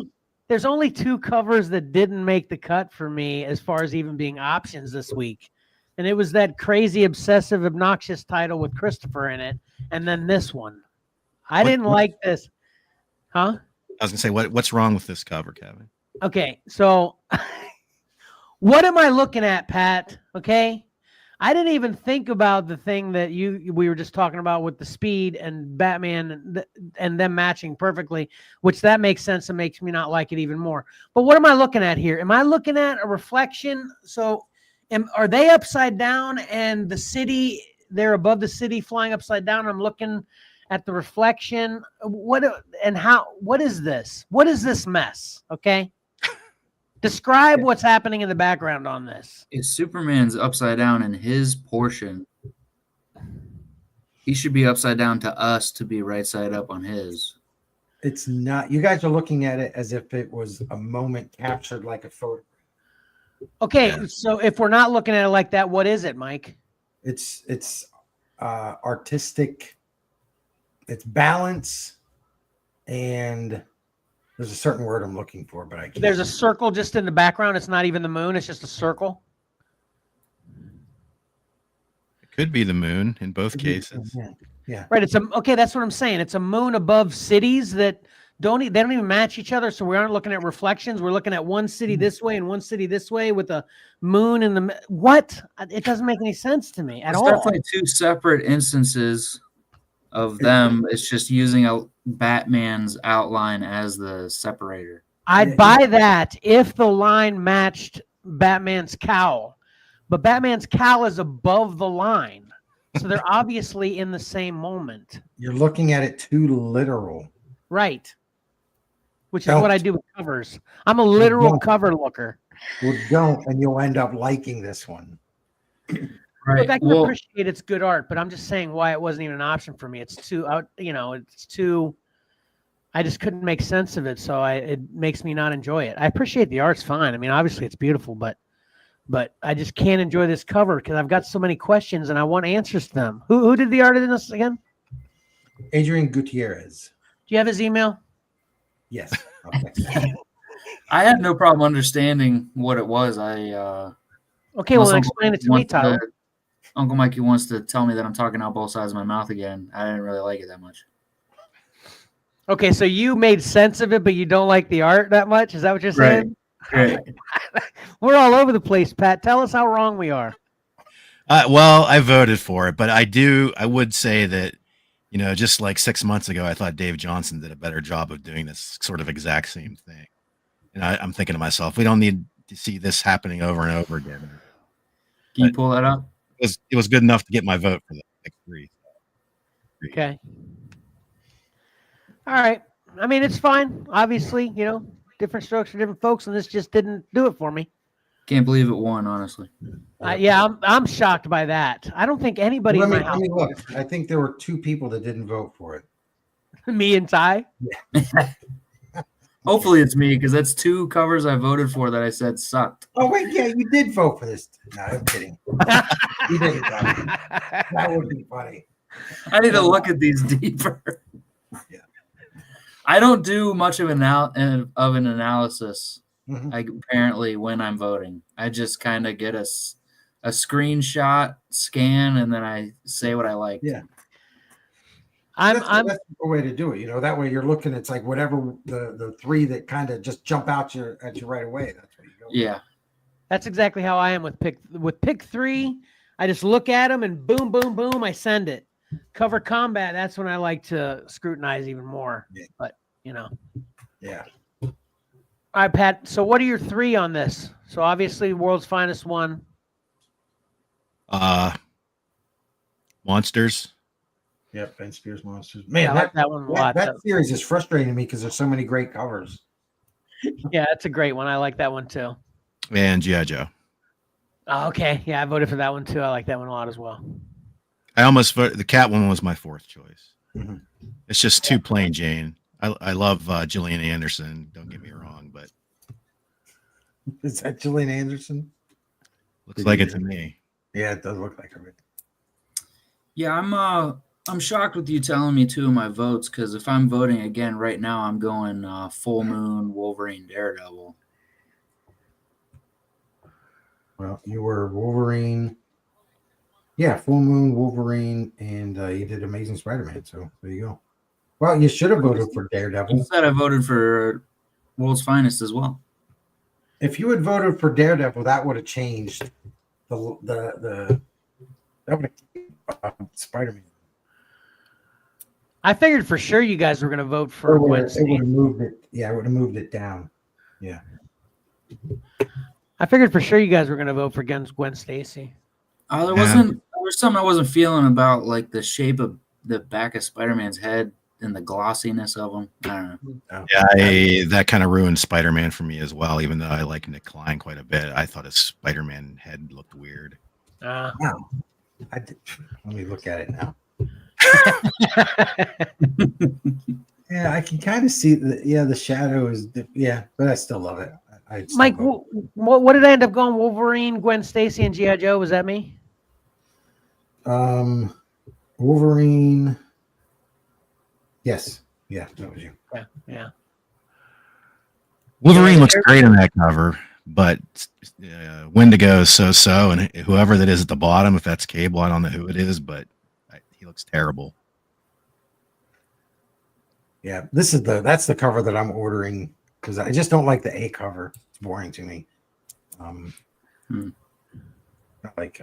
there's only two covers that didn't make the cut for me as far as even being options this week. And it was that crazy, obsessive, obnoxious title with Christopher in it, and then this one. I didn't like this. Huh? I was gonna say, what's wrong with this cover, Kevin? Okay, so what am I looking at, Pat? Okay. I didn't even think about the thing that we were just talking about with the speed and Batman and them matching perfectly, which that makes sense and makes me not like it even more. But what am I looking at here? Am I looking at a reflection? So are they upside down and the city, they're above the city flying upside down? I'm looking at the reflection. What is this? What is this mess? Okay. Describe what's happening in the background on this. If Superman's upside down in his portion, he should be upside down to us to be right side up on his. It's not. You guys are looking at it as if it was a moment captured like a photo. Okay, so if we're not looking at it like that, what is it, Mike? It's artistic. It's balance, and there's a certain word I'm looking for, but I can't. There's a circle just in the background. It's not even the moon. It's just a circle. It could be the moon in both cases. Yeah. Right. Okay. That's what I'm saying. It's a moon above cities that they don't even match each other. So we aren't looking at reflections. We're looking at one city this way and one city this way with a moon in the what? It doesn't make any sense to me at all. It's definitely two separate instances of them. It's just using a Batman's outline as the separator. I'd buy that if the line matched Batman's cowl, but Batman's cowl is above the line. So they're obviously in the same moment. You're looking at it too literal. Right. Which is what I do with covers. I'm a literal cover looker. Well, don't, and you'll end up liking this one. Right. Look, I can appreciate it's good art, but I'm just saying why it wasn't even an option for me. It's too it's too. I just couldn't make sense of it, so it makes me not enjoy it. I appreciate the art's fine. I mean, obviously it's beautiful, but I just can't enjoy this cover because I've got so many questions and I want answers to them. Who did the art in this again? Adrian Gutierrez. Do you have his email? Yes. Okay. I had no problem understanding what it was. Okay, well, explain it to me, Tyler. Uncle Mikey wants to tell me that I'm talking out both sides of my mouth again. I didn't really like it that much. Okay, so you made sense of it, but you don't like the art that much? Is that what you're saying? Right. We're all over the place, Pat. Tell us how wrong we are. Well, I voted for it, but I would say that, just like 6 months ago, I thought Dave Johnson did a better job of doing this sort of exact same thing. And I'm thinking to myself, we don't need to see this happening over and over again. Can you pull that up? It was good enough to get my vote for the next three. Okay. All right. I mean, it's fine. Obviously, different strokes for different folks, and this just didn't do it for me. Can't believe it won, honestly. Yeah, I'm shocked by that. I don't think anybody. Let me look. I think there were 2 people that didn't vote for it. Me and Ty. Yeah. Hopefully it's me because that's 2 covers I voted for that I said sucked. Oh wait, yeah, you did vote for this. No, I'm kidding. You didn't. That would be funny. I need to look at these deeper. Yeah. I don't do much of an analysis. Mm-hmm. Apparently, when I'm voting, I just kind of get a screenshot, scan, and then I say what I like. Yeah. That's the way to do it. That way you're looking. It's like whatever the 3 that kind of just jump at you right away. That's what you go. Yeah. That's exactly how I am with pick 3. I just look at them and boom, boom, boom, I send it. Cover combat, that's when I like to scrutinize even more. Yeah. But, you know. Yeah. All right, Pat. So what are your 3 on this? So obviously World's Finest 1. Monsters. Yep, Ben Spears Monsters. Man, I like that one a lot. That series is frustrating to me because there's so many great covers. Yeah, that's a great one. I like that one too. And G.I. Joe. Oh, okay. Yeah, I voted for that one too. I like that one a lot as well. I almost voted. The Catwoman was my 4th choice. Mm-hmm. It's just too plain Jane. I love Gillian Anderson. Don't get me wrong, but Is that Gillian Anderson? looks like it to me. Yeah, it does look like her. Yeah, I'm shocked with you telling me 2 of my votes, because if I'm voting again right now, I'm going Full Moon, Wolverine, Daredevil. Well, you were Wolverine. Yeah, Full Moon, Wolverine, and you did Amazing Spider-Man. So there you go. Well, you should have voted for Daredevil. Instead, I voted for World's Finest as well. If you had voted for Daredevil, that would have changed the that would have Spider-Man. I figured for sure you guys were going to vote for It would Wednesday. have moved it. Yeah, it would have moved it down. Yeah. I figured for sure you guys were going to vote for Gwen Stacy. There was something I wasn't feeling about, like the shape of the back of Spider-Man's head and the glossiness of him. I don't know. Yeah, that kind of ruined Spider-Man for me as well. Even though I like Nick Klein quite a bit, I thought his Spider-Man head looked weird. Wow. Let me look at it now. Yeah, I can kind of see the shadow is but I still love it. Mike, what did I end up going? Wolverine, Gwen Stacy, and G.I. Joe? Was that me? Wolverine. Yes. Yeah, that was you. Yeah. Wolverine looks great in that cover, but Wendigo is so, and whoever that is at the bottom, if that's Cable, I don't know who it is, but he looks terrible. Yeah, that's the cover that I'm ordering because I just don't like the A cover. It's boring to me. I like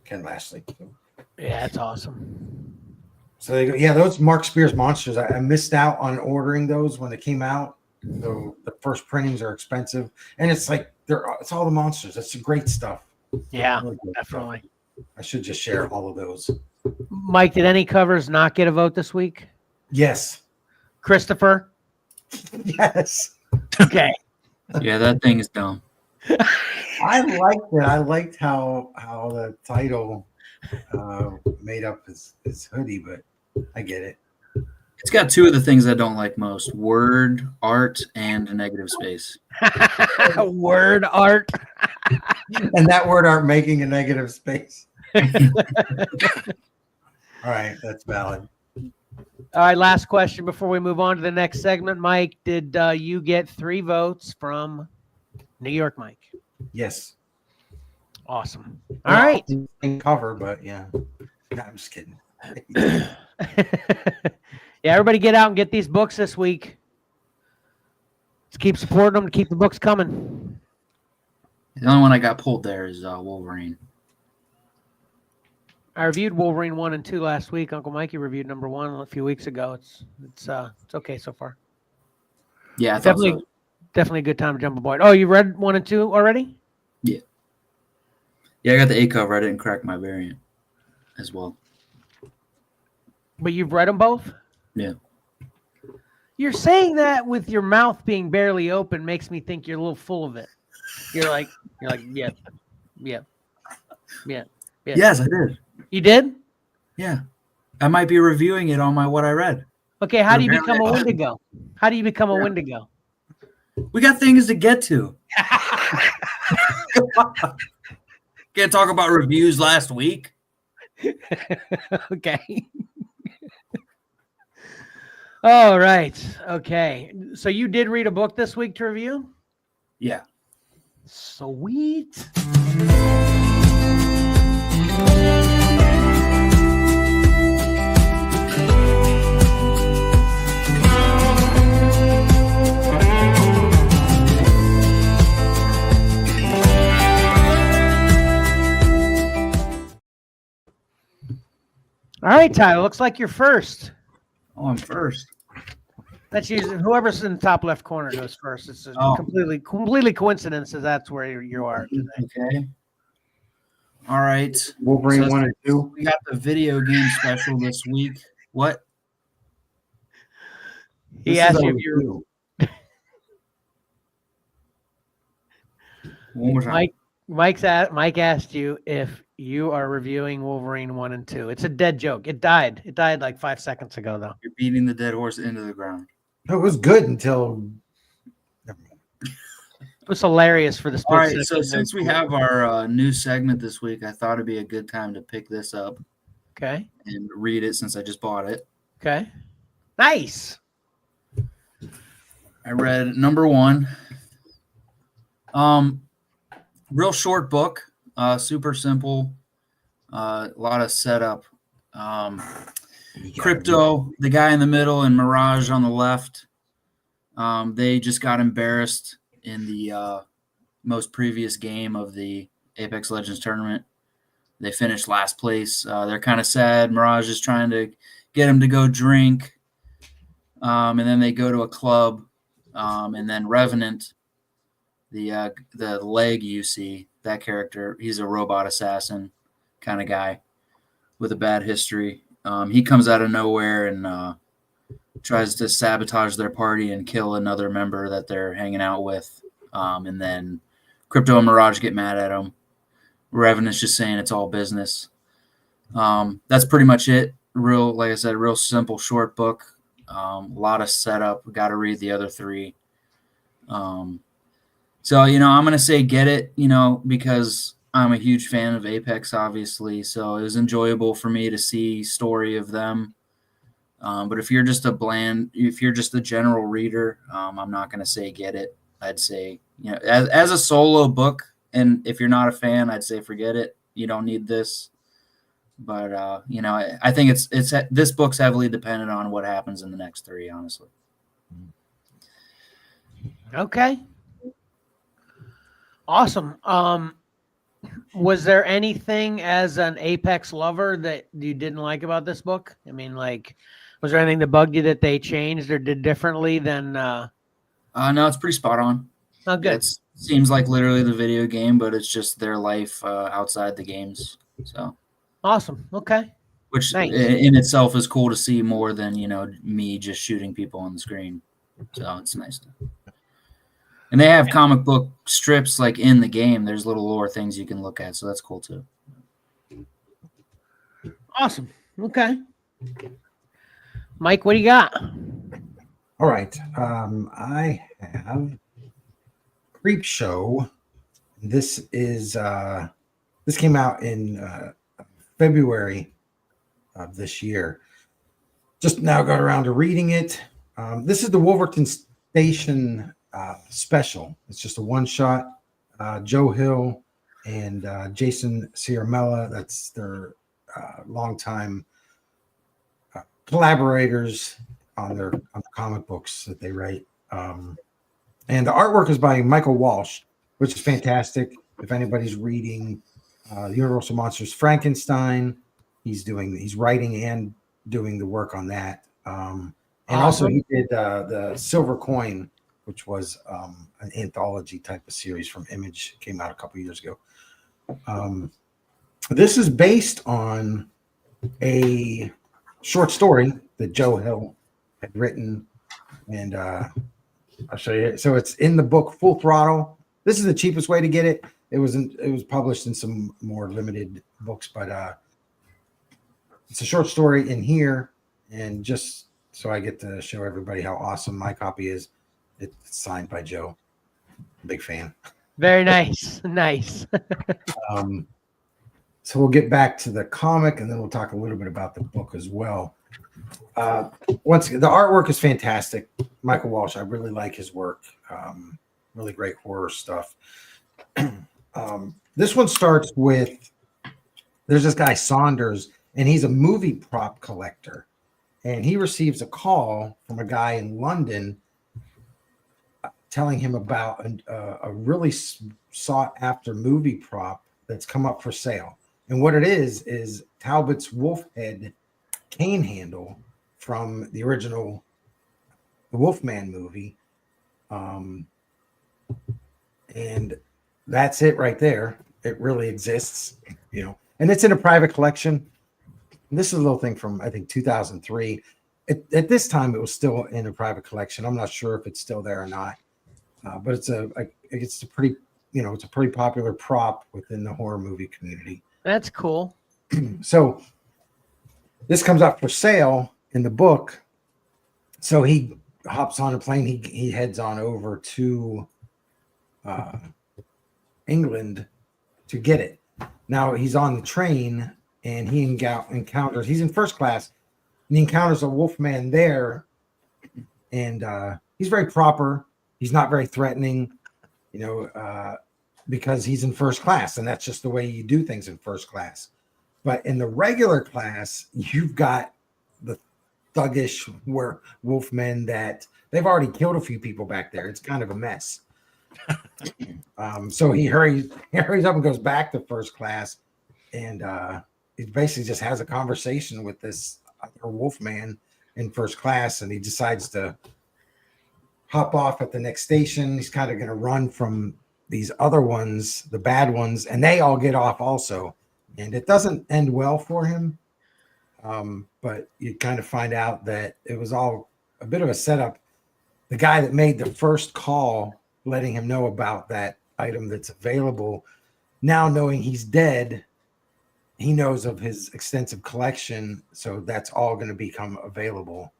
Ken Lashley. Yeah, that's awesome. So they go, yeah, those Mark Spears Monsters. I missed out on ordering those when they came out. So the first printings are expensive, and it's like it's all the monsters. It's great stuff. Yeah, really definitely. Stuff. I should just share all of those. Mike, did any covers not get a vote this week? Yes. Christopher? Yes. Okay. Yeah, that thing is dumb. I liked it. I liked how the title made up his hoodie, but I get it. It's got 2 of the things I don't like most: word art and a negative space. Word art. And that word art making a negative space. All right, that's valid. All right, last question before we move on to the next segment. Mike, did you get 3 votes from New York Mike? Yes. Awesome. All right. In cover, but yeah. No, I'm just kidding. Yeah, everybody get out and get these books this week. Let's keep supporting them to keep the books coming. The only one I got pulled there is Wolverine. I reviewed Wolverine 1 and 2 last week. Uncle Mikey reviewed number 1 a few weeks ago. It's okay so far. Yeah, I thought so. Definitely a good time to jump aboard. Oh, you read 1 and 2 already? Yeah. Yeah, I got the A cover. I didn't crack my variant as well. But you've read them both? Yeah. You're saying that with your mouth being barely open makes me think you're a little full of it. You're like, yeah. Yes, I did. You did? Yeah. I might be reviewing it on my what I read. Okay, how do you become a Wendigo? How do you become a Wendigo? We got things to get to. Can't talk about reviews last week. Okay. All right. Okay. So you did read a book this week to review? Yeah. Sweet. All right, Tyler. Looks like you're first. Oh, I'm first. That's usually whoever's in the top left corner goes first. It's completely coincidence that that's where you are today. Okay. All right. Wolverine 1 and 2. We got the video game special this week. What? He asked you if you're One more time. Mike asked you if you are reviewing Wolverine 1 and 2. It's a dead joke. It died. It died like 5 seconds ago, though. You're beating the dead horse into the ground. It was good until. It was hilarious for the split All right, second. so since we have our new segment this week, I thought it'd be a good time to pick this up. Okay. And read it since I just bought it. Okay. Nice. I read number 1. Real short book, super simple, a lot of setup. Crypto, the guy in the middle, and Mirage on the left. They just got embarrassed in the most previous game of the Apex Legends tournament. They finished last place. They're kind of sad. Mirage is trying to get him to go drink. And then they go to a club. And then Revenant, the leg you see, that character, he's a robot assassin kind of guy with a bad history. He comes out of nowhere and tries to sabotage their party and kill another member that they're hanging out with. And then Crypto and Mirage get mad at him. Revenant's just saying it's all business. That's pretty much it. Like I said, real simple, short book. A lot of setup. Got to read the other 3. So, I'm going to say get it, because I'm a huge fan of Apex, obviously. So it was enjoyable for me to see story of them. But if you're just a general reader, I'm not going to say get it. I'd say, as a solo book, and if you're not a fan, I'd say forget it. You don't need this. But, I think this book's heavily dependent on what happens in the next 3, honestly. Okay. Awesome. Was there anything as an Apex lover that you didn't like about this book? I mean, was there anything that bugged you that they changed or did differently than? No, it's pretty spot on. Oh, good. It seems like literally the video game, but it's just their life outside the games. So awesome. Okay. Which Thanks. In itself is cool to see more than me just shooting people on the screen. So it's nice. And they have comic book strips like in the game. There's little lore things you can look at, so that's cool too. Awesome. Okay. Mike, what do you got? All right. I have Creep Show. This came out in February of this year. Just now got around to reading it. This is the Wolverton Station special. It's just a one-shot. Joe Hill and Jason Ciaramella, that's their longtime collaborators on the comic books that they write. And the artwork is by Michael Walsh, which is fantastic. If anybody's reading Universal Monsters Frankenstein, he's writing and doing the work on that. And also he did the Silver Coin, which was an anthology type of series from Image, came out a couple years ago. This is based on a short story that Joe Hill had written, and I'll show you. So it's in the book Full Throttle. This is the cheapest way to get it. It was published in some more limited books, but it's a short story in here, and just so I get to show everybody how awesome my copy is. It's signed by Joe. Big fan. Very nice. Nice. So we'll get back to the comic, and then we'll talk a little bit about the book as well. Once again, the artwork is fantastic. Michael Walsh, I really like his work. Really great horror stuff. This one starts with, there's this guy Saunders, and he's a movie prop collector. And he receives a call from a guy in London telling him about a really sought after movie prop that's come up for sale. And what it is Talbot's wolf head cane handle from the original Wolfman movie. And that's it right there. It really exists, and it's in a private collection. And this is a little thing from, I think, 2003. At this time, it was still in a private collection. I'm not sure if it's still there or not, but it's a pretty, it's a pretty popular prop within the horror movie community. That's cool. So this comes up for sale in the book. So he hops on a plane. He heads on over to England to get it. Now he's on the train and he encounters, he's in first class, and he encounters a Wolfman there, and he's very proper. He's not very threatening, because he's in first class, and that's just the way you do things in first class. But in the regular class, you've got the thuggish Wolfmen that they've already killed a few people back there. It's kind of a mess. So he hurries up and goes back to first class, and he basically just has a conversation with this other Wolfman in first class, and he decides to hop off at the next station. He's kind of going to run from these other ones, the bad ones, and they all get off also. And it doesn't end well for him. But you kind of find out that it was all a bit of a setup. The guy that made the first call, letting him know about that item that's available, now knowing he's dead, he knows of his extensive collection. So that's all going to become available.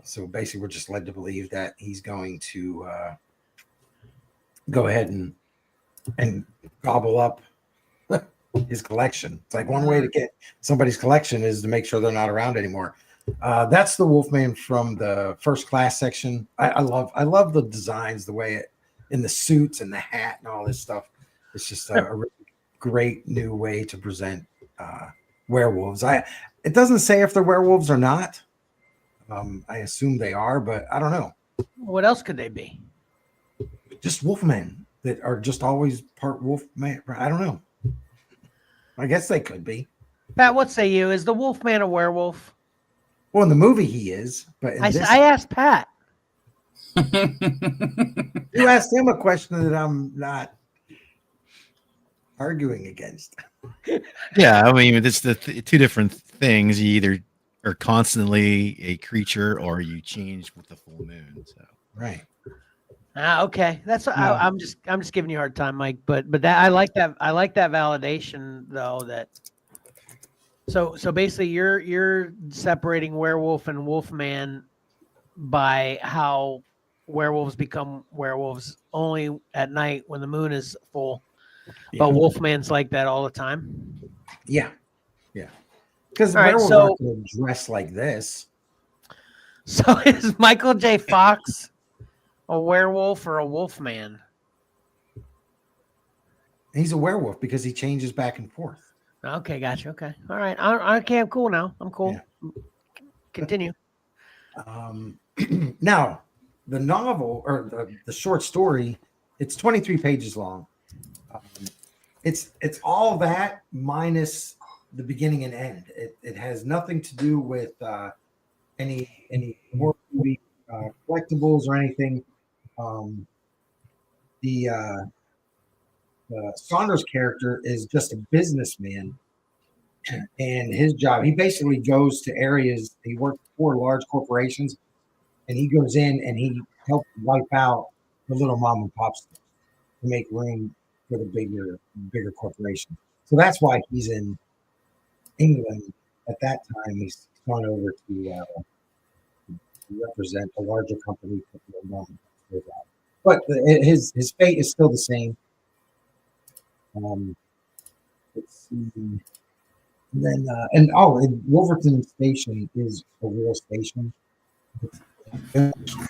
So basically, we're just led to believe that he's going to go ahead and gobble up his collection. It's like one way to get somebody's collection is to make sure they're not around anymore. That's the Wolfman from the first class section. I love the designs, the way it in the suits and the hat and all this stuff. It's just a really great new way to present werewolves. It doesn't say if they're werewolves or not. I assume they are, but I don't know. What else could they be? Just Wolfmen that are just always part Wolfman. I don't know. I guess they could be. Pat, what say you? Is the Wolfman a werewolf? Well, in the movie he is, but I asked Pat. You asked him a question that I'm not arguing against. Yeah, I mean, it's the two different things. You either are constantly a creature or you change with the full moon. So Right. Okay. That's I'm just giving you a hard time, Mike. But that I like that validation though. That so basically you're separating werewolf and wolfman by how werewolves become werewolves only at night when the moon is full. Yeah. But wolfman's like that all the time. Yeah. Because All right, werewolves aren't going to dress like this. So is Michael J. Fox a werewolf or a wolfman? He's a werewolf because he changes back and forth. Okay, gotcha. Okay, all right. Okay, I'm cool now. I'm cool. Yeah. Continue. Now, the novel or the short story, it's 23 pages long. It's all that minus the beginning and end. It has nothing to do with any horror movie collectibles or anything. The Saunders character is just a businessman, and his job, he basically goes to areas. He works for large corporations, and he goes in and he helps wipe out the little mom and pop stores to make room for the bigger corporation. So that's why he's in England at that time. He's gone over to represent a larger company. But his fate is still the same. Let's see. And then Wolverton Station is a real station. It's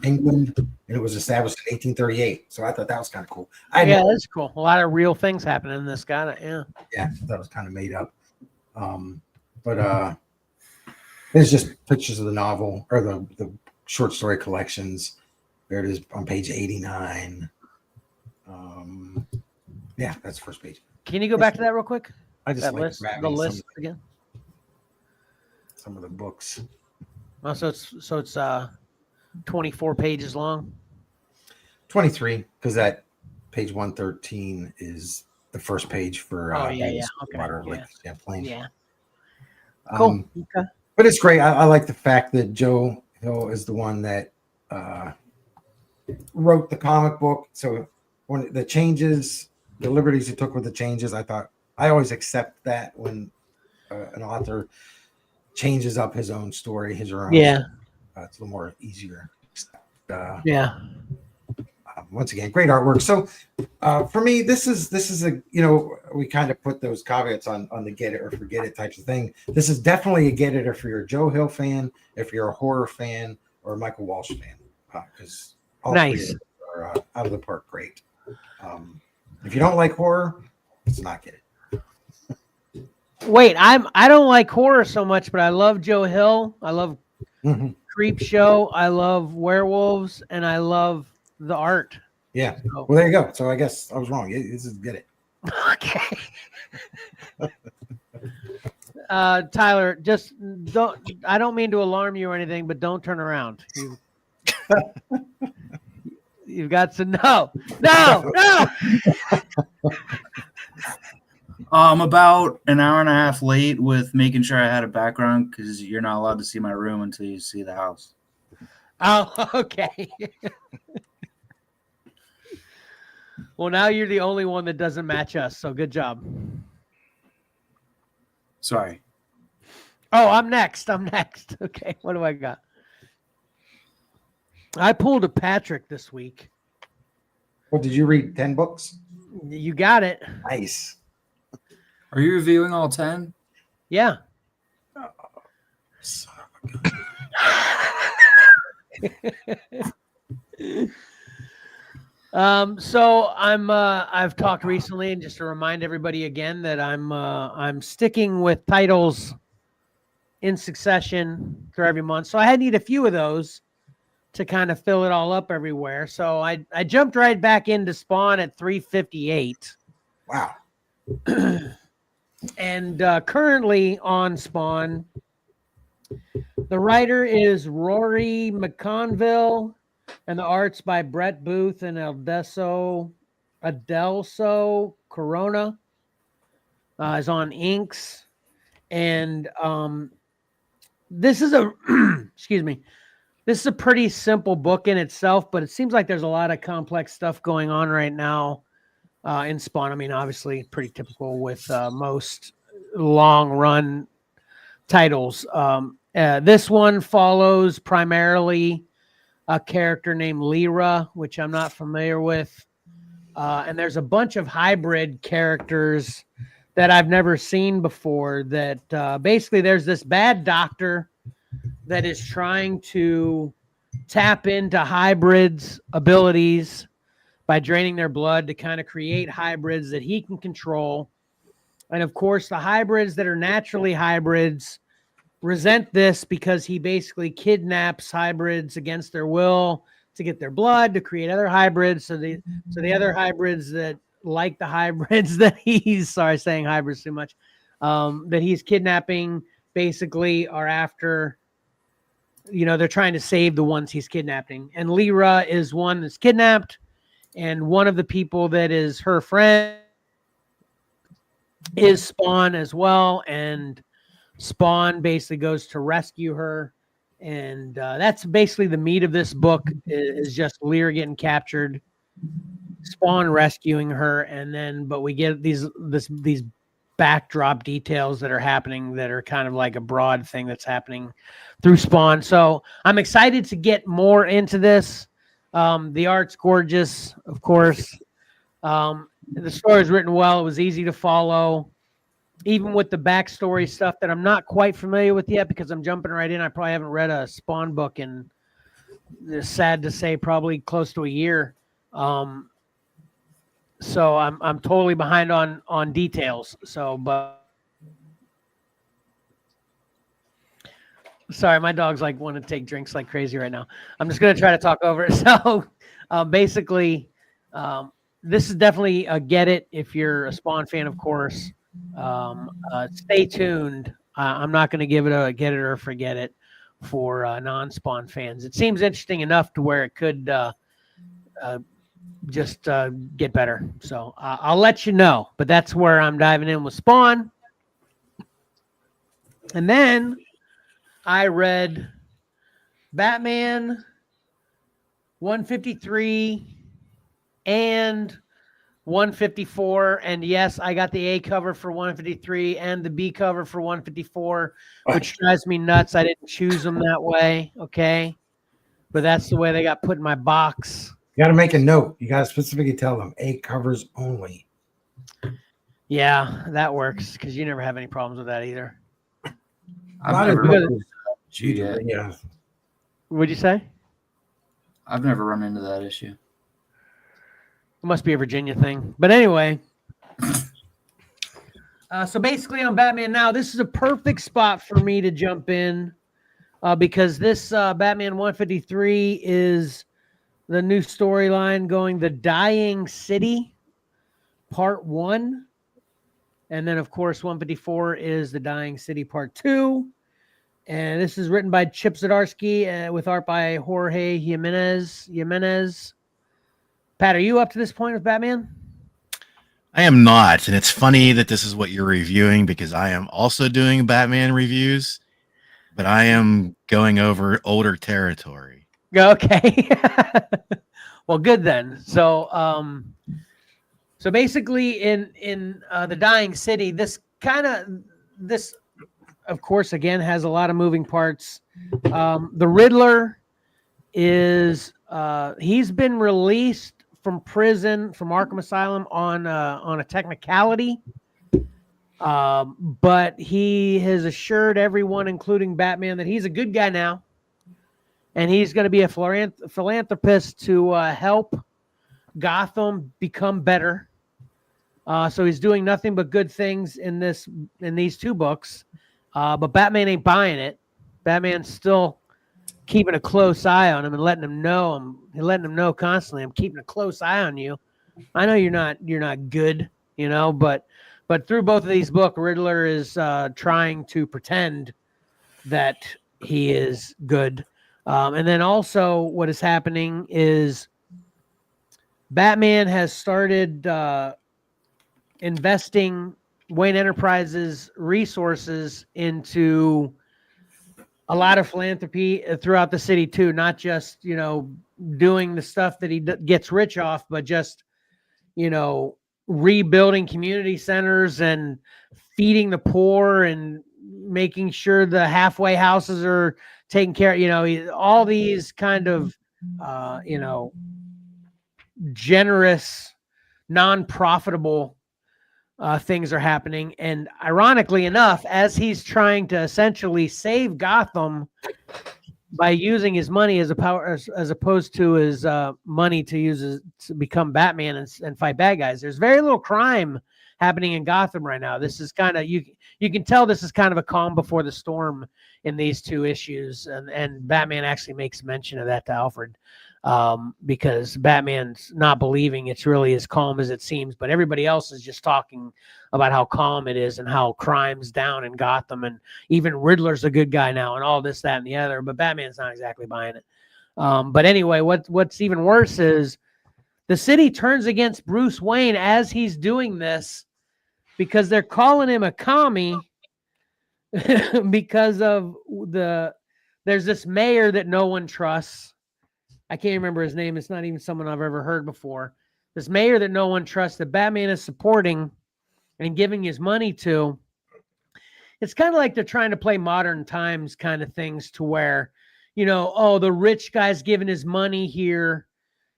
England, and it was established in 1838. So I thought that was kind of cool. That's cool. A lot of real things happening in this guy. Yeah, that was kind of made up. But there's just pictures of the novel or the short story collections. There it is on page 89. Yeah, that's the first page. Can you go back to that real quick? I just that like list, the list again. some of the books. Oh, so it's 24 pages long. 23, because that page 113 is the first page for Okay. water, Yeah. like Champlain. Yeah. Cool. Okay. But it's great. I like the fact that Joe Hill is the one that wrote the comic book. So when the changes, the liberties he took with the changes, I thought I always accept that when an author changes up his own story, his own. Yeah. It's a little more easier. Yeah. Once again, great artwork. So for me, this is a, we kind of put those caveats on the get it or forget it types of thing. This is definitely a get it if you're a Joe Hill fan, if you're a horror fan, or a Michael Walsh fan, because all Nice. three are out of the park great. If you don't like horror, it's not get it. Wait, I don't like horror so much, but I love Joe Hill. I love Creep Show. I love werewolves, and I love the art. Yeah. Well, there you go. So I guess I was wrong. This is get it. Okay. Tyler, just don't. I don't mean to alarm you or anything, but don't turn around. You've got to no. I'm about an hour and a half late with making sure I had a background because you're not allowed to see my room until you see the house. Oh, okay. Well, now you're the only one that doesn't match us, so good job. Sorry. Oh, I'm next. Okay, what do I got? I pulled a Patrick this week. Well, did you read 10 books? You got it. Nice. Are you reviewing all 10? Yeah. Oh, son of a gun. So I've talked recently, and just to remind everybody again that I'm sticking with titles in succession through every month. So I need a few of those to kind of fill it all up everywhere. So I jumped right back into Spawn at 358. Wow. And currently on Spawn, the writer is Rory McConville, and the art's by Brett Booth and Adelso Corona. Is on inks. And this is a excuse me. This is a pretty simple book in itself, but it seems like there's a lot of complex stuff going on right now in Spawn. I mean, obviously pretty typical with most long run titles. This one follows primarily a character named Lyra, which I'm not familiar with. And there's a bunch of hybrid characters that I've never seen before that basically there's this bad doctor that is trying to tap into hybrids' abilities by draining their blood to kind of create hybrids that he can control. And of course, the hybrids that are naturally hybrids resent this because he basically kidnaps hybrids against their will to get their blood to create other hybrids. So the other hybrids that like the hybrids that he's saying hybrids too much, that he's kidnapping basically are after, they're trying to save the ones he's kidnapping. And Lyra is one that's kidnapped. And one of the people that is her friend is Spawn as well. And Spawn basically goes to rescue her. And that's basically the meat of this book is just Lyra getting captured, Spawn rescuing her. And then, but we get these backdrop details that are happening that are kind of like a broad thing that's happening through Spawn. So I'm excited to get more into this. The art's gorgeous, of course. The story is written well. It was easy to follow, even with the backstory stuff that I'm not quite familiar with yet because I'm jumping right in. I probably haven't read a Spawn book in, it's sad to say, probably close to a year. So I'm totally behind on details. So, but sorry, my dog's like want to take drinks like crazy right now. I'm just gonna try to talk over it. So, basically, this is definitely a get it if you're a Spawn fan, of course. Stay tuned. I'm not going to give it a get it or forget it for non-Spawn fans. It seems interesting enough to where it could just get better. So I'll let you know. But that's where I'm diving in with Spawn. And then I read Batman 153 and 154, and yes, I got the A cover for 153 and the B cover for 154, which drives me nuts. I didn't choose them that way, okay? But that's the way they got put in my box. You got to make a note. You got to specifically tell them A covers only. Yeah, that works because you never have any problems with that either. I've never run into that issue yet. Yeah. What'd you say? I've never run into that issue. It must be a Virginia thing. But anyway, so basically on Batman Now, this is a perfect spot for me to jump in because this Batman 153 is the new storyline going The Dying City, Part 1. And then, of course, 154 is The Dying City, Part 2. And this is written by Chip Zdarsky with art by Jorge Jimenez. Pat, are you up to this point with Batman? I am not. And it's funny that this is what you're reviewing because I am also doing Batman reviews, but I am going over older territory. Okay. Well, good then. So basically in The Dying City, this of course, again, has a lot of moving parts. The Riddler is he's been released from prison, from Arkham Asylum on a technicality, but he has assured everyone, including Batman, that he's a good guy now, and he's going to be a philanthropist to help Gotham become better. So he's doing nothing but good things in these two books, but Batman ain't buying it. Batman's still keeping a close eye on him and letting him know constantly, I'm keeping a close eye on you. I know you're not good, but through both of these books, Riddler is trying to pretend that he is good. And then also what is happening is Batman has started investing Wayne Enterprises resources into a lot of philanthropy throughout the city too, not just, doing the stuff that he gets rich off, but just, rebuilding community centers and feeding the poor and making sure the halfway houses are taken care of, all these kind of, generous, non-profitable things are happening. And ironically enough, as he's trying to essentially save Gotham by using his money as opposed to his money to use to become Batman and fight bad guys, there's very little crime happening in Gotham right now. This is kind of, you can tell this is kind of a calm before the storm in these two issues. And Batman actually makes mention of that to Alfred. Because Batman's not believing it's really as calm as it seems, but everybody else is just talking about how calm it is and how crime's down in Gotham, and even Riddler's a good guy now and all this, that, and the other, but Batman's not exactly buying it. But anyway, what's even worse is the city turns against Bruce Wayne as he's doing this because they're calling him a commie because of there's this mayor that no one trusts. I can't remember his name. It's not even someone I've ever heard before. This mayor that no one trusts, that Batman is supporting and giving his money to. It's kind of like they're trying to play modern times kind of things to where, the rich guy's giving his money here.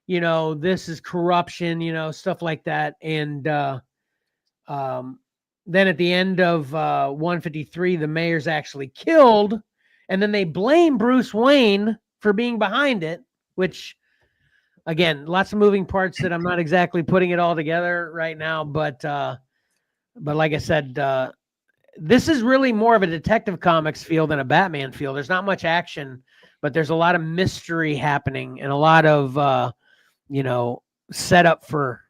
This is corruption, stuff like that. And then at the end of 153, the mayor's actually killed. And then they blame Bruce Wayne for being behind it. Which, again, lots of moving parts that I'm not exactly putting it all together right now. But like I said, this is really more of a Detective Comics feel than a Batman feel. There's not much action, but there's a lot of mystery happening and a lot of, setup for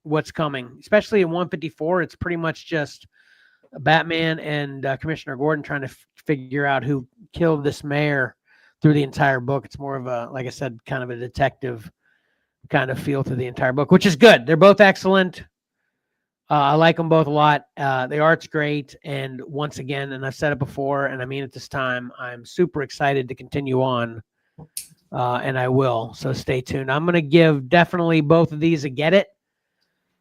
what's coming. Especially in 154, it's pretty much just Batman and Commissioner Gordon trying to figure out who killed this mayor through the entire book. It's more of a, like I said, kind of a detective kind of feel to the entire book, which is good. They're both excellent. I like them both a lot. The art's great. And once again, and I've said it before, and I mean it this time, I'm super excited to continue on. And I will. So stay tuned. I'm going to give definitely both of these a get it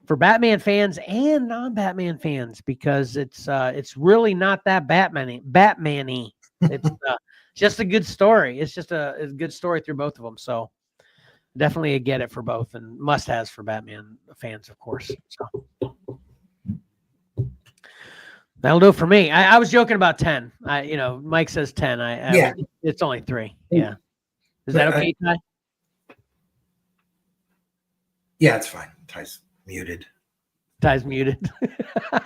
for Batman fans and non-Batman fans, because it's really not that Batman-y. It's just a good story. It's just a good story through both of them. So definitely a get it for both, and must-haves for Batman fans, of course. So that'll do it for me. I was joking about 10. Mike says 10. Yeah. It's only 3. Yeah. Is that okay, Ty? Yeah, it's fine. Ty's muted. Ty's muted. I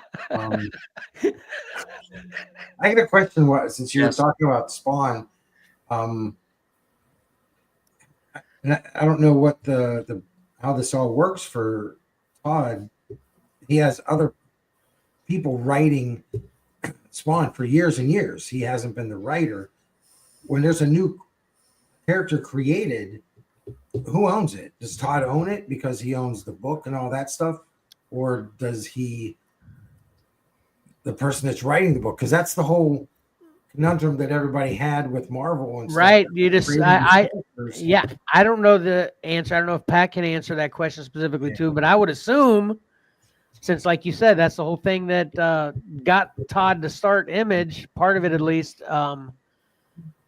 got a question. Since you were talking about Spawn, and I don't know what the how this all works for Todd. He has other people writing Spawn for years and years. He hasn't been the writer. When there's a new character created, who owns it? Does Todd own it because he owns the book and all that stuff? Or does the person that's writing the book? Because that's the whole conundrum that everybody had with Marvel and stuff. Right. You just, I don't know the answer. I don't know if Pat can answer that question specifically too, but I would assume, since like you said, that's the whole thing that got Todd to start Image, part of it at least,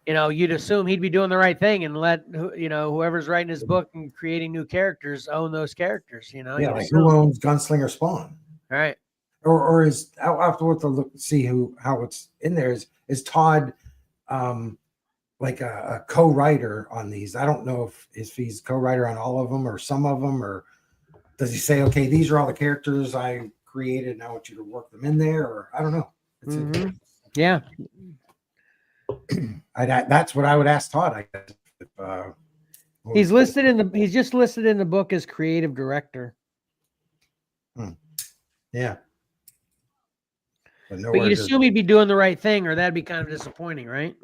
you'd assume he'd be doing the right thing and let whoever's writing his book and creating new characters own those characters. Like who owns Gunslinger Spawn? Right. Or is I'll have to look see how it's in there. Is Todd like a co-writer on these? I don't know if he's co-writer on all of them or some of them, or does he say, okay, these are all the characters I created and I want you to work them in there, or I don't know. Yeah. That's what I would ask Todd. I guess. He's just listed in the book as creative director. Yeah. But you'd assume he'd be doing the right thing, or that'd be kind of disappointing, right?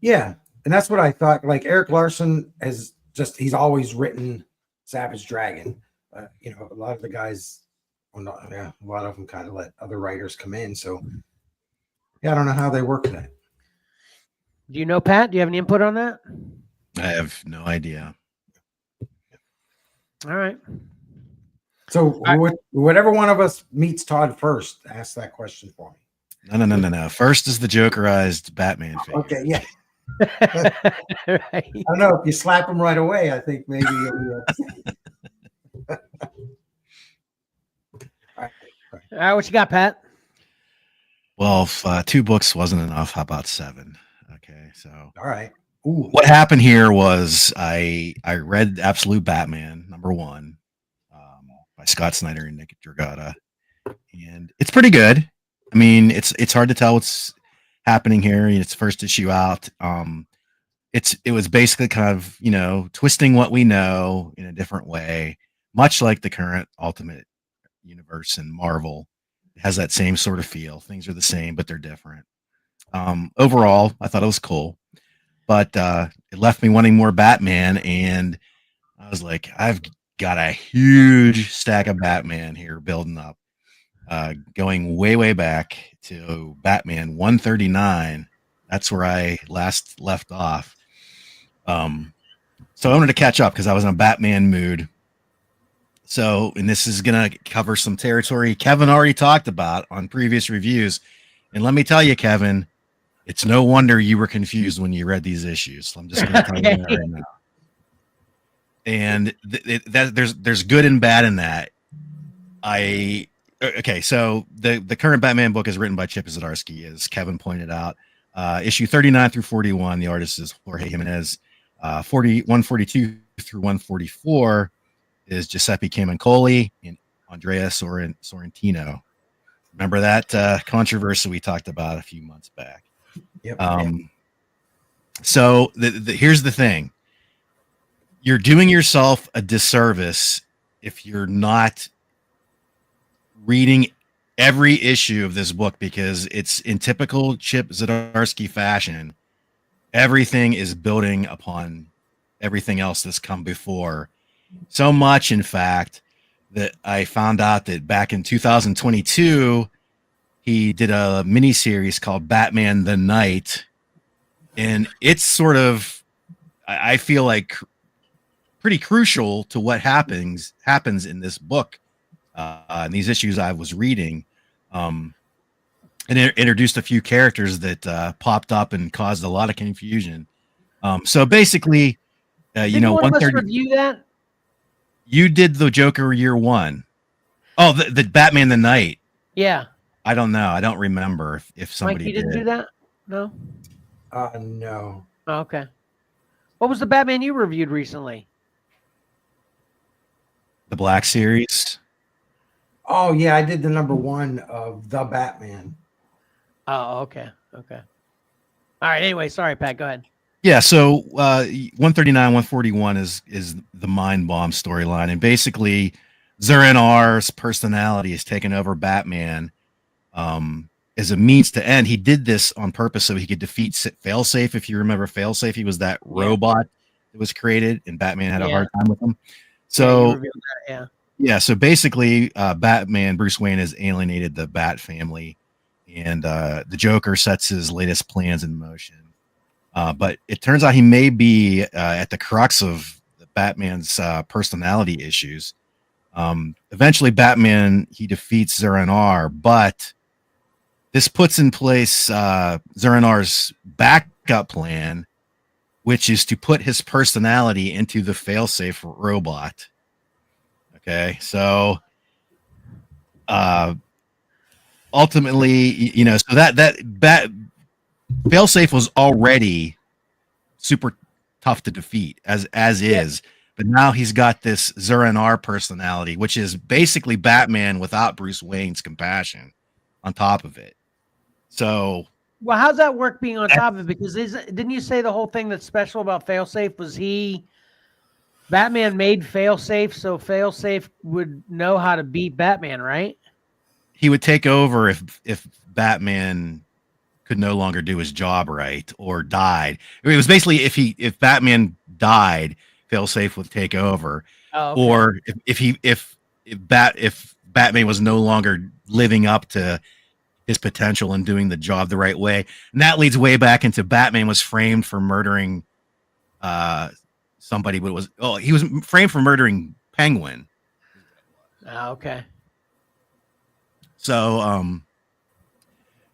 Yeah. And that's what I thought. Like Eric Larson he's always written Savage Dragon. A lot of the guys, a lot of them kind of let other writers come in. So yeah, I don't know how they work that. Do you know, Pat? Do you have any input on that? I have no idea. All right. So whatever one of us meets Todd first, ask that question for me. No. First is the Jokerized Batman figure. Okay, yeah. Right. I don't know. If you slap him right away, I think maybe you'll All right, what you got, Pat? Well, if 2 books wasn't enough, how about 7? Okay, so all right. Ooh. What happened here was I read Absolute Batman #1 by Scott Snyder and Nick Dragotta, and it's pretty good. I mean, it's hard to tell what's happening here. It's first issue out. It was basically kind of twisting what we know in a different way, much like the current Ultimate Universe and Marvel. It has that same sort of feel. Things are the same, but they're different. Overall, I thought it was cool, but it left me wanting more Batman, and I was like, I've got a huge stack of Batman here building up, going way back to Batman 139. That's where I last left off. So I wanted to catch up because I was in a Batman mood. So, and this is going to cover some territory Kevin already talked about on previous reviews. And let me tell you, Kevin, it's no wonder you were confused when you read these issues. So I'm just going to tell you that right now. And there's good and bad in that. So the current Batman book is written by Chip Zdarsky, as Kevin pointed out. Issue 39 through 41, the artist is Jorge Jimenez. 142 through 144 is Giuseppe Camuncoli and Andrea Sorrentino. Remember that controversy we talked about a few months back? Yep. So here's the thing. You're doing yourself a disservice if you're not reading every issue of this book because it's in typical Chip Zdarsky fashion. Everything is building upon everything else that's come before. So much, in fact, that I found out that back in 2022, he did a miniseries called Batman the Knight. And it's sort of, I feel like, pretty crucial to what happens in this book. And these issues I was reading. And it introduced a few characters that popped up and caused a lot of confusion. So basically, you know, one of us 130. review that. You did the Joker year one. Oh, the Batman the Knight. Yeah. I don't know. I don't remember if somebody Mike, you didn't do that? No. No. Oh, okay. What was the Batman you reviewed recently? The Black Series. Oh yeah, I did the #1 of the Batman. Oh, okay. Okay. All right. Anyway, sorry, Pat. Go ahead. Yeah, so 139, 141 is the Mind Bomb storyline, and basically Zur-En-Ar's personality is taken over Batman as a means to end. He did this on purpose so he could defeat Failsafe. If you remember Failsafe, he was that robot that was created, and Batman had a hard time with him. So so basically, Batman, Bruce Wayne, has alienated the Bat family, and the Joker sets his latest plans in motion. But it turns out he may be at the crux of Batman's personality issues. Eventually, Batman, he defeats Zur-En-Ar, but this puts in place Zur-En-Ar's backup plan, which is to put his personality into the failsafe robot. Okay, so ultimately, you know, so that failsafe was already super tough to defeat as is, but now he's got this Zur-En-Ar personality, which is basically Batman without Bruce Wayne's compassion on top of it. So, well, how's that work being on top of it? Because didn't you say the whole thing that's special about Failsafe was Batman made Failsafe so Failsafe would know how to beat Batman, right? He would take over if Batman could no longer do his job right or died. It was basically if Batman died, Failsafe would take over. Oh, okay. Or if Batman was no longer living up to his potential and doing the job the right way. And that leads way back into Batman was framed for murdering somebody, but he was framed for murdering Penguin. Oh, okay. So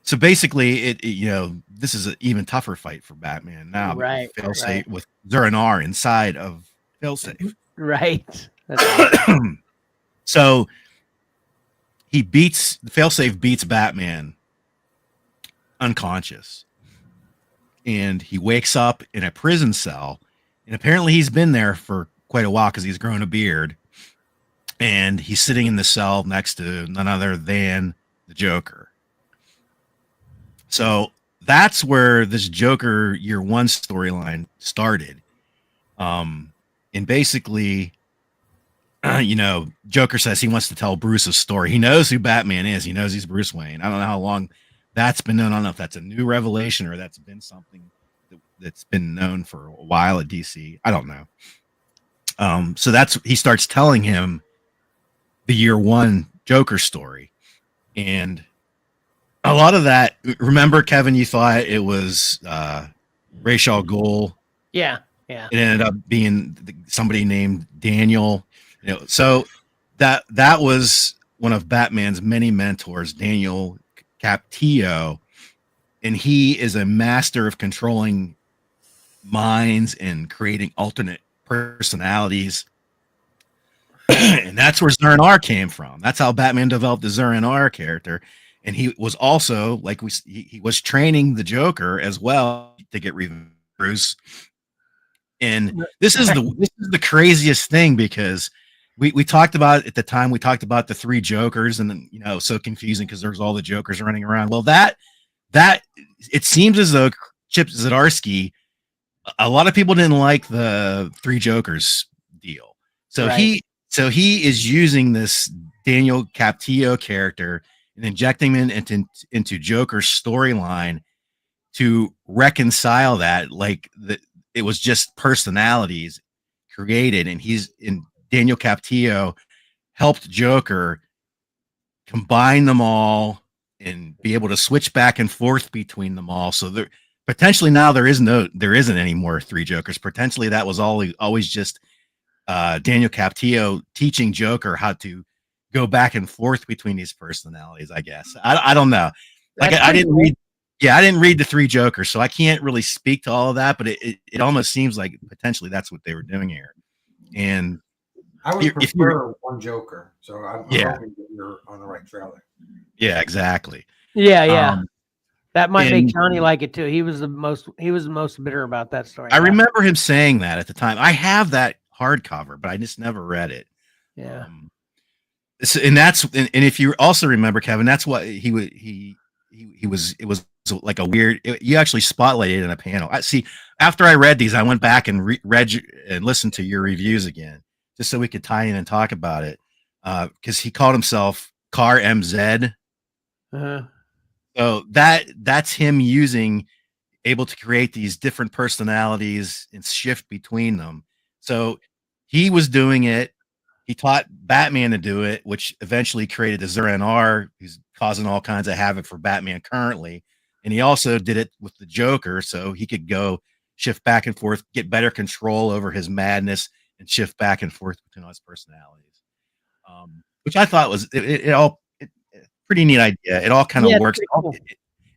so basically you know, this is an even tougher fight for Batman now. Right. Failsafe with Zur-En-Ar inside of Failsafe. Right. So Failsafe beats Batman unconscious, and he wakes up in a prison cell, and apparently he's been there for quite a while because he's grown a beard, and he's sitting in the cell next to none other than the Joker. So that's where this Joker year one storyline started. And basically, you know, Joker says he wants to tell Bruce a story. He knows who Batman is. He knows he's Bruce Wayne. I don't know how long that's been known. I don't know if that's a new revelation or that's been something that's been known for a while at DC. I don't know. So he starts telling him the year one Joker story. And a lot of that, remember, Kevin, you thought it was Ra's al Ghul. Yeah. Yeah. It ended up being somebody named Daniel. You know, so that was one of Batman's many mentors, Daniel Captillo, and he is a master of controlling minds and creating alternate personalities. And that's where Zur-En-Ar came from. That's how Batman developed the Zur-En-Ar character. And he was also, like he was training the Joker as well to get revenge Bruce. And this is the craziest thing, because we talked about at the time, we talked about the three Jokers, and then, you know, so confusing because there's all the Jokers running around. Well, that it seems as though Chip Zdarsky, a lot of people didn't like the three Jokers deal. So he is using this Daniel Captillo character and injecting him into Joker's storyline to reconcile that, like it was just personalities created, and Daniel Captillo helped Joker combine them all and be able to switch back and forth between them all. So there potentially now there isn't any more three Jokers. Potentially that was always just Daniel Captillo teaching Joker how to go back and forth between these personalities. I guess I don't know. Like I didn't read. Yeah, I didn't read the three Jokers, so I can't really speak to all of that. But it almost seems like potentially that's what they were doing here. And I would prefer one Joker, so I'm hoping that you're on the right trail there. Yeah, exactly. Yeah. That might make Johnny like it too. He was the most bitter about that story. I remember him saying that at the time. I have that hardcover, but I just never read it. Yeah. And if you also remember, Kevin, that's what it was like a weird. You actually spotlighted in a panel. After I read these, I went back and read and listened to your reviews again, just so we could tie in and talk about it. Because he called himself Car MZ. So that's him able to create these different personalities and shift between them. So he was doing it. He taught Batman to do it, which eventually created the Zur-En-Arrh, who's causing all kinds of havoc for Batman currently. And he also did it with the Joker, so he could go shift back and forth, get better control over his madness, and shift back and forth between all his personalities. Which I thought was pretty neat idea. It all kind of works, cool.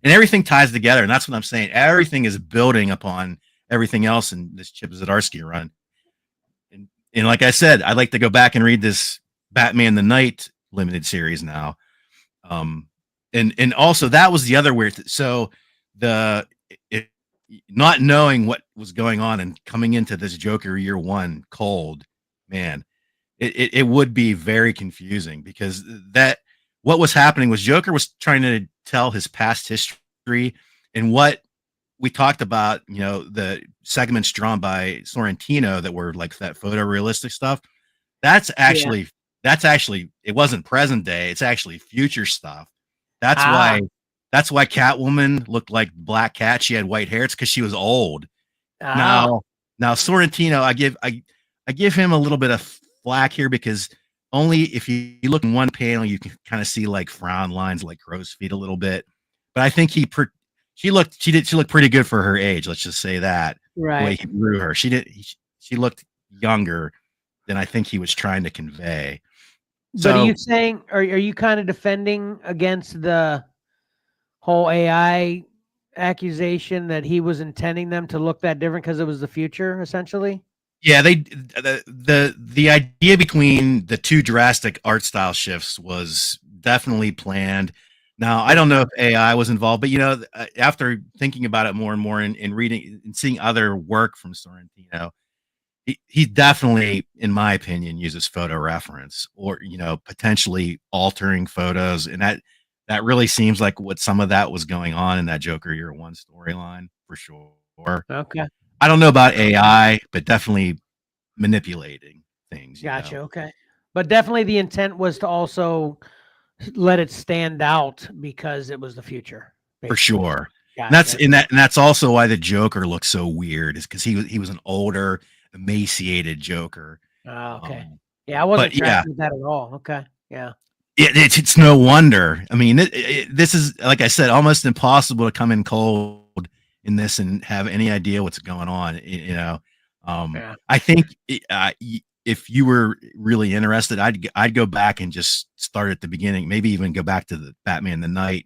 And everything ties together. And that's what I'm saying. Everything is building upon everything else in this Chip Zdarsky run. And like I said, I'd like to go back and read this Batman the Knight limited series now. And also that was the other weird. So not knowing what was going on and coming into this Joker year one cold, man, it would be very confusing, because what was happening was Joker was trying to tell his past history, and what we talked about, the segments drawn by Sorrentino that were like that photorealistic stuff. That's actually, it wasn't present day. It's actually future stuff. That's why Catwoman looked like Black Cat. She had white hair. It's because she was old. Now Sorrentino, I give him a little bit of flack here, because only if you look in one panel, you can kind of see like frown lines, like crow's feet a little bit. But I think she looked pretty good for her age. Let's just say that. Right. The way he drew her, she looked younger than I think he was trying to convey. But are you saying, are you kind of defending against the whole AI accusation that he was intending them to look that different because it was the future, essentially? Yeah, the idea between the two drastic art style shifts was definitely planned. Now, I don't know if AI was involved, but after thinking about it more and more and reading and seeing other work from Sorrentino, he definitely, in my opinion, uses photo reference, or potentially altering photos, and that really seems like what some of that was going on in that Joker Year One storyline for sure. Okay. I don't know about AI, but definitely manipulating things. Gotcha. Okay. But definitely the intent was to also let it stand out because it was the future. Basically. For sure. Gotcha. And that's also why the Joker looks so weird, is because he was an older, emaciated Joker. Oh, okay. I wasn't tracking with that at all. Okay. Yeah. It's no wonder. I mean, this is, like I said, almost impossible to come in cold in this and have any idea what's going on. I think if you were really interested, I'd go back and just start at the beginning, maybe even go back to the Batman the Knight,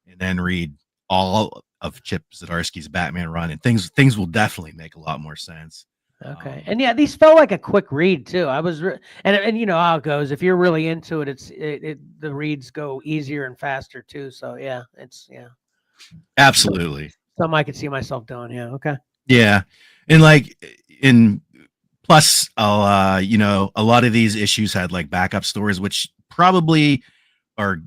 and then read all of Chip Zdarsky's Batman run, and things will definitely make a lot more sense. Okay. And yeah, these felt like a quick read too. I was, and you know how it goes. If you're really into it, the reads go easier and faster too. So yeah, Absolutely. Something I could see myself doing. Yeah. Okay. Yeah. And plus, I'll, a lot of these issues had like backup stories, which probably are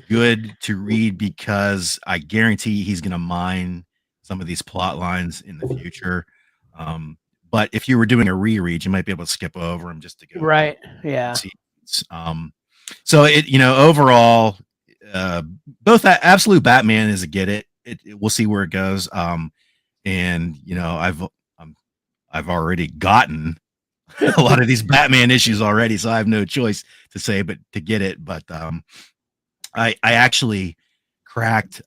good to read, because I guarantee he's going to mine some of these plot lines in the future. But if you were doing a reread, you might be able to skip over them just to go. Right. Yeah. So overall, both that Absolute Batman is a get it. We'll see where it goes. And you know, I've already gotten a lot of these Batman issues already, so I have no choice to say but to get it. But I actually cracked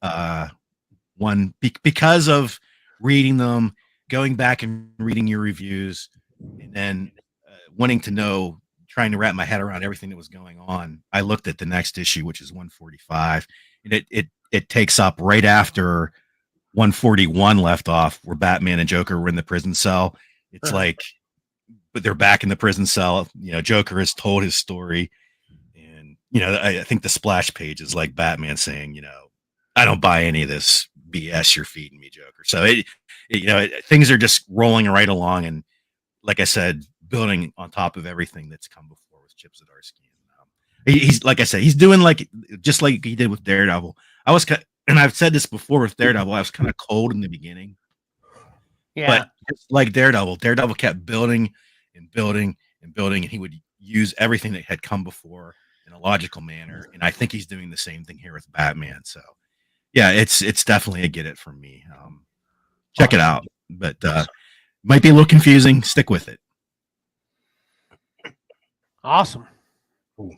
one because of reading them, going back and reading your reviews, and then wanting to know, trying to wrap my head around everything that was going on. I looked at the next issue, which is 145, and it takes up right after 141 left off, where Batman and Joker were in the prison cell. It's like, but they're back in the prison cell. You know, Joker has told his story, and you know, I think the splash page is like Batman saying, you know, I don't buy any of this BS you're feeding me, Joker. So things are just rolling right along, and like I said, building on top of everything that's come before with Chip Zdarsky. He's like I said, he's doing just like he did with Daredevil. And I've said this before with Daredevil, I was kind of cold in the beginning. Yeah. But just like Daredevil kept building and building and building, and he would use everything that had come before in a logical manner. And I think he's doing the same thing here with Batman. So yeah, it's definitely a get it from me. Check it out. But might be a little confusing. Stick with it. Awesome. Cool.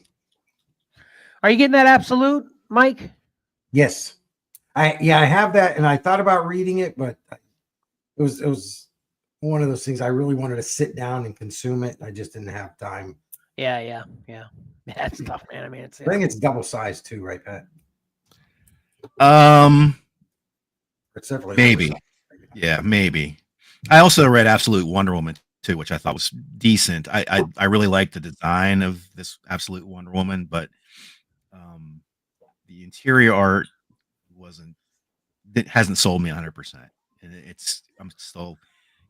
Are you getting that Absolute, Mike? Yes. I have that, and I thought about reading it, but it was one of those things I really wanted to sit down and consume it. I just didn't have time. Yeah. That's tough, man. I mean, I think it's double sized too, right, Pat? Maybe. Yeah, maybe. I also read Absolute Wonder Woman too, which I thought was decent. I really liked the design of this Absolute Wonder Woman, but the interior art hasn't sold me 100%. And I'm still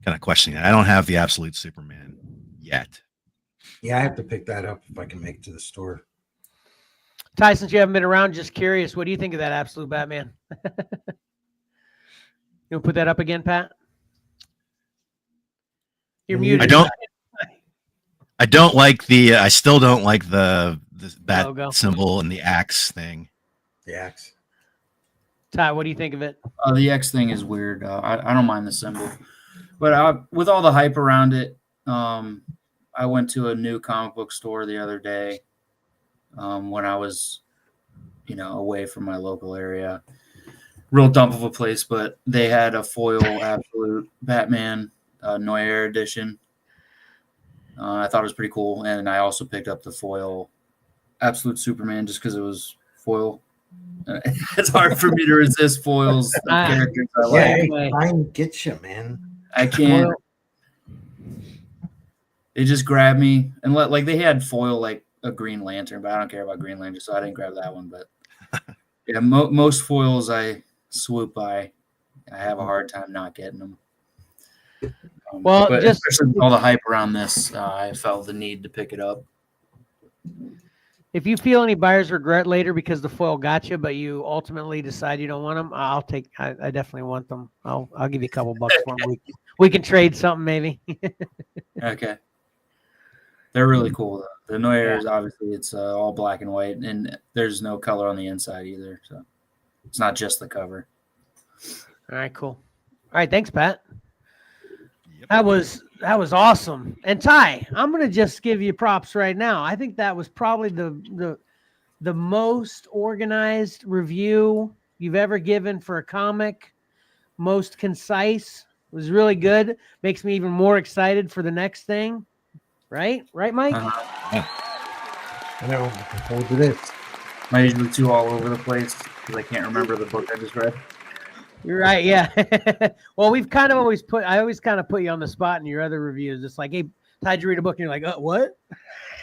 kind of questioning that. I don't have the Absolute Superman yet. Yeah, I have to pick that up if I can make it to the store. Ty, since you haven't been around, just curious, what do you think of that Absolute Batman? You want to put that up again, Pat? You're muted. I don't like I still don't like the bat logo symbol and the axe thing. The axe. Ty, what do you think of it? The X thing is weird. I don't mind the symbol, but with all the hype around it, I went to a new comic book store the other day when I was, away from my local area. Real dump of a place, but they had a foil Absolute Batman Noir edition. I thought it was pretty cool, and I also picked up the foil Absolute Superman just because it was foil. It's hard for me to resist foils of characters I like. Yeah, mine gets you, man. I can't. It just grabbed me, and they had foil like a Green Lantern, but I don't care about Green Lantern, so I didn't grab that one. But yeah, most foils I swoop by. I have a hard time not getting them. But especially with all the hype around this, I felt the need to pick it up. If you feel any buyer's regret later because the foil got you, but you ultimately decide you don't want them, I definitely want them. I'll give you a couple bucks for them. We can trade something maybe. Okay. They're really cool though. The Noirs, obviously, it's all black and white, and there's no color on the inside either. So it's not just the cover. All right, cool. All right, thanks, Pat. That was awesome. And Ty, I'm gonna just give you props right now. I think that was probably the most organized review you've ever given for a comic. Most concise. It was really good. Makes me even more excited for the next thing. Right, Mike? Yeah. I know. Looking forward to this. I'm usually too all over the place because I can't remember the book I just read. You're right, yeah. Well, we've kind of always put you on the spot in your other reviews. It's like, hey, Ty, did you read a book? And you're like, what?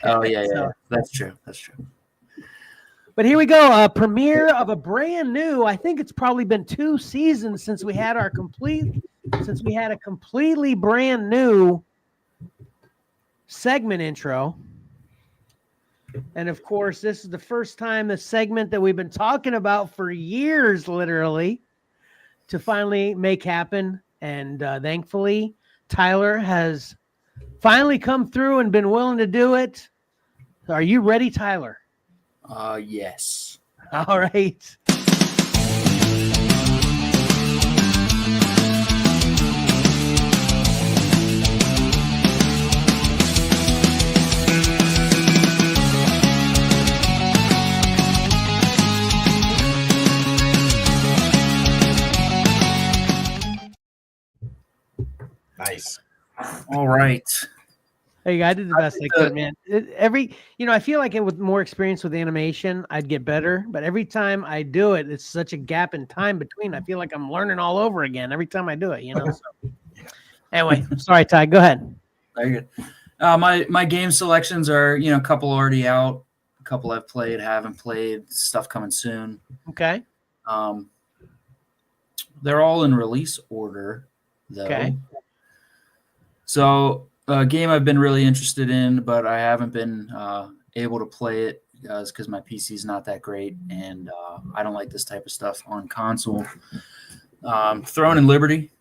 Oh, yeah. That's true. But here we go. A premiere of a brand new, I think it's probably been 2 seasons since we had a completely brand new segment intro. And of course, this is the first time the segment that we've been talking about for years, literally, to finally make happen. And thankfully, Tyler has finally come through and been willing to do it. Are you ready, Tyler? Yes. All right. Nice. All right. Hey, I did the best I could, man. I feel like with more experience with animation, I'd get better. But every time I do it, it's such a gap in time between. I feel like I'm learning all over again every time I do it. So. Anyway, sorry, Ty. Go ahead. Very good. My game selections are, a couple already out, a couple I've played, haven't played, stuff coming soon. Okay. They're all in release order, though. Okay. So a game I've been really interested in, but I haven't been able to play it because my PC is not that great, and I don't like this type of stuff on console. Throne and Liberty.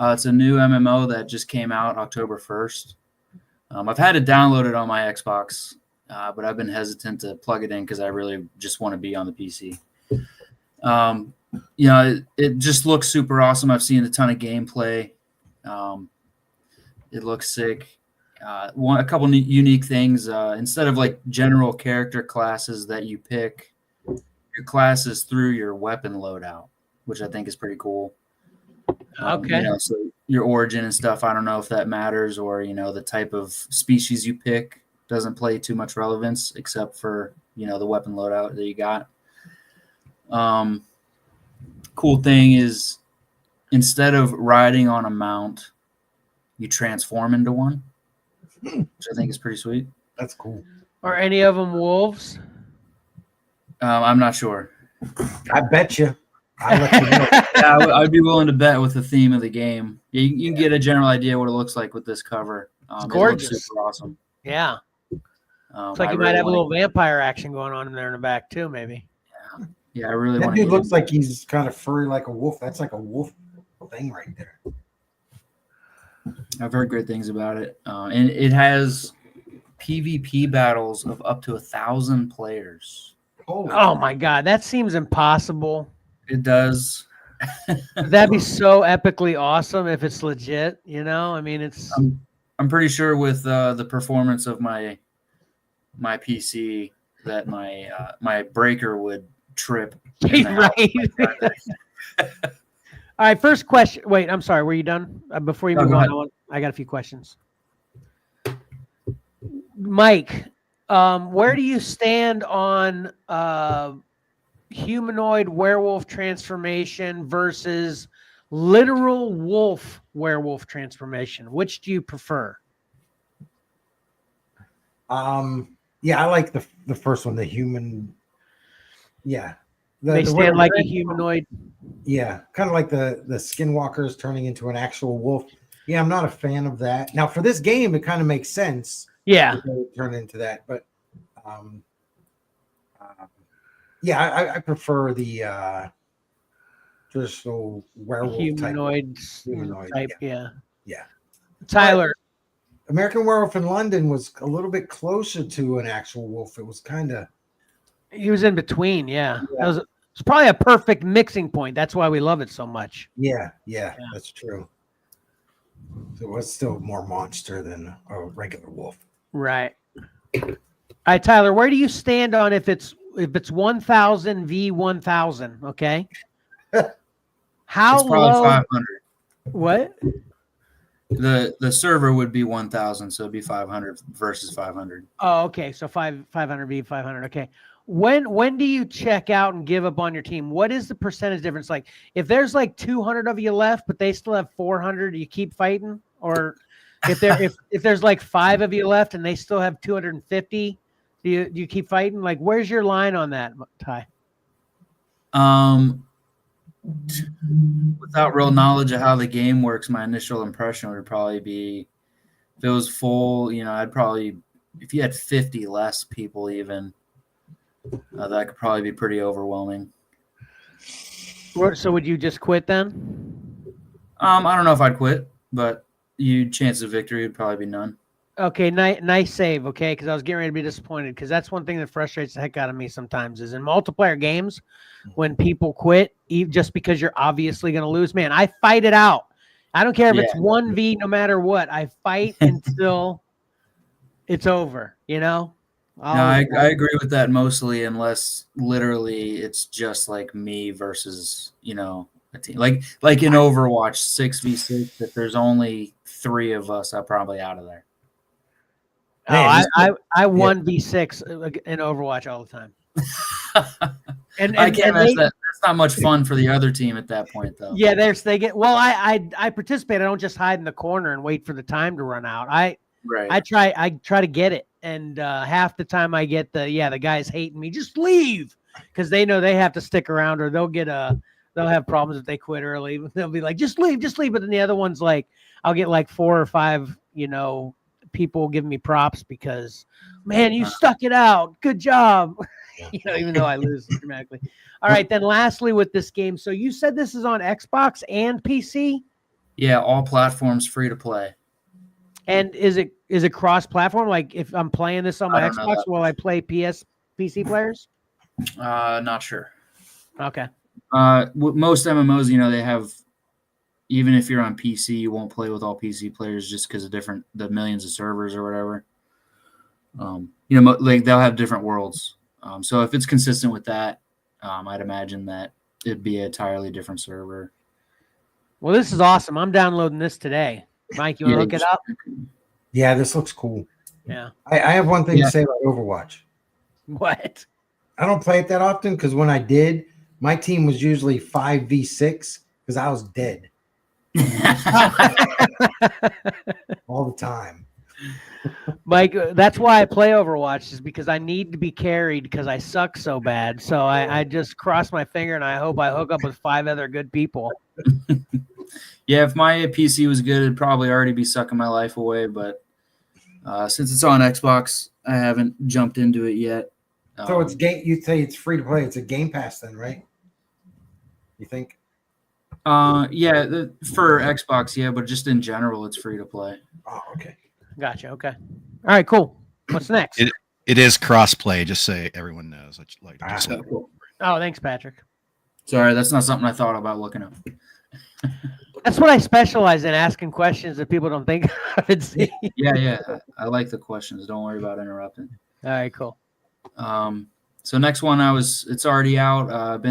It's a new MMO that just came out October 1st. I've had it downloaded on my Xbox, but I've been hesitant to plug it in because I really just want to be on the PC. It just looks super awesome. I've seen a ton of gameplay. It looks sick. A couple unique things. Instead of like general character classes that you pick, your classes through your weapon loadout, which I think is pretty cool. Okay. So your origin and stuff, I don't know if that matters, or the type of species you pick doesn't play too much relevance except for the weapon loadout that you got. Cool thing is, instead of riding on a mount, you transform into one, which I think is pretty sweet. That's cool. Are any of them wolves? I'm not sure. I bet you. I'll let you know. Yeah, I'd be willing to bet with the theme of the game. You can get a general idea what it looks like with this cover. It's gorgeous. It looks super awesome. Yeah. It's like you might have a little vampire action going on in there in the back too, maybe. Yeah, I really That want dude to. looks like he's kind of furry like a wolf. That's like a wolf thing right there. I've heard great things about it, and it has PvP battles of up to 1,000 players. Holy Oh my God, that seems impossible. It does. That'd be so epically awesome if it's legit. I mean, it's. I'm pretty sure with the performance of my PC that my breaker would trip. Right. All right, first question. Wait, I'm sorry. Were you done? Before you move on, I got a few questions. Mike, where do you stand on humanoid werewolf transformation versus literal wolf werewolf transformation? Which do you prefer? Yeah, I like the first one, the human. Yeah. They stand like a humanoid. Yeah, kind of like the skinwalkers turning into an actual wolf. Yeah, I'm not a fan of that. Now, for this game, it kind of makes sense. Yeah, to turn into that, but yeah, I prefer the traditional werewolf humanoid type. Yeah. Tyler, but American Werewolf in London was a little bit closer to an actual wolf. It was kind of. He was in between. Yeah. It's probably a perfect mixing point. That's why we love it so much. Yeah, that's true. So it was still more monster than a regular wolf. Right. All right, Tyler, where do you stand on if it's 1,000 v 1,000? Okay. How it's probably low? 500. What? The server would be 1,000, so it'd be 500 versus 500. Oh, okay. So 500 v 500. Okay. When do you check out and give up on your team? What is the percentage difference? Like if there's like 200 of you left, but they still have 400, do you keep fighting? Or if there's like 5 of you left and they still have 250, do you keep fighting? Like where's your line on that, Ty? Without real knowledge of how the game works, my initial impression would probably be if it was full, I'd probably, if you had 50 less people even, that could probably be pretty overwhelming. So would you just quit then? I don't know if I'd quit, but chance of victory would probably be none. Okay, nice save. Okay, because I was getting ready to be disappointed because that's one thing that frustrates the heck out of me sometimes is in multiplayer games when people quit just because you're obviously going to lose. Man, I fight it out. I don't care if it's 1v, no matter what. I fight until it's over. You know. No, I agree with that mostly, unless literally it's just like me versus a team. Like in Overwatch 6v6, if there's only 3 of us, I'm probably out of there. Man, I 1v6 in Overwatch all the time. and I can't imagine that. That's not much fun for the other team at that point, though. Yeah, they get. Well, I participate. I don't just hide in the corner and wait for the time to run out. I try to get it, and half the time I get the guys hating me. Just leave, because they know they have to stick around, or they'll have problems if they quit early. They'll be like, just leave. But then the other one's like, I'll get like 4 or 5, people giving me props because, man, you stuck it out. Good job. Even though I lose dramatically. All right, then lastly with this game, so you said this is on Xbox and PC? Yeah, all platforms free to play. And is it cross-platform? Like if I'm playing this on my Xbox, will I play PC players? Not sure. Okay. Most MMOs, they have, even if you're on PC, you won't play with all PC players just because of the millions of servers or whatever. Like they'll have different worlds. So if it's consistent with that, I'd imagine that it'd be an entirely different server. Well, this is awesome. I'm downloading this today. Mike, you want to look it up? Yeah, this looks cool. Yeah. I have one thing to say about Overwatch. What? I don't play it that often because when I did, my team was usually 5v6 because I was dead. All the time. Mike, that's why I play Overwatch, is because I need to be carried because I suck so bad. So I just cross my finger and I hope I hook up with 5 other good people. Yeah, if my PC was good, it'd probably already be sucking my life away. But since it's on Xbox, I haven't jumped into it yet. So it's game. You say it's free to play. It's a Game Pass, then, right? You think? Yeah, for Xbox, yeah, but just in general, it's free to play. Oh, okay. Gotcha. Okay. All right. Cool. What's next? It is cross-play. Just so everyone knows. Cool. Oh, thanks, Patrick. Sorry, that's not something I thought about looking up. That's what I specialize in, asking questions that people don't think I would see. Yeah. I like the questions. Don't worry about interrupting. All right, cool. So next one, it's already out.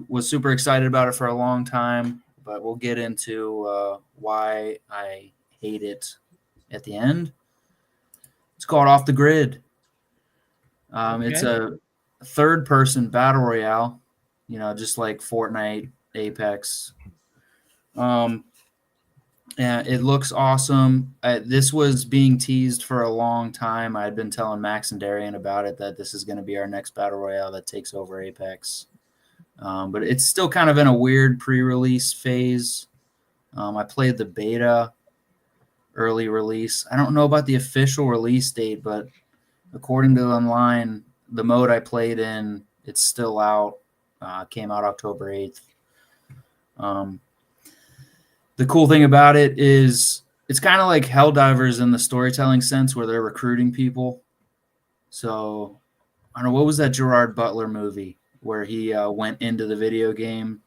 Was super excited about it for a long time, but we'll get into why I hate it at the end. It's called Off the Grid. Okay. It's a third-person battle royale, just like Fortnite, Apex. Yeah, it looks awesome. This was being teased for a long time. I had been telling Max and Darian about it, that this is going to be our next battle royale that takes over Apex. But it's still kind of in a weird pre-release phase. I played the beta early release. I don't know about the official release date, but according to online, the mode I played in, it's still out. Came out October 8th. The cool thing about it is it's kind of like Helldivers in the storytelling sense, where they're recruiting people. So, I don't know, what was that Gerard Butler movie where he went into the video game?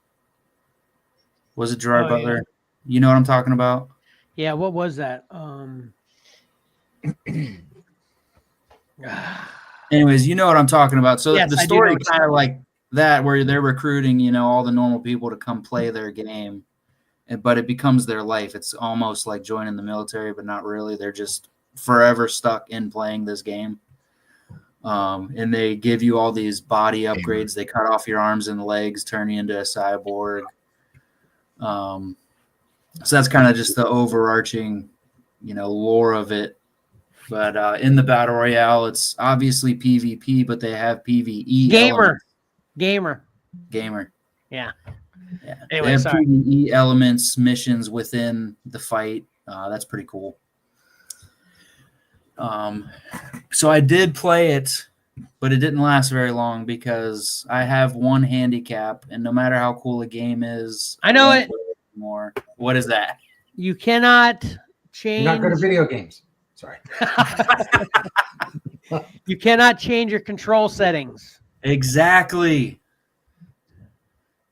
Was it Gerard Butler? Yeah. You know what I'm talking about? Yeah, what was that? Anyways, you know what I'm talking about. So yes, the story kind of like that, where they're recruiting, all the normal people to come play their game. But it becomes their life. It's almost like joining the military, but not really. They're just forever stuck in playing this game. And they give you all these body upgrades. They cut off your arms and legs, turn you into a cyborg. So that's kind of just the overarching, lore of it. But in the Battle Royale, it's obviously PvP, but they have PvE. Gamer. Yeah. Yeah. Anyway, they have sorry. PvE elements, missions within the fight. That's pretty cool. So I did play it, but it didn't last very long because I have one handicap, and no matter how cool a game is, I know it. More. What is that? You cannot change. You're not good at video games. Sorry. You cannot change your control settings. Exactly.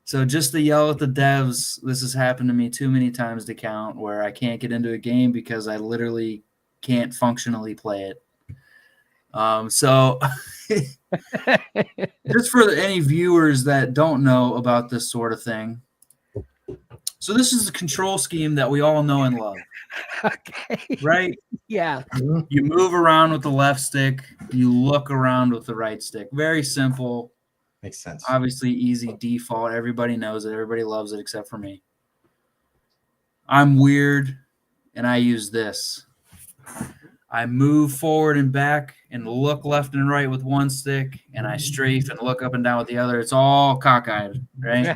So just to yell at the devs, this has happened to me too many times to count, where I can't get into a game because I literally can't functionally play it. So just for any viewers that don't know about this sort of thing. So this is a control scheme that we all know and love, Okay. right? Yeah. You move around with the left stick. You look around with the right stick. Very simple. Makes sense. Obviously, easy default. Everybody knows it. Everybody loves it except for me. I'm weird, and I use this. I move forward and back and look left and right with one stick, and I strafe and look up and down with the other. It's all cockeyed, right?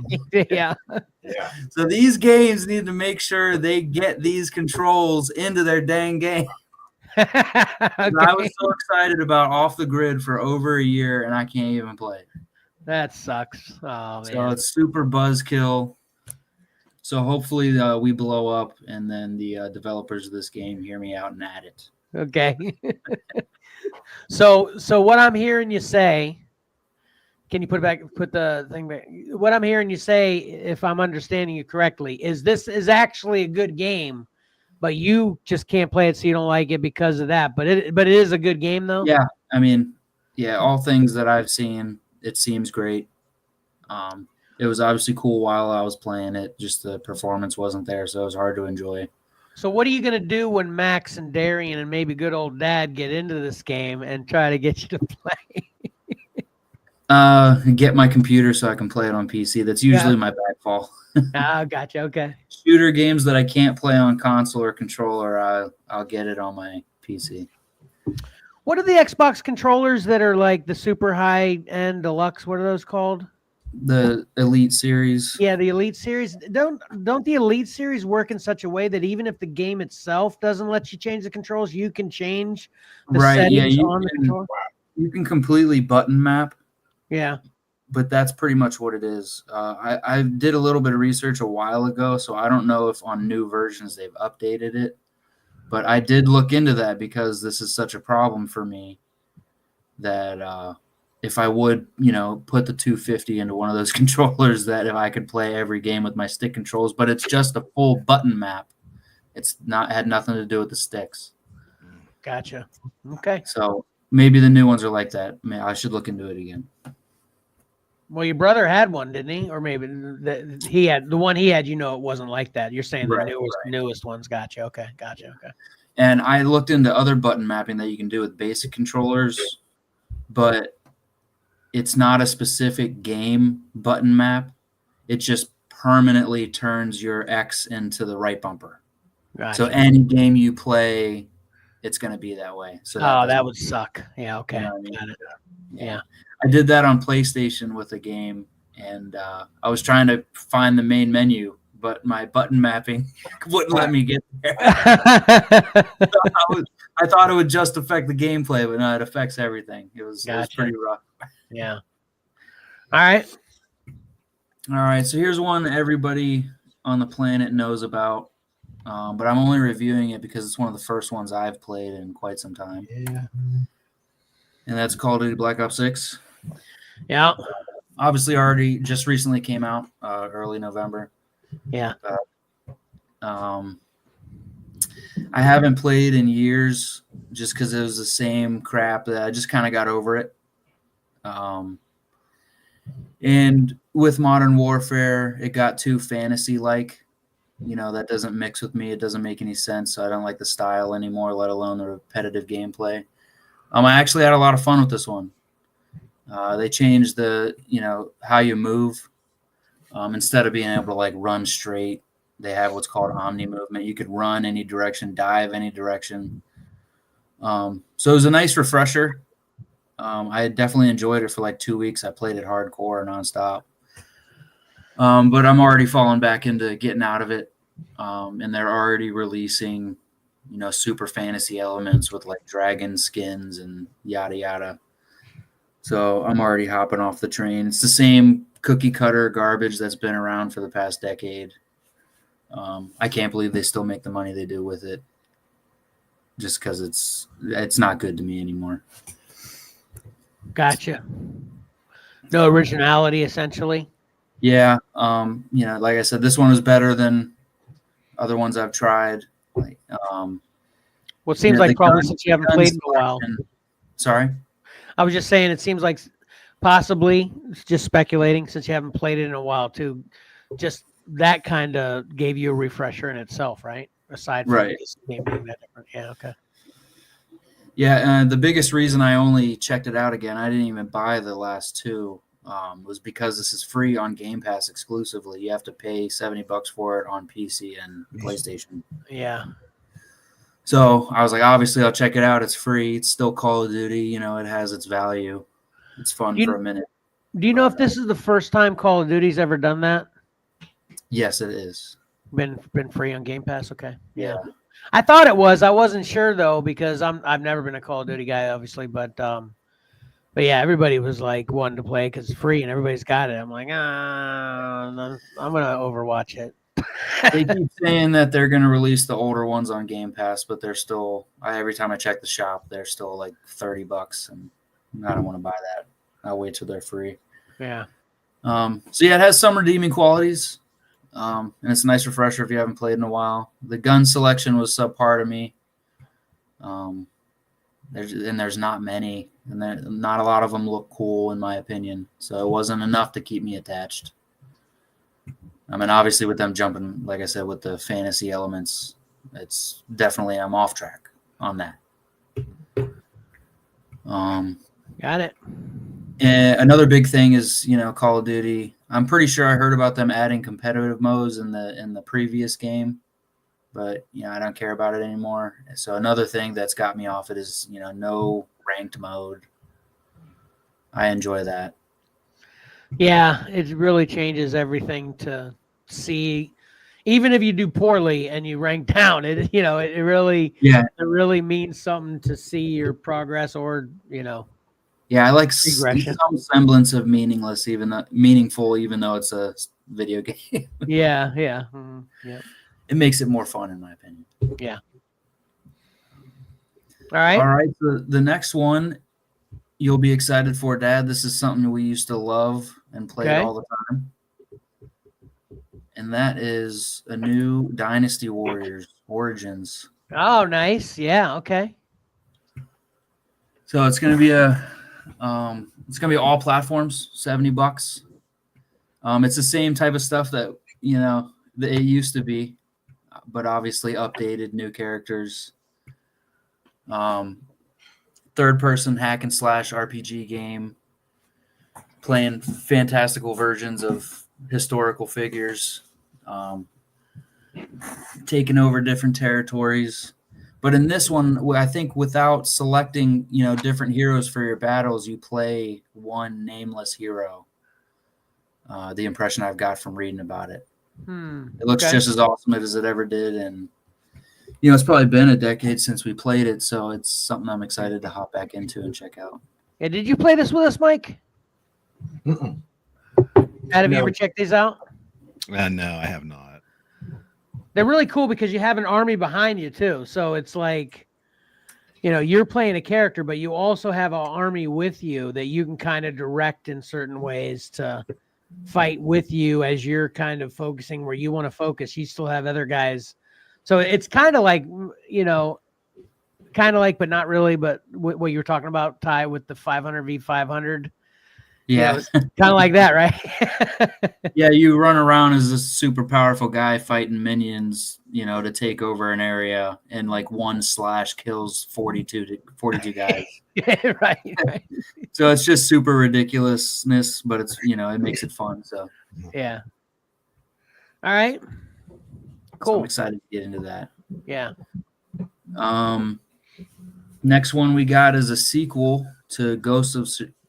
Yeah. Yeah. So these games need to make sure they get these controls into their dang game. Okay. I was so excited about Off the Grid for over a year, and I can't even play it. That sucks. Oh, So man. it's super buzzkill. So hopefully we blow up, and then the developers of this game hear me out and add it. Okay. So what I'm hearing you say, can you put the thing back? What I'm hearing you say, if I'm understanding you correctly, is this is actually a good game, but you just can't play it, so you don't like it because of that. But it is a good game though. Yeah, I mean, yeah, all things that I've seen, it seems great. It was obviously cool while I was playing it. Just the performance wasn't there, so it was hard to enjoy. So what are you going to do when Max and Darian and maybe good old Dad get into this game and try to get you to play? Get my computer so I can play it on PC. That's usually my backfall. Oh, gotcha. Okay. Shooter games that I can't play on console or controller, I'll get it on my PC. What are the Xbox controllers that are like the super high-end deluxe? What are those called? The Elite Series. Yeah, the Elite Series. Don't the Elite Series work in such a way that even if the game itself doesn't let you change the controls, you can change the settings on the controller? You can completely button map. Yeah. But that's pretty much what it is. I did a little bit of research a while ago, so I don't know if on new versions they've updated it. But I did look into that because this is such a problem for me that if I would, put the 250 into one of those controllers, that if I could play every game with my stick controls, but it's just a full button map. It's not had nothing to do with the sticks. Gotcha. Okay. So maybe the new ones are like that. I should look into it again. Well, your brother had one, didn't he? Or maybe the one he had. It wasn't like that. You're saying the newest ones. Gotcha. Okay. Gotcha. Okay. And I looked into other button mapping that you can do with basic controllers, but it's not a specific game button map. It just permanently turns your X into the right bumper. Gotcha. So any game you play, it's going to be that way. So that would suck. Yeah. Okay. You know what I mean? Got it. Yeah. I did that on PlayStation with a game, and I was trying to find the main menu, but my button mapping wouldn't let me get there. So I thought it would just affect the gameplay, but no, it affects everything. It was pretty rough. Yeah. All right. So here's one everybody on the planet knows about, but I'm only reviewing it because it's one of the first ones I've played in quite some time. Yeah. And that's Call of Duty Black Ops 6. Yeah. Obviously already just recently came out, early November. Yeah. I haven't played in years just because it was the same crap that I just kind of got over it. And with Modern Warfare, it got too fantasy-like. That doesn't mix with me. It doesn't make any sense. So I don't like the style anymore, let alone the repetitive gameplay. I actually had a lot of fun with this one. They changed the, how you move. Instead of being able to run straight, they have what's called omni movement. You could run any direction, dive any direction. So it was a nice refresher. I definitely enjoyed it for 2 weeks. I played it hardcore nonstop. But I'm already falling back into getting out of it. And they're already releasing, super fantasy elements with dragon skins and yada, yada. So I'm already hopping off the train. It's the same cookie cutter garbage that's been around for the past decade. I can't believe they still make the money they do with it. just because it's not good to me anymore. Gotcha. No originality, essentially. Yeah, like I said, this one was better than other ones I've tried. Like, Well, it seems like probably since you haven't played in a while. Sorry? I was just saying, it seems like possibly, just speculating, since you haven't played it in a while too, just that kind of gave you a refresher in itself, right? Aside from this game being that different. Yeah, okay. Yeah, the biggest reason I only checked it out again, I didn't even buy the last two, was because this is free on Game Pass exclusively. You have to pay $70 for it on PC and PlayStation. Yeah. So I was like, obviously, I'll check it out. It's free. It's still Call of Duty. It has its value. It's fun for a minute. Do you know if this is the first time Call of Duty's ever done that? Yes, it is. Been free on Game Pass? Okay. Yeah. I thought it was. I wasn't sure though, because I've never been a Call of Duty guy, obviously, but yeah, everybody was like wanting to play because it's free and everybody's got it. I'm like, I'm gonna Overwatch it. They keep saying that they're gonna release the older ones on Game Pass, but they're still. Every time I check the shop, they're still like $30, and I don't want to buy that. I'll wait till they're free. Yeah. So yeah, it has some redeeming qualities. And it's a nice refresher if you haven't played in a while. The gun selection was subpar to me. There's not many, and not a lot of them look cool in my opinion. So it wasn't enough to keep me attached. I mean, obviously with them jumping, like I said, with the fantasy elements, it's definitely I'm off track on that. Got it. And another big thing is, Call of Duty. I'm pretty sure I heard about them adding competitive modes in the previous game, but I don't care about it anymore. So another thing that's got me off it is no ranked mode. I enjoy that. Yeah, it really changes everything to see. Even if you do poorly and you rank down, it really means something to see your progress or Yeah, I like regression. some semblance of meaningful, even though it's a video game. Yeah. Mm-hmm. Yeah. It makes it more fun, in my opinion. Yeah. All right. So the next one you'll be excited for, Dad. This is something we used to love and play all the time. And that is a new Dynasty Warriors Origins. Oh, nice. Yeah. Okay. So it's going to be all platforms, $70. It's the same type of stuff that that it used to be, but obviously updated, new characters. Third-person hack and slash RPG game, playing fantastical versions of historical figures, taking over different territories. But in this one, I think without selecting, different heroes for your battles, you play one nameless hero. The impression I've got from reading about it. It looks just as awesome as it ever did. And, it's probably been a decade since we played it. So it's something I'm excited to hop back into and check out. Yeah, did you play this with us, Mike? Mm-mm. Have you ever checked these out? No, I have not. They're really cool because you have an army behind you too. So it's like, you're playing a character, but you also have an army with you that you can kind of direct in certain ways to fight with you as you're kind of focusing where you want to focus. You still have other guys. So it's kind of like, but not really, but what you were talking about, Ty, with the 500v500. Yeah. Kind of like that, right? Yeah, you run around as a super powerful guy fighting minions, to take over an area, and like one slash kills 42 guys. Yeah, right. So it's just super ridiculousness, but it's it makes it fun. So yeah. All right. Cool. So I'm excited to get into that. Yeah. Next one we got is a sequel to Ghost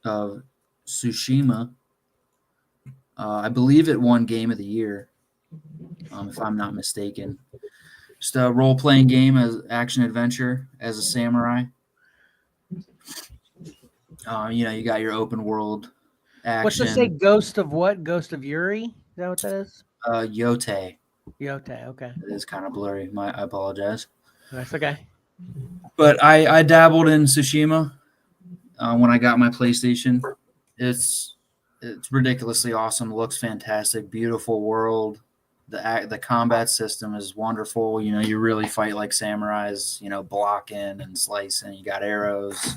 of Tsushima. I believe it won Game of the Year, if I'm not mistaken. Just a role-playing game as action adventure as a samurai. You got your open world action. What's it say? Ghost of what? Ghost of Yuri? Is that what that is? Yote. Yote. Okay. It is kind of blurry. I apologize. That's okay. But I dabbled in Tsushima when I got my PlayStation. It's ridiculously awesome. Looks fantastic. Beautiful world. The combat system is wonderful. You know, you really fight like samurais. You know, blocking and slicing. You got arrows.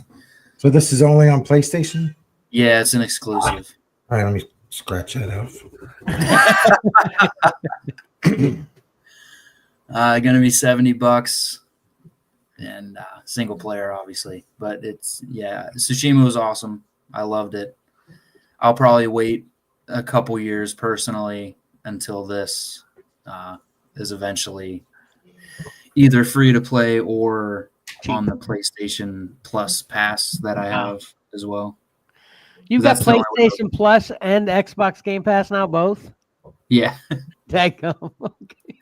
So this is only on PlayStation? Yeah, it's an exclusive. All right, let me scratch that out. Gonna be $70 and single player, obviously. But Tsushima was awesome. I loved it. I'll probably wait a couple years personally until this is eventually either free to play or on the PlayStation Plus pass that I have as well. You've got That's the only way. PlayStation Plus and Xbox Game Pass now, both? Yeah. Daggum. Okay.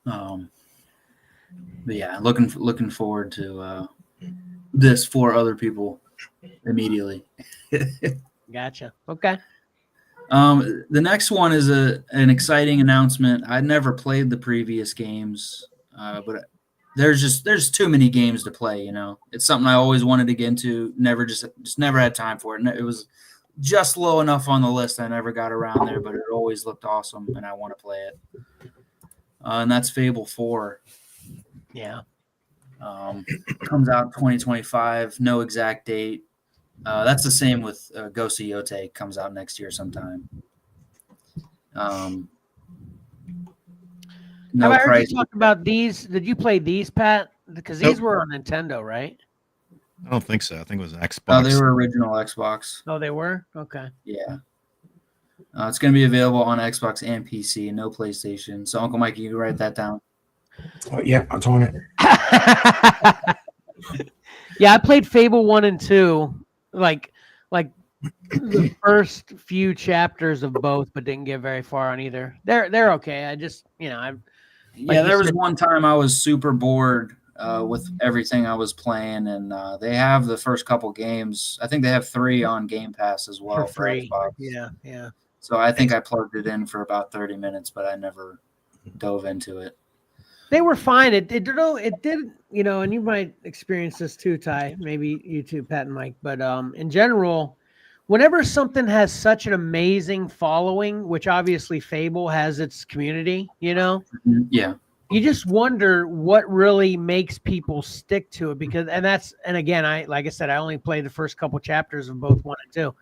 But yeah, looking forward to this for other people immediately. Gotcha. Okay. The next one is an exciting announcement. I never played the previous games, but there's too many games to play. You know, it's something I always wanted to get into. Never had time for it. It was just low enough on the list. I never got around there, but it always looked awesome, and I want to play it. And that's Fable 4. Yeah. Comes out 2025. No exact date. That's the same with Ghost of Yote. Comes out next year sometime. Have No I heard price. you talk about these? Did you play these, Pat? Because these were on Nintendo, right? I don't think so. I think it was Xbox. Oh, they were original Xbox. Oh, they were? Okay. Yeah. It's going to be available on Xbox and PC, no PlayStation. So, Uncle Mike, you can write that down. Oh, yeah, I'm on it. Yeah, I played Fable 1 and 2, like the first few chapters of both, but didn't get very far on either. They're okay. I just, There was one time I was super bored with everything I was playing, and they have the first couple games. I think they have 3 on Game Pass as well for free. Xbox. Yeah. So I think I plugged it in for about 30 minutes, but I never dove into it. They were fine. It did, and you might experience this too, Ty. Maybe you too, Pat and Mike. But in general, whenever something has such an amazing following, which obviously Fable has its community, Yeah. you just wonder what really makes people stick to it. And again, like I said, I only played the first couple chapters of both 1 and 2.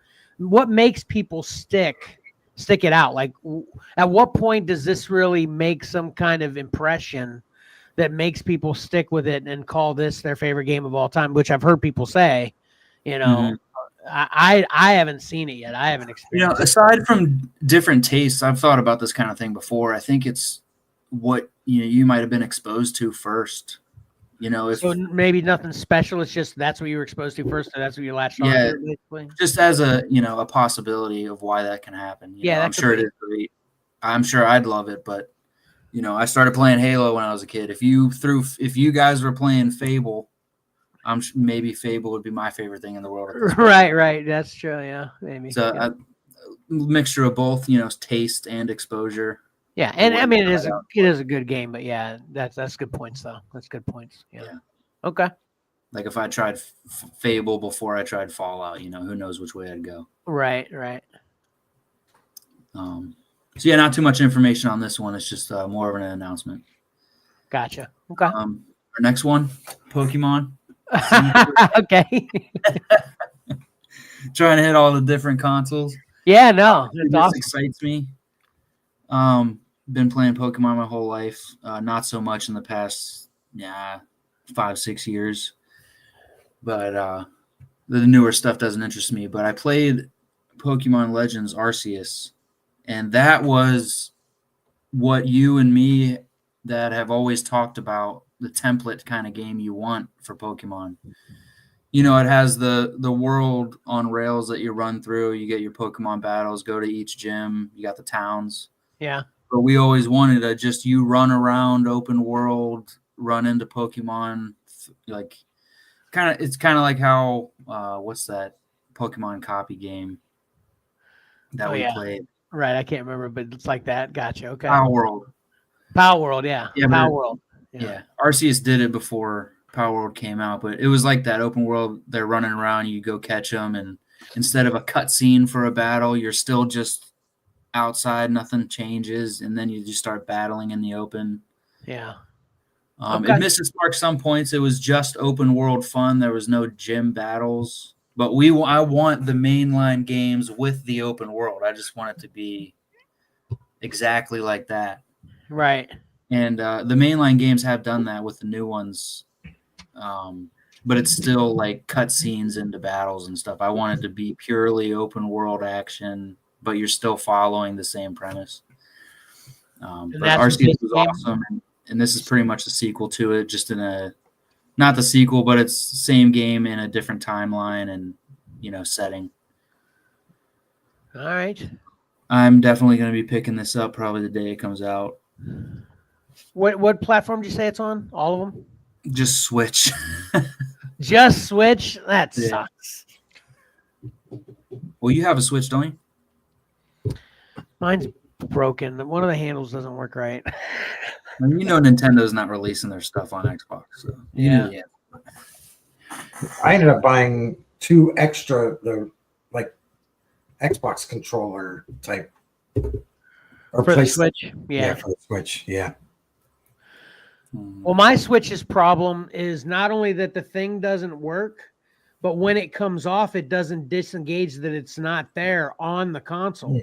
What makes people stick it out? Like, at what point does this really make some kind of impression that makes people stick with it and call this their favorite game of all time? Which I've heard people say. I haven't seen it yet. I haven't experienced it. Aside from different tastes, I've thought about this kind of thing before. I think it's what you might have been exposed to first. So maybe nothing special. It's just that's what you were exposed to first, so that's what you latched on to, basically. Just as a possibility of why that can happen. I'm sure it is great. I'm sure I'd love it, but I started playing Halo when I was a kid. If you guys were playing Fable, maybe Fable would be my favorite thing in the world. Right. That's true. Yeah, maybe. So a mixture of both, taste and exposure. Yeah, and I mean it is a good game, but yeah, that's good points though. That's good points. Yeah. Okay. Like if I tried Fable before I tried Fallout, who knows which way I'd go. Right. So yeah, not too much information on this one. It's just more of an announcement. Gotcha. Okay. Our next one, Pokemon. Okay. Trying to hit all the different consoles. Yeah, no, this awesome. Excites me. Been playing Pokemon my whole life. Not so much in the past 5-6 years. But the newer stuff doesn't interest me. But I played Pokemon Legends Arceus, and that was what you and me that have always talked about, the template kind of game you want for Pokemon. It has the world on rails that you run through. You get your Pokemon battles, go to each gym. You got the towns. Yeah. But we always wanted you run around open world, run into Pokemon. It's kind of like how, what's that Pokemon copy game that we played? Right. I can't remember, but it's like that. Gotcha. Okay. Power World. Power World. Yeah. Power World. Yeah. Arceus did it before Power World came out, but it was like that open world. They're running around, you go catch them, and instead of a cutscene for a battle, you're still just outside, nothing changes, and then you just start battling in the open. Yeah. It missed its mark some points. It was just open world fun. There was no gym battles, but I want the mainline games with the open world. I just want it to be exactly like that. Right. And the mainline games have done that with the new ones, but it's still like cutscenes into battles and stuff. I want it to be purely open world action, but you're still following the same premise. But Arceus was awesome, and this is pretty much the sequel to it, just in not the sequel, but it's the same game in a different timeline and setting. All right. I'm definitely going to be picking this up probably the day it comes out. What platform did you say it's on? All of them? Just Switch. Just Switch? That sucks. Well, you have a Switch, don't you? Mine's broken. One of the handles doesn't work right. Nintendo's not releasing their stuff on Xbox. So Yeah. I ended up buying 2 extra, the like Xbox controller type. Or For the Switch? Yeah, for the Switch. Yeah. Well, my Switch's problem is not only that the thing doesn't work, but when it comes off, it doesn't disengage that it's not there on the console.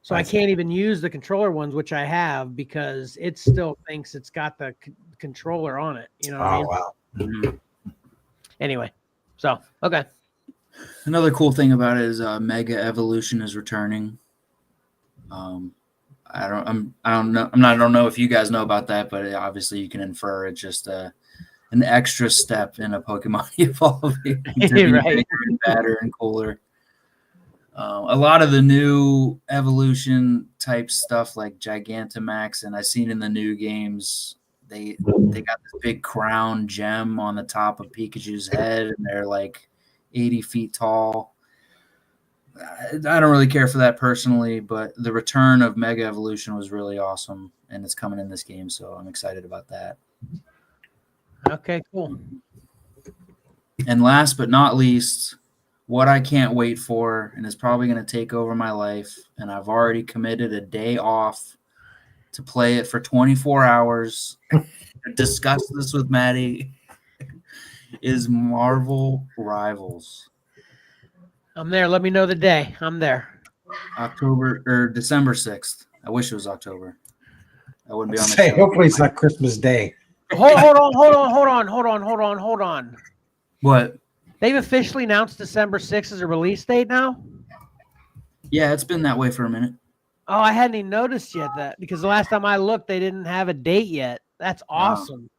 So I can't even use the controller ones, which I have, because it still thinks it's got the controller on it. You know what I mean? Wow. Mm-hmm. Anyway, so, okay. Another cool thing about it is Mega Evolution is returning. I don't know if you guys know about that, but obviously you can infer it's just an extra step in a Pokemon evolving to be Right. bigger and better and cooler. A lot of the new evolution type stuff like Gigantamax, and I've seen in the new games, they got this big crown gem on the top of Pikachu's head, and they're like 80 feet tall. I don't really care for that personally, but the return of Mega Evolution was really awesome, and it's coming in this game, so I'm excited about that. Okay, cool. And last but not least, what I can't wait for, and is probably going to take over my life, and I've already committed a day off to play it for 24 hours, discuss this with Maddie, is Marvel Rivals. I'm there. Let me know the day. I'm there. December 6th. I wish it was October. I wouldn't be on the Say, show. hopefully it's not Christmas Day. Hold on. What? They've officially announced December 6th as a release date now? Yeah, it's been that way for a minute. Oh, I hadn't even noticed yet that, because the last time I looked, they didn't have a date yet. That's awesome.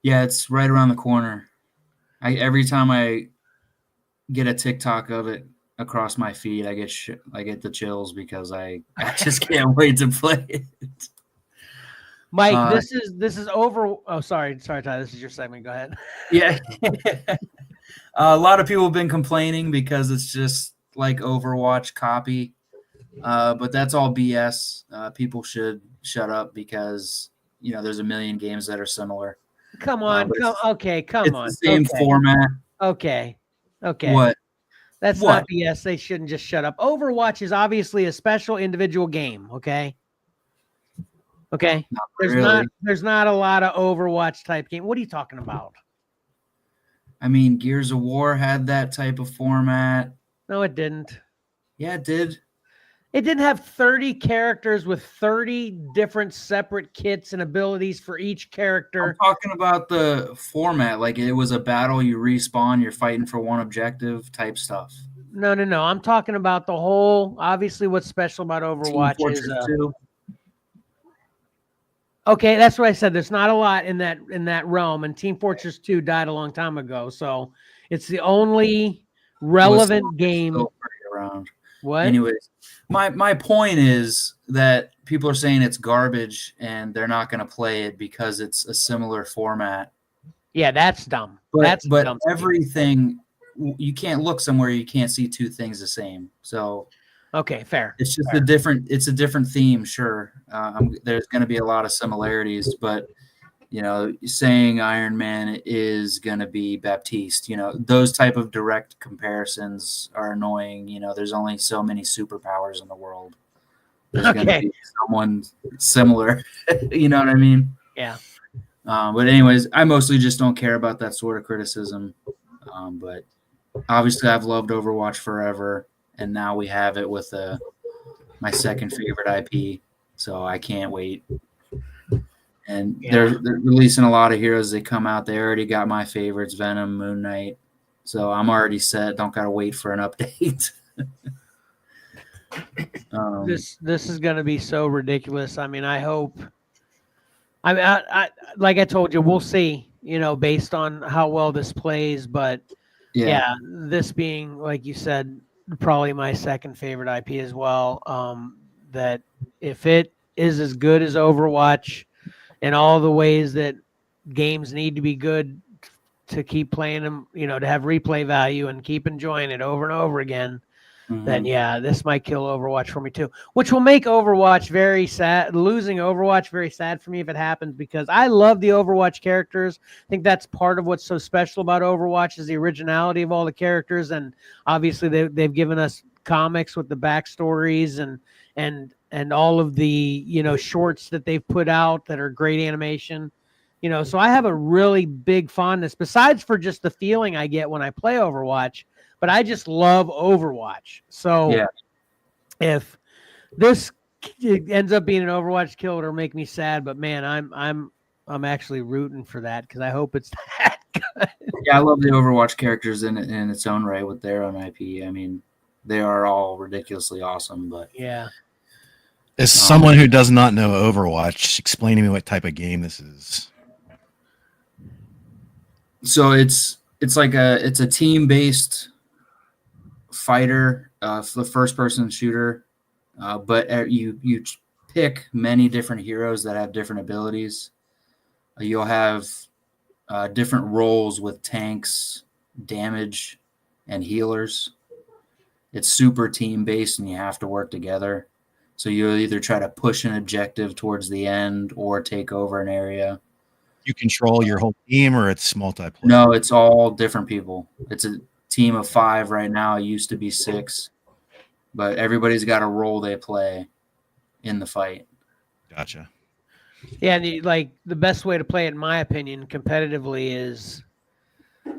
Yeah, it's right around the corner. Every time I get a TikTok of it across my feed, I get the chills because I just can't wait to play it. Mike, this is over. Oh, sorry, Ty. This is your segment. Go ahead. Yeah. A lot of people have been complaining because it's just like Overwatch copy. But that's all BS. People should shut up because, there's a million games that are similar. Come on. It's on. the same format. Okay. What? That's not BS. They shouldn't just shut up. Overwatch is obviously a special individual game. Okay. There's not a lot of Overwatch type game. What are you talking about? I mean, Gears of War had that type of format. No, it didn't. Yeah, it did. It didn't have 30 characters with 30 different separate kits and abilities for each character. I'm talking about the format. Like it was a battle, you respawn, you're fighting for one objective type stuff. No. I'm talking about the whole, obviously what's special about Overwatch Team is... Fortress 2. Okay, that's what I said. There's not a lot in that realm, and Team Fortress 2 died a long time ago, so it's the only relevant game. Around. What? Anyways, my point is that people are saying it's garbage and they're not going to play it because it's a similar format. Yeah, that's dumb. But dumb everything, you can't look somewhere you can't see two things the same. So Okay, fair. It's just fair. it's a different theme, sure. There's going to be a lot of similarities, but saying Iron Man is going to be Baptiste, those type of direct comparisons are annoying. There's only so many superpowers in the world. There's going to be someone similar. You know what I mean? Yeah. But anyways, I mostly just don't care about that sort of criticism. But obviously I've loved Overwatch forever, and now we have it with my second favorite IP, so I can't wait. And they're releasing a lot of heroes that come out. They already got my favorites, Venom, Moon Knight. So I'm already set. Don't gotta wait for an update. This is gonna be so ridiculous. I mean, I hope. I like I told you, we'll see. Based on how well this plays, but yeah, this being, like you said, probably my second favorite IP as well. That if it is as good as Overwatch in all the ways that games need to be good to keep playing them, to have replay value and keep enjoying it over and over again, then this might kill Overwatch for me too, which will make Overwatch very sad. Losing Overwatch very sad for me if it happens, because I love the Overwatch characters. I think that's part of what's so special about Overwatch is the originality of all the characters, and obviously they've given us comics with the backstories and all of the shorts that they've put out that are great animation. So I have a really big fondness, besides for just the feeling I get when I play Overwatch. But I just love Overwatch. So if this ends up being an Overwatch kill, it'll make me sad. But man, I'm actually rooting for that because I hope it's that good. Yeah, I love the Overwatch characters in its own right with their own IP. I mean, they are all ridiculously awesome. But yeah, as someone who does not know Overwatch, explain to me what type of game this is. So it's a team-based fighter, the first-person shooter, but you pick many different heroes that have different abilities. You'll have different roles with tanks, damage, and healers. It's super team-based, and you have to work together. So you'll either try to push an objective towards the end or take over an area. You control your whole team, or it's multiplayer? No, it's all different people. It's a team of 5 right now. It used to be 6, but everybody's got a role they play in the fight. Gotcha. Yeah, and the best way to play it, in my opinion, competitively is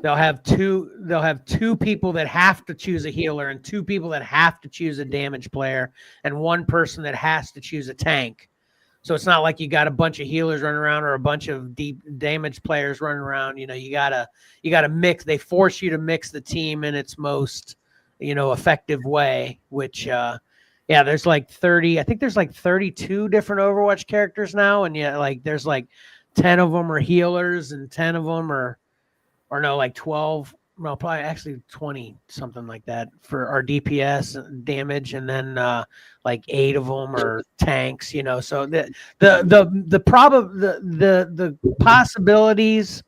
they'll have two people that have to choose a healer and 2 people that have to choose a damage player and 1 person that has to choose a tank. So it's not like you got a bunch of healers running around or a bunch of deep damage players running around. You gotta mix. They force you to mix the team in its most, effective way. Which, there's 30. I think there's 32 different Overwatch characters now, and there's 10 of them are healers and 10 of them are, 12. Well, probably actually 20, something like that for our DPS damage, and then 8 of them are tanks. So the possibilities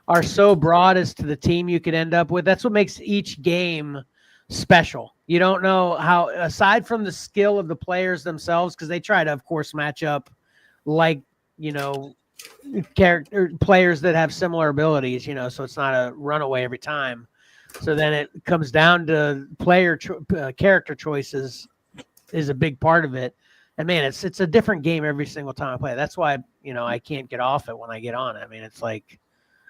are so broad as to the team you could end up with. That's what makes each game special. You don't know how, aside from the skill of the players themselves, because they try to, of course, match up character players that have similar abilities, so it's not a runaway every time. So then it comes down to character choices is a big part of it. And man, it's a different game every single time I play. That's why, I can't get off it when I get on it. I mean, it's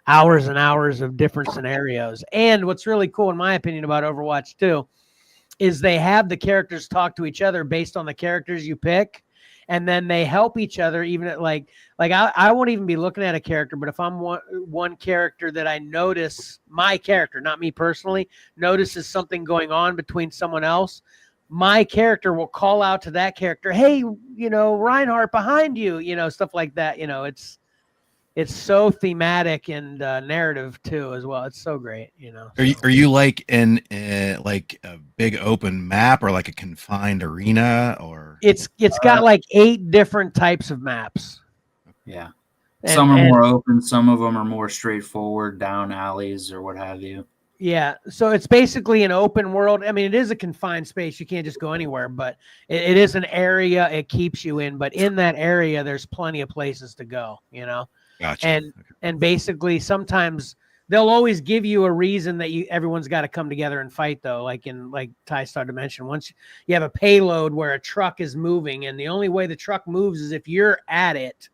hours and hours of different scenarios. And what's really cool, in my opinion, about Overwatch 2 is they have the characters talk to each other based on the characters you pick. And then they help each other, even at I won't even be looking at a character, but if I'm one character that I notice, my character, not me personally, notices something going on between someone else, my character will call out to that character, hey, Reinhardt behind you, stuff like that. It's so thematic and narrative too, as well. It's so great, Are you in a big open map or a confined arena, or? It's got 8 different types of maps. Yeah, some are more open, some of them are more straightforward down alleys or what have you. Yeah, so it's basically an open world. I mean, it is a confined space. You can't just go anywhere, but it is an area it keeps you in. But in that area, there's plenty of places to go, you know? Gotcha. And basically sometimes they'll always give you a reason that everyone's got to come together and fight, though. Like Ty started to mention, once you have a payload where a truck is moving, and the only way the truck moves is if you're at it.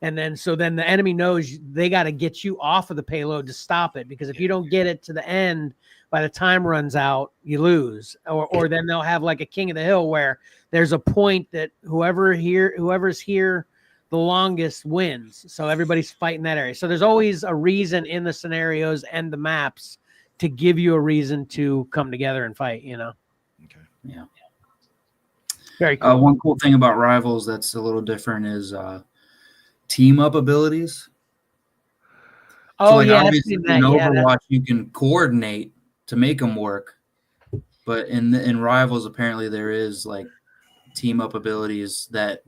And then the enemy knows they got to get you off of the payload to stop it, because if you don't get it to the end, by the time runs out, you lose. Or then they'll have like a King of the Hill where there's a point that whoever's here the longest wins. So everybody's fighting that area. So there's always a reason in the scenarios and the maps to give you a reason to come together and fight, you know? Okay. Yeah. Very cool. One cool thing about Rivals that's a little different is team up abilities. Oh, like, yeah. obviously in Overwatch, you can coordinate to make them work. But in Rivals, apparently there is like team up abilities that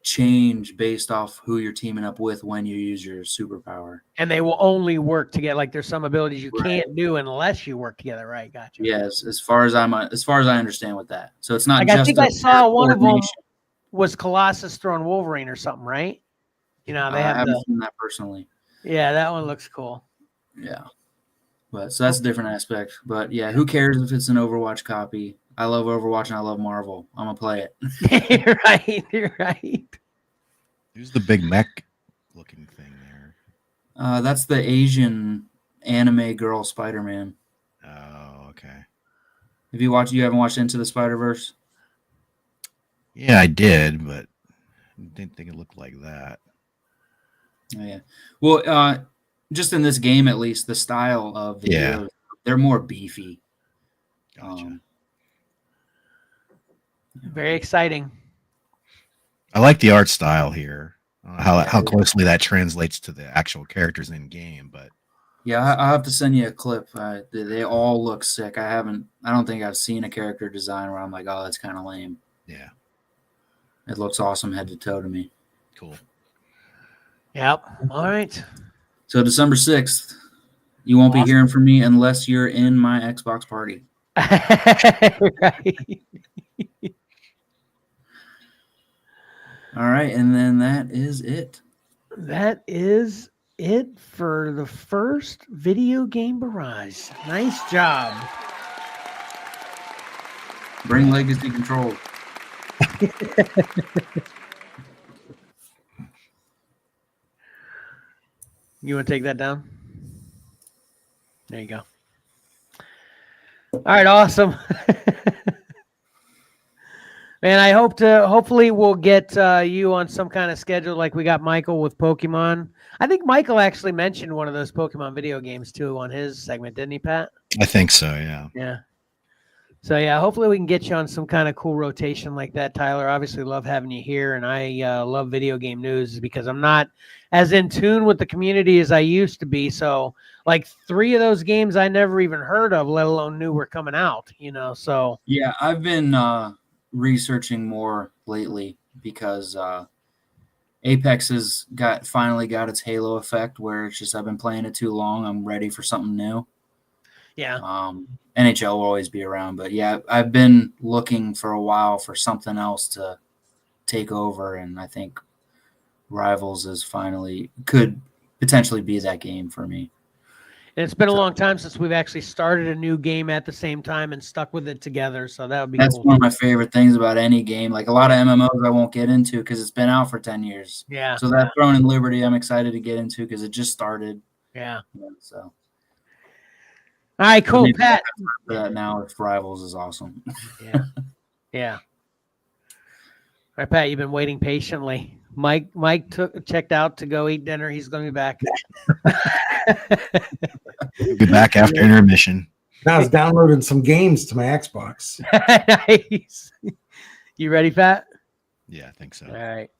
change based off who you're teaming up with when you use your superpower. And they will only work together. Like there's some abilities you can't do unless you work together, right? Gotcha. Yes, as far as I understand with that. So it's not like, just I think I saw one of them was Colossus throwing Wolverine or something, right? You know, they have I haven't seen that personally. Yeah, that one looks cool. Yeah. But so that's a different aspect. But yeah, who cares if it's an Overwatch copy? I love Overwatch and I love Marvel. I'm gonna play it. You're right. You're right. Who's the big mech looking thing there? That's the Asian anime girl Spider-Man. Oh, okay. You haven't watched Into the Spider-Verse? Yeah, I did, but I didn't think it looked like that. Oh, yeah. Well, just in this game, at least, the style of the heroes, they're more beefy. Gotcha. Very exciting. I like the art style here. How closely that translates to the actual characters in game, but yeah, I'll have to send you a clip. They all look sick. I don't think I've seen a character design where I'm like, oh, that's kind of lame. Yeah, it looks awesome head to toe to me. Cool. Yep. All right. So December 6th, you won't be hearing from me unless you're in my Xbox party. Right. All right, and then that is it. That is it for the first Video Game Barrage. Nice job. Bring Legacy Control. You want to take that down? There you go. All right, awesome. Man, I hopefully we'll get you on some kind of schedule like we got Michael with Pokemon. I think Michael actually mentioned one of those Pokemon video games too on his segment, didn't he, Pat? I think so, yeah. Yeah. So, yeah, hopefully we can get you on some kind of cool rotation like that, Tyler. Obviously love having you here, and I love video game news because I'm not as in tune with the community as I used to be. So, like 3 of those games I never even heard of, let alone knew were coming out, you know, so. Yeah, I've been researching more lately because Apex has finally got its Halo effect where it's just I've been playing it too long. I'm ready for something new. Yeah. NHL will always be around, but yeah, I've been looking for a while for something else to take over, and I think Rivals could potentially be that game for me. And it's been a long time since we've actually started a new game at the same time and stuck with it together, so that would be That's cool. one of my favorite things about any game. Like a lot of MMOs I won't get into because it's been out for 10 years. Yeah. So that Throne and Liberty I'm excited to get into because it just started. Yeah. So. All right, cool, Pat. That now if Rivals is awesome. Yeah. Yeah. All right, Pat, you've been waiting patiently. Mike checked out to go eat dinner. He's going to be back. He'll be back after intermission. I was downloading some games to my Xbox. Nice. You ready, Pat? Yeah, I think so. All right.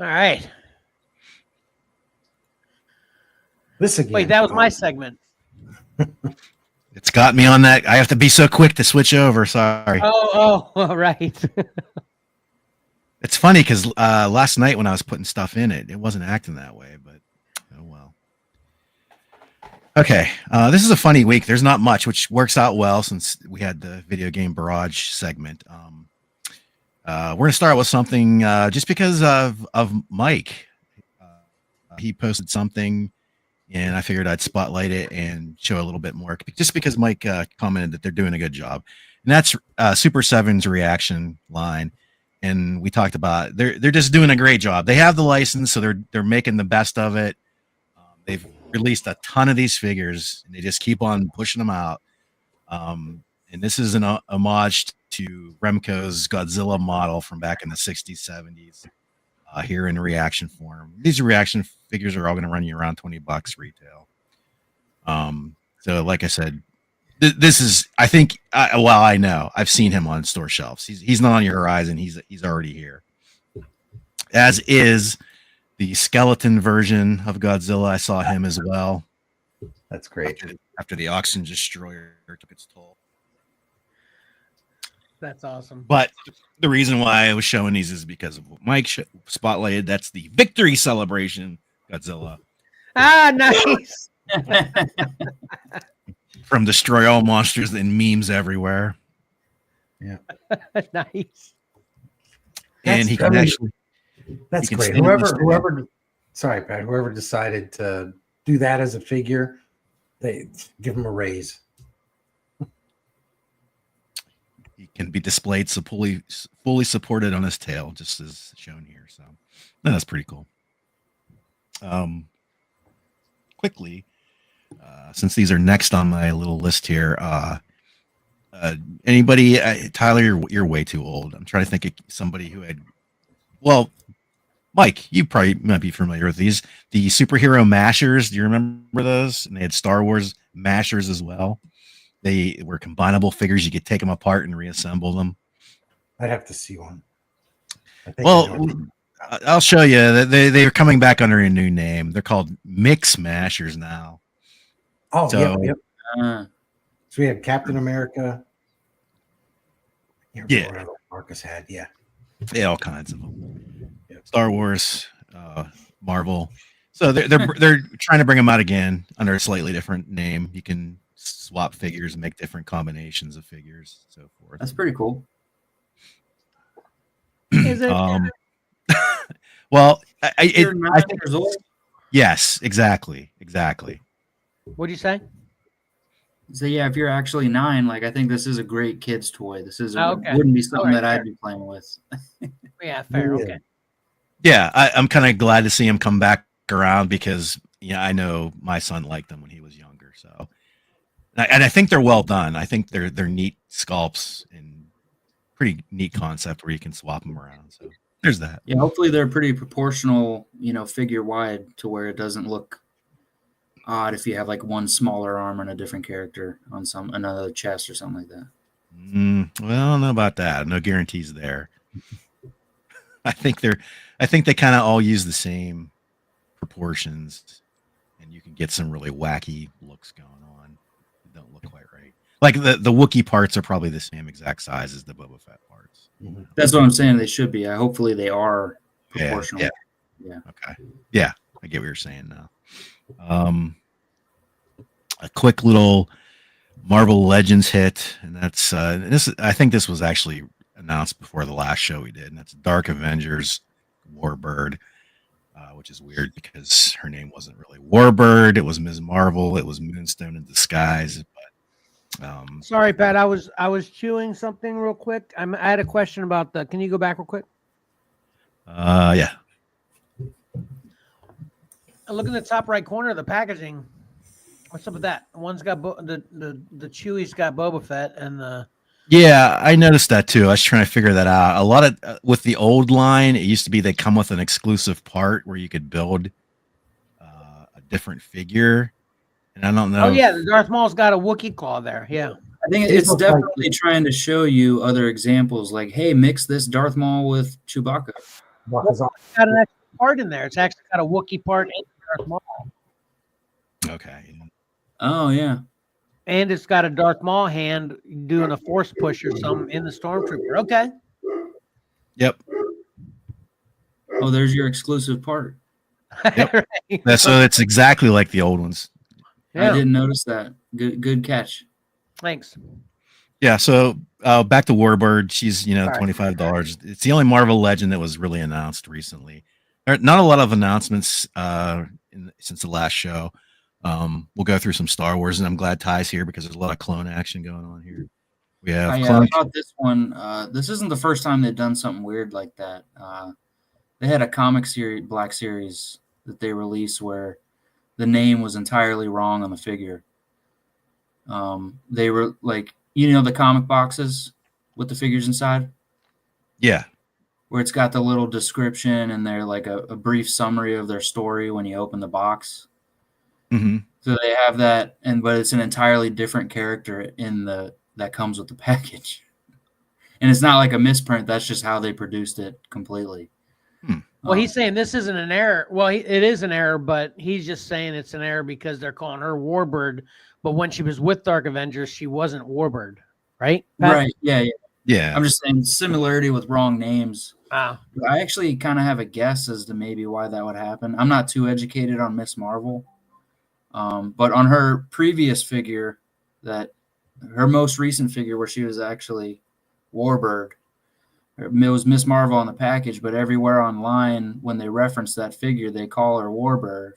All right. This again. Wait, that was my segment. It's got me on that. I have to be so quick to switch over. Sorry. Oh, right. It's funny because last night when I was putting stuff in it, it wasn't acting that way, but oh well. Okay, this is a funny week. There's not much, which works out well since we had the video game barrage segment. We're gonna start with something just because of Mike. He posted something, and I figured I'd spotlight it and show a little bit more, just because Mike commented that they're doing a good job, and that's Super 7's reaction line. And we talked about they're just doing a great job. They have the license, so they're making the best of it. They've released a ton of these figures, and they just keep on pushing them out. And this is an homage to Remco's Godzilla model from back in the 60s, 70s. Here in reaction form. These reaction figures are all going to run you around $20 retail. So, like I said, this is, I think, I know I've seen him on store shelves. He's not on your horizon. He's already here. As is the skeleton version of Godzilla. I saw him as well. That's great. After the Oxygen Destroyer took its toll. That's awesome. But the reason why I was showing these is because of what Mike spotlighted. That's the victory celebration Godzilla. Ah, nice. From Destroy All Monsters and memes everywhere. Yeah. Nice. And he can actually. That's can great. stand in the Whoever, sorry, Pat, whoever decided to do that as a figure, they give him a raise. He can be displayed so fully supported on his tail, just as shown here. So that's pretty cool. Quickly, since these are next on my little list here, anybody, Tyler, you're way too old. I'm trying to think of somebody who had, well, Mike, you probably might be familiar with these. The superhero mashers. Do you remember those? And they had Star Wars mashers as well. They were combinable figures. You could take them apart and reassemble them. I'd have to see one. Well, I'll show you. They are coming back under a new name. They're called Mix Mashers now. Oh, so, yep. So we had Captain America. Yeah. Whatever Marcus had. Yeah. Yeah, all kinds of them. Yep. Star Wars, Marvel. So they're trying to bring them out again under a slightly different name. You can swap figures and make different combinations of figures, so forth. That's pretty cool. Is it? Well, I think years old. Yes, exactly. What'd you say? So yeah, if you're actually 9, like I think this is a great kid's toy. This is Okay. wouldn't be something All right, that I'd fair. be playing with. Yeah, fair. Okay. Yeah, I'm kind of glad to see him come back around because I know my son liked them when he was younger. So, and I think they're well done. I think they're neat sculpts and pretty neat concept where you can swap them around. So there's that. Yeah, hopefully they're pretty proportional, figure wide to where it doesn't look odd if you have like one smaller arm and a different character on another chest or something like that. Well, I don't know about that. No guarantees there. I think they kind of all use the same proportions, and you can get some really wacky looks going on. They don't look quite right. Like the Wookiee parts are probably the same exact size as the Boba Fett parts. That's what I'm saying. They should be. Hopefully they are proportional. Yeah. Okay. Yeah, I get what you're saying now. A quick little Marvel Legends hit, and that's this. I think this was actually announced before the last show we did, and that's Dark Avengers Warbird, which is weird because her name wasn't really Warbird. It was Ms. Marvel. It was Moonstone in disguise. But Sorry, Pat. I was chewing something real quick. I had a question about the. Can you go back real quick? Yeah. Look in the top right corner of the packaging. What's up with that? One's got the Chewie's got Boba Fett and the. Yeah, I noticed that too. I was trying to figure that out. A lot of with the old line, it used to be they come with an exclusive part where you could build a different figure, and I don't know. Oh yeah, the Darth Maul's got a Wookiee claw there. Yeah, I think it's definitely trying to show you other examples. Like, hey, mix this Darth Maul with Chewbacca. got an extra part in there. It's actually got a Wookiee part and Darth Maul. Okay. Oh yeah. And it's got a Darth Maul hand doing a force push or something in the Stormtrooper. Okay. Yep. Oh, there's your exclusive part. Yep. Right. So it's exactly like the old ones. I didn't notice that. Good catch. Thanks. Yeah. So back to Warbird. She's All right. $25. It's the only Marvel Legend that was really announced recently. There are not a lot of announcements since the last show. We'll go through some Star Wars, and I'm glad Ty's here because there's a lot of clone action going on here. We have I thought this one. This isn't the first time they've done something weird like that. They had a comic series, Black Series, that they released where the name was entirely wrong on the figure. They were like, the comic boxes with the figures inside? Yeah. Where it's got the little description and they're like a brief summary of their story when you open the box. Mm-hmm. So they have that, but it's an entirely different character that comes with the package. And it's not like a misprint. That's just how they produced it completely. Well, he's saying this isn't an error. Well, it is an error, but he's just saying it's an error because they're calling her Warbird. But when she was with Dark Avengers, she wasn't Warbird, right? Pat? Right. Yeah. Yeah. I'm just saying similarity with wrong names. Ah. I actually kind of have a guess as to maybe why that would happen. I'm not too educated on Miss Marvel. But on her previous figure, her most recent figure where she was actually Warbird, it was Miss Marvel on the package, but everywhere online when they reference that figure, they call her Warbird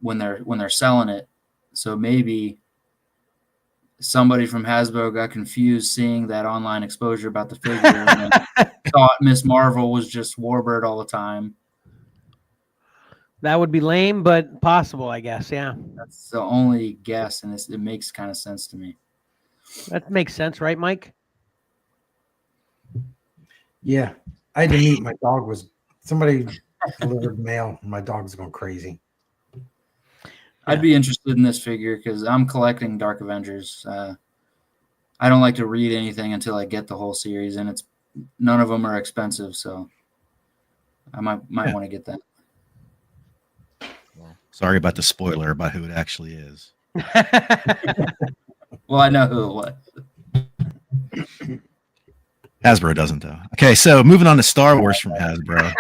when they're selling it. So maybe somebody from Hasbro got confused seeing that online exposure about the figure and thought Miss Marvel was just Warbird all the time. That would be lame, but possible, I guess. Yeah. That's the only guess, and it makes kind of sense to me. That makes sense, right, Mike? Yeah. I had to meet my dog somebody delivered mail. My dog's going crazy. I'd be interested in this figure because I'm collecting Dark Avengers. I don't like to read anything until I get the whole series, and none of them are expensive, so I might want to get that. Sorry about the spoiler about who it actually is. Well, I know who it was. Hasbro doesn't, though. Okay, so moving on to Star Wars from Hasbro.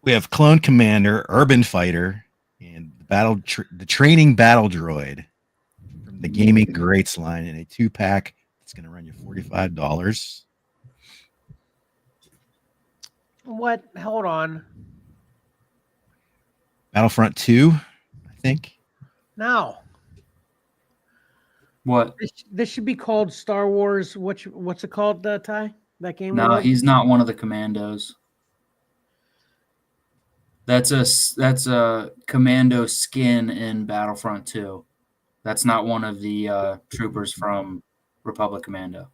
We have Clone Commander, Urban Fighter, and the training battle droid from the Gaming Greats line in a 2-pack. It's going to run you $45. What? Hold on. Battlefront 2, I think. No. What? This should be called Star Wars. What's it called, Ty? That game? No, he's not one of the commandos. That's a commando skin in Battlefront 2. That's not one of the troopers from Republic Commando.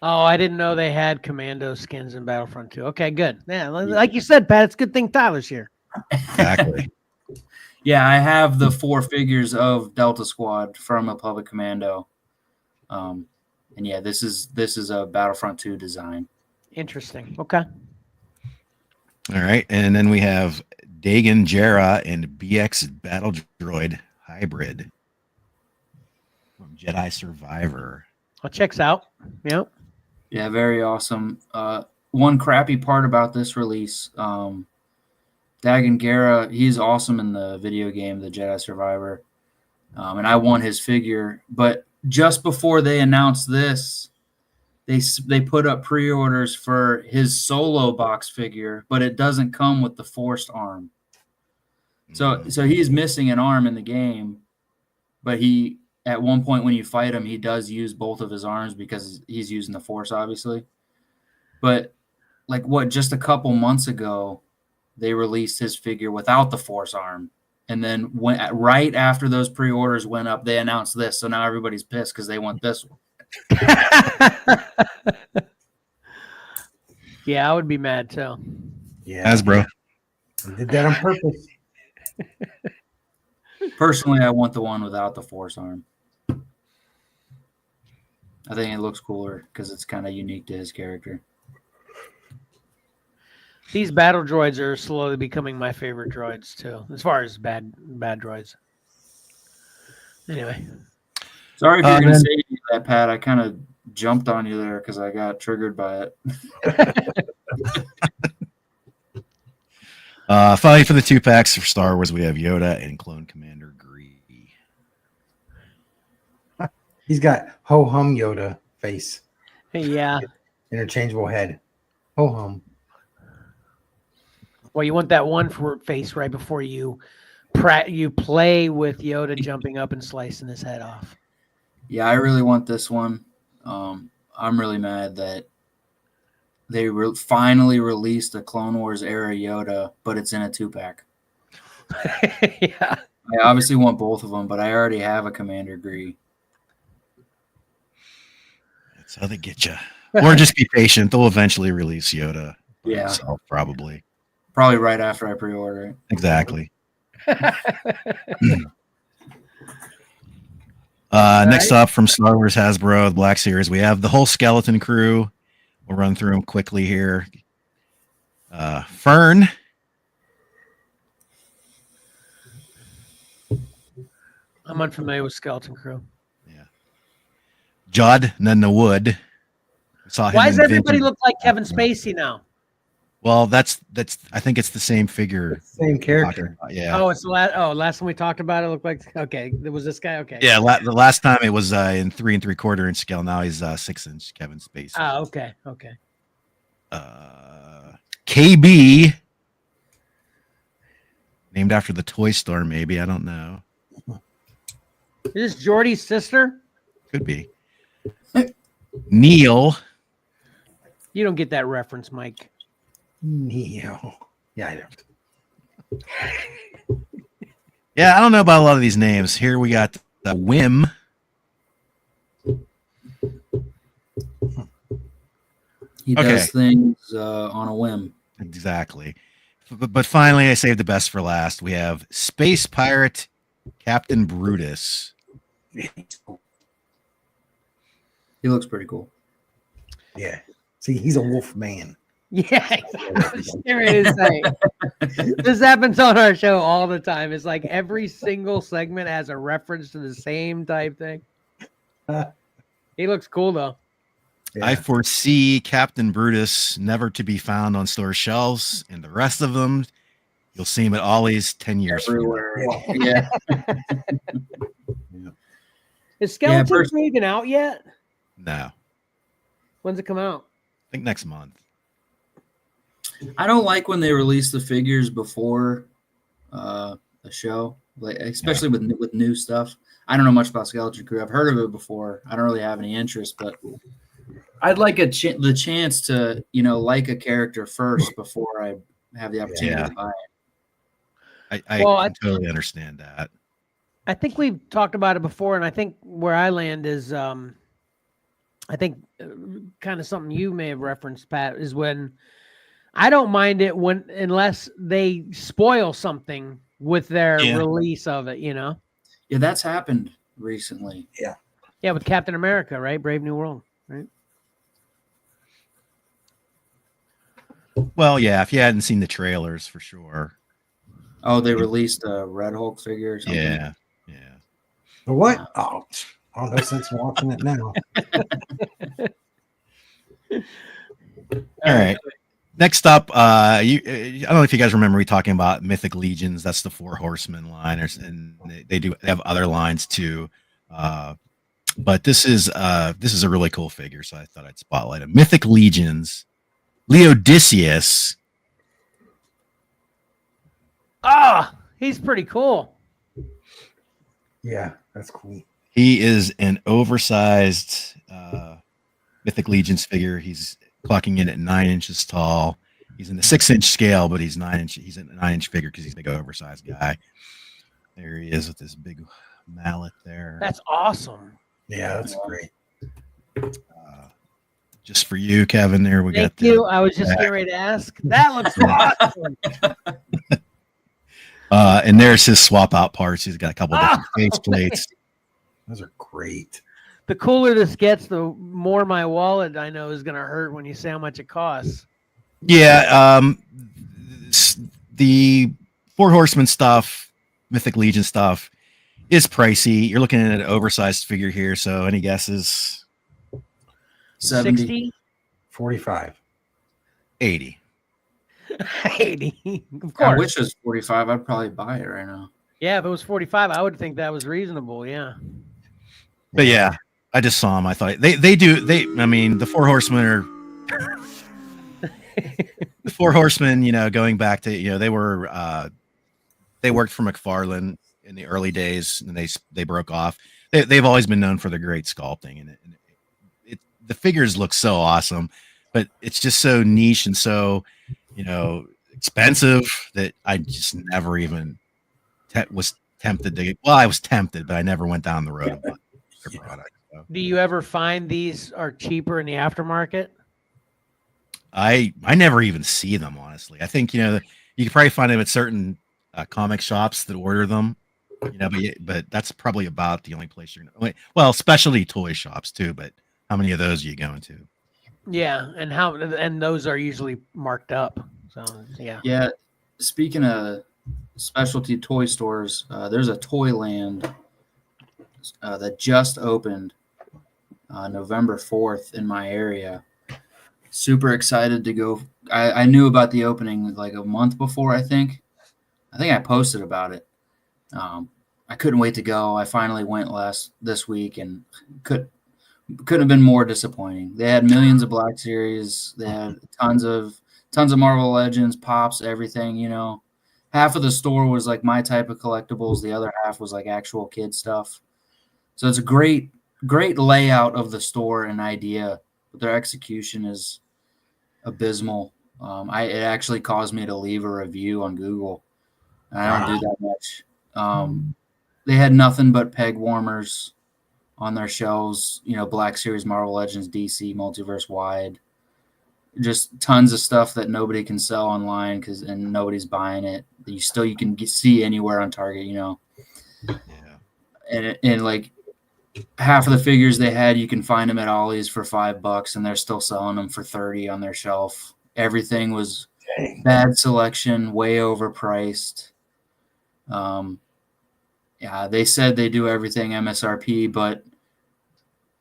Oh, I didn't know they had commando skins in Battlefront 2. Okay, good. Yeah, like you said, Pat, it's a good thing Tyler's here. Exactly. Yeah, I have the 4 figures of Delta Squad from Republic Commando. And yeah, this is a Battlefront 2 design. Interesting. Okay. All right, and then we have Dagan Jarrah and BX Battle Droid Hybrid from Jedi Survivor. Well, checks out. Yep. Yeah, very awesome. One crappy part about this release, Dagan Jarrah, he's awesome in the video game, the Jedi Survivor. And I won his figure. But just before they announced this, they put up pre-orders for his solo box figure, but it doesn't come with the forced arm. So he's missing an arm in the game, but at one point when you fight him, he does use both of his arms because he's using the force, obviously. But just a couple months ago, they released his figure without the force arm. And then right after those pre-orders went up, they announced this. So now everybody's pissed because they want this one. Yeah, I would be mad too. Yeah. Hasbro. I did that on purpose. Personally, I want the one without the force arm. I think it looks cooler because it's kind of unique to his character. These battle droids are slowly becoming my favorite droids too, as far as bad droids. Anyway, Sorry if you're going to say that, Pat. I kind of jumped on you there because I got triggered by it. Finally, for the 2-packs for Star Wars, we have Yoda and Clone Commander Gree. He's got ho hum Yoda face, yeah. interchangeable head. Ho hum. Well, you want that one for face right before you play with Yoda jumping up and slicing his head off. Yeah, I really want this one. I'm really mad that they finally released a Clone Wars era Yoda, but it's in a 2-pack. Yeah. I obviously want both of them, but I already have a Commander Gree. That's how they get you. Or just be patient. They'll eventually release Yoda. Yeah. Himself, probably. Probably right after I pre-order it. Exactly. Next up from Star Wars Hasbro, the Black Series, we have the whole skeleton crew. We'll run through them quickly here. Fern. I'm unfamiliar with Skeleton Crew. Yeah. Judd Nunnawood. Saw him. Why does everybody Vintage. look like Kevin Spacey now? Well, that's. I think it's the same figure. Same character. Yeah. Oh, it's the last time we talked about it looked like okay. There was this guy. Okay. Yeah. The last time it was in 3 3/4 inch scale. Now he's 6 inch. Kevin Spacey. Oh, okay. Okay. KB. Named after the toy store, maybe. I don't know. Is this Jordy's sister? Could be. Neil. You don't get that reference, Mike. Neo. Yeah, I don't. Yeah, I don't know about a lot of these names. Here we got the Whim. He does things on a whim. Exactly. But finally, I saved the best for last. We have Space Pirate Captain Brutus. He looks pretty cool. Yeah. See, he's a wolf man. Yeah, I was getting ready to say. This happens on our show all the time. It's like every single segment has a reference to the same type thing. He looks cool though. Yeah. I foresee Captain Brutus never to be found on store shelves, and the rest of them, you'll see him at Ollie's 10 years Everywhere. Yeah. Is Skeleton Crew even out yet? No. When's it come out? I think next month. I don't like when they release the figures before a show, like especially with new stuff. I don't know much about Skeleton Crew. I've heard of it before. I don't really have any interest, but I'd like the chance to, like a character first before I have the opportunity to buy it. I totally understand that. I think we've talked about it before, and I think where I land is, I think kind of something you may have referenced, Pat, is when I don't mind it unless they spoil something with their release of it, Yeah, that's happened recently. Yeah, with Captain America, right? Brave New World, right? Well, yeah, if you hadn't seen the trailers, for sure. Oh, they released a Red Hulk figure or something? Yeah. But what? Oh, no sense in watching it now. All right. Next up, I don't know if you guys remember we talking about Mythic Legions. That's the 4 Horsemen line, and they have other lines too. But this is a really cool figure, so I thought I'd spotlight him. Mythic Legions, Leodicius. He's pretty cool. Yeah, that's cool. He is an oversized Mythic Legions figure. He's clocking in at 9 inches tall. He's in the 6 inch scale, but he's 9 inch. He's a 9 inch figure because he's a big oversized guy. There he is with this big mallet there. That's awesome. Yeah, that's great. Just for you, Kevin. There we got. Thank you. I was just getting ready to ask. That looks awesome. And there's his swap out parts. He's got a couple different face plates. Those are great. The cooler this gets, the more my wallet I know is going to hurt when you say how much it costs. Yeah, the Four Horsemen stuff, Mythic Legion stuff is pricey. You're looking at an oversized figure here, so any guesses? 70. 60? 45. 80. 80. Of I course. wish it was 45. I'd probably buy it right now. Yeah, if it was 45, I would think that was reasonable. Yeah. But yeah, I just saw them. I thought they do. I mean, the Four Horsemen are the Four Horsemen. You know, going back to they worked for McFarlane in the early days, and they broke off. They've always been known for their great sculpting, and the figures look so awesome, but it's just so niche and so expensive that I just never even was tempted to. Well, I was tempted, but I never went down the road of buying their product. So. Do you ever find these are cheaper in the aftermarket? I never even see them, honestly. I think you can probably find them at certain comic shops that order them, but that's probably about the only place you're gonna. Well, specialty toy shops too, but how many of those are you going to? Yeah, and those are usually marked up. So yeah. Yeah. Speaking of specialty toy stores, there's a Toyland that just opened November 4th in my area. Super excited to go. I knew about the opening like a month before, I think I posted about it. I couldn't wait to go. I finally went this week and couldn't have been more disappointing. They had millions of Black Series. They had tons of Marvel Legends, Pops, everything, Half of the store was like my type of collectibles. The other half was like actual kid stuff. So it's a great layout of the store and idea, but their execution is abysmal. It actually caused me to leave a review on Google. I don't do that much. They had nothing but peg warmers on their shelves, Black Series, Marvel Legends, DC, Multiverse Wide. Just tons of stuff that nobody can sell online and nobody's buying it. You can see anywhere on Target, Yeah. And like half of the figures they had, you can find them at Ollie's for $5, and they're still selling them for $30 on their shelf. Everything was bad selection, way overpriced. Yeah, they said they do everything MSRP, but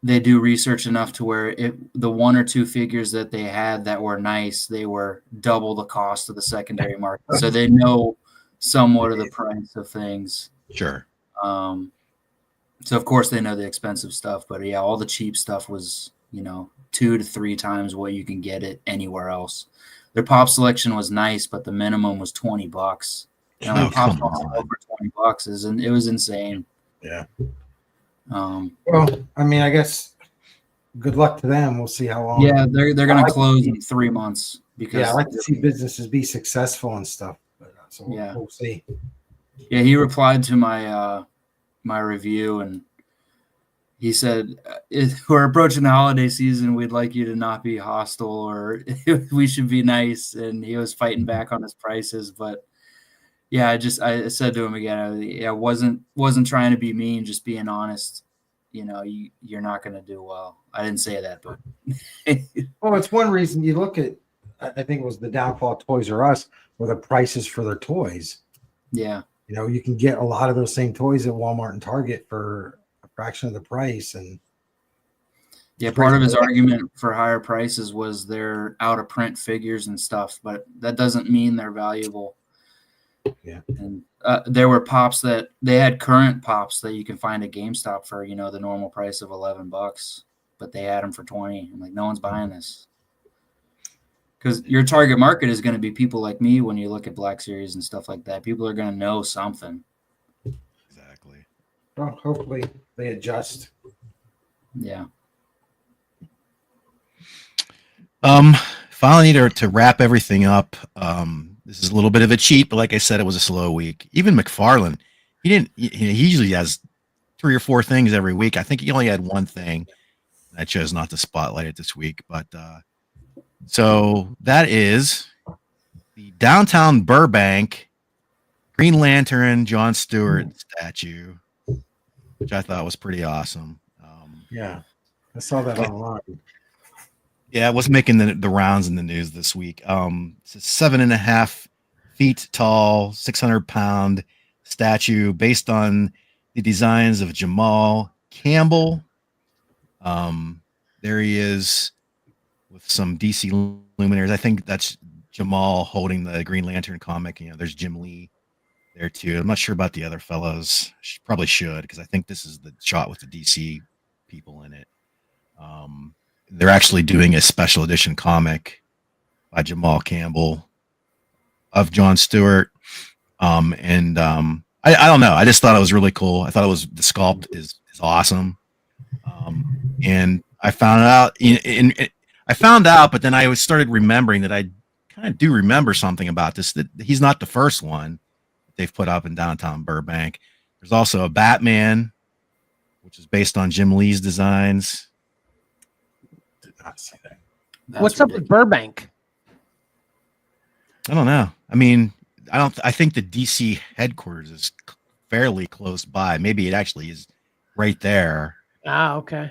they do research enough to where the one or two figures that they had that were nice, they were double the cost of the secondary market. So they know somewhat of the price of things. Sure. So of course they know the expensive stuff, but yeah, all the cheap stuff was, 2 to 3 times what you can get it anywhere else. Their pop selection was nice, but the minimum was $20. Pop over $20 and it was insane. Yeah. Well, I mean, I guess good luck to them. We'll see how long. Yeah, they're going to close in 3 months because I like to see businesses be successful and stuff. So we'll see. Yeah, he replied to my my review and he said, "We're approaching the holiday season. We'd like you to not be hostile, or we should be nice." And he was fighting back on his prices, but yeah, I said to him again, I wasn't trying to be mean, just being honest. You're not going to do well. I didn't say that, but well, it's one reason you look at. I think it was the downfall of Toys R Us, were the prices for their toys. Yeah, you can get a lot of those same toys at Walmart and Target for a fraction of the price, and yeah, part of his argument for higher prices was they're out of print figures and stuff, but that doesn't mean they're valuable. Yeah. And there were pops that they had current pops that you can find at GameStop for, the normal price of $11, but they had them for $20. I'm like, no one's buying this. Because your target market is going to be people like me when you look at Black Series and stuff like that. People are going to know something. Exactly. Well, hopefully they adjust. Yeah. Finally, to wrap everything up, this is a little bit of a cheat, but like I said, it was a slow week. Even McFarlane, he usually has 3 or 4 things every week. I think he only had one thing. I chose not to spotlight it this week, but so that is the downtown Burbank Green Lantern John Stewart statue, which I thought was pretty awesome. Yeah, I saw that online. Yeah, it was making the rounds in the news this week. It's a 7.5 feet tall, 600-pound statue based on the designs of Jamal Campbell. There he is with some DC luminaries. I think that's Jamal holding the Green Lantern comic. There's Jim Lee there too. I'm not sure about the other fellows. Probably should, because I think this is the shot with the DC people in it. They're actually doing a special edition comic by Jamal Campbell of John Stewart. I don't know. I just thought it was really cool. I thought it was the sculpt is awesome. And I found out, but then I started remembering that I kind of do remember something about this, that he's not the first one they've put up in downtown Burbank. There's also a Batman, which is based on Jim Lee's designs. Did not see that. What's up with Burbank? I don't know. I mean, I think the DC headquarters is fairly close by. Maybe it actually is right there. Ah, okay.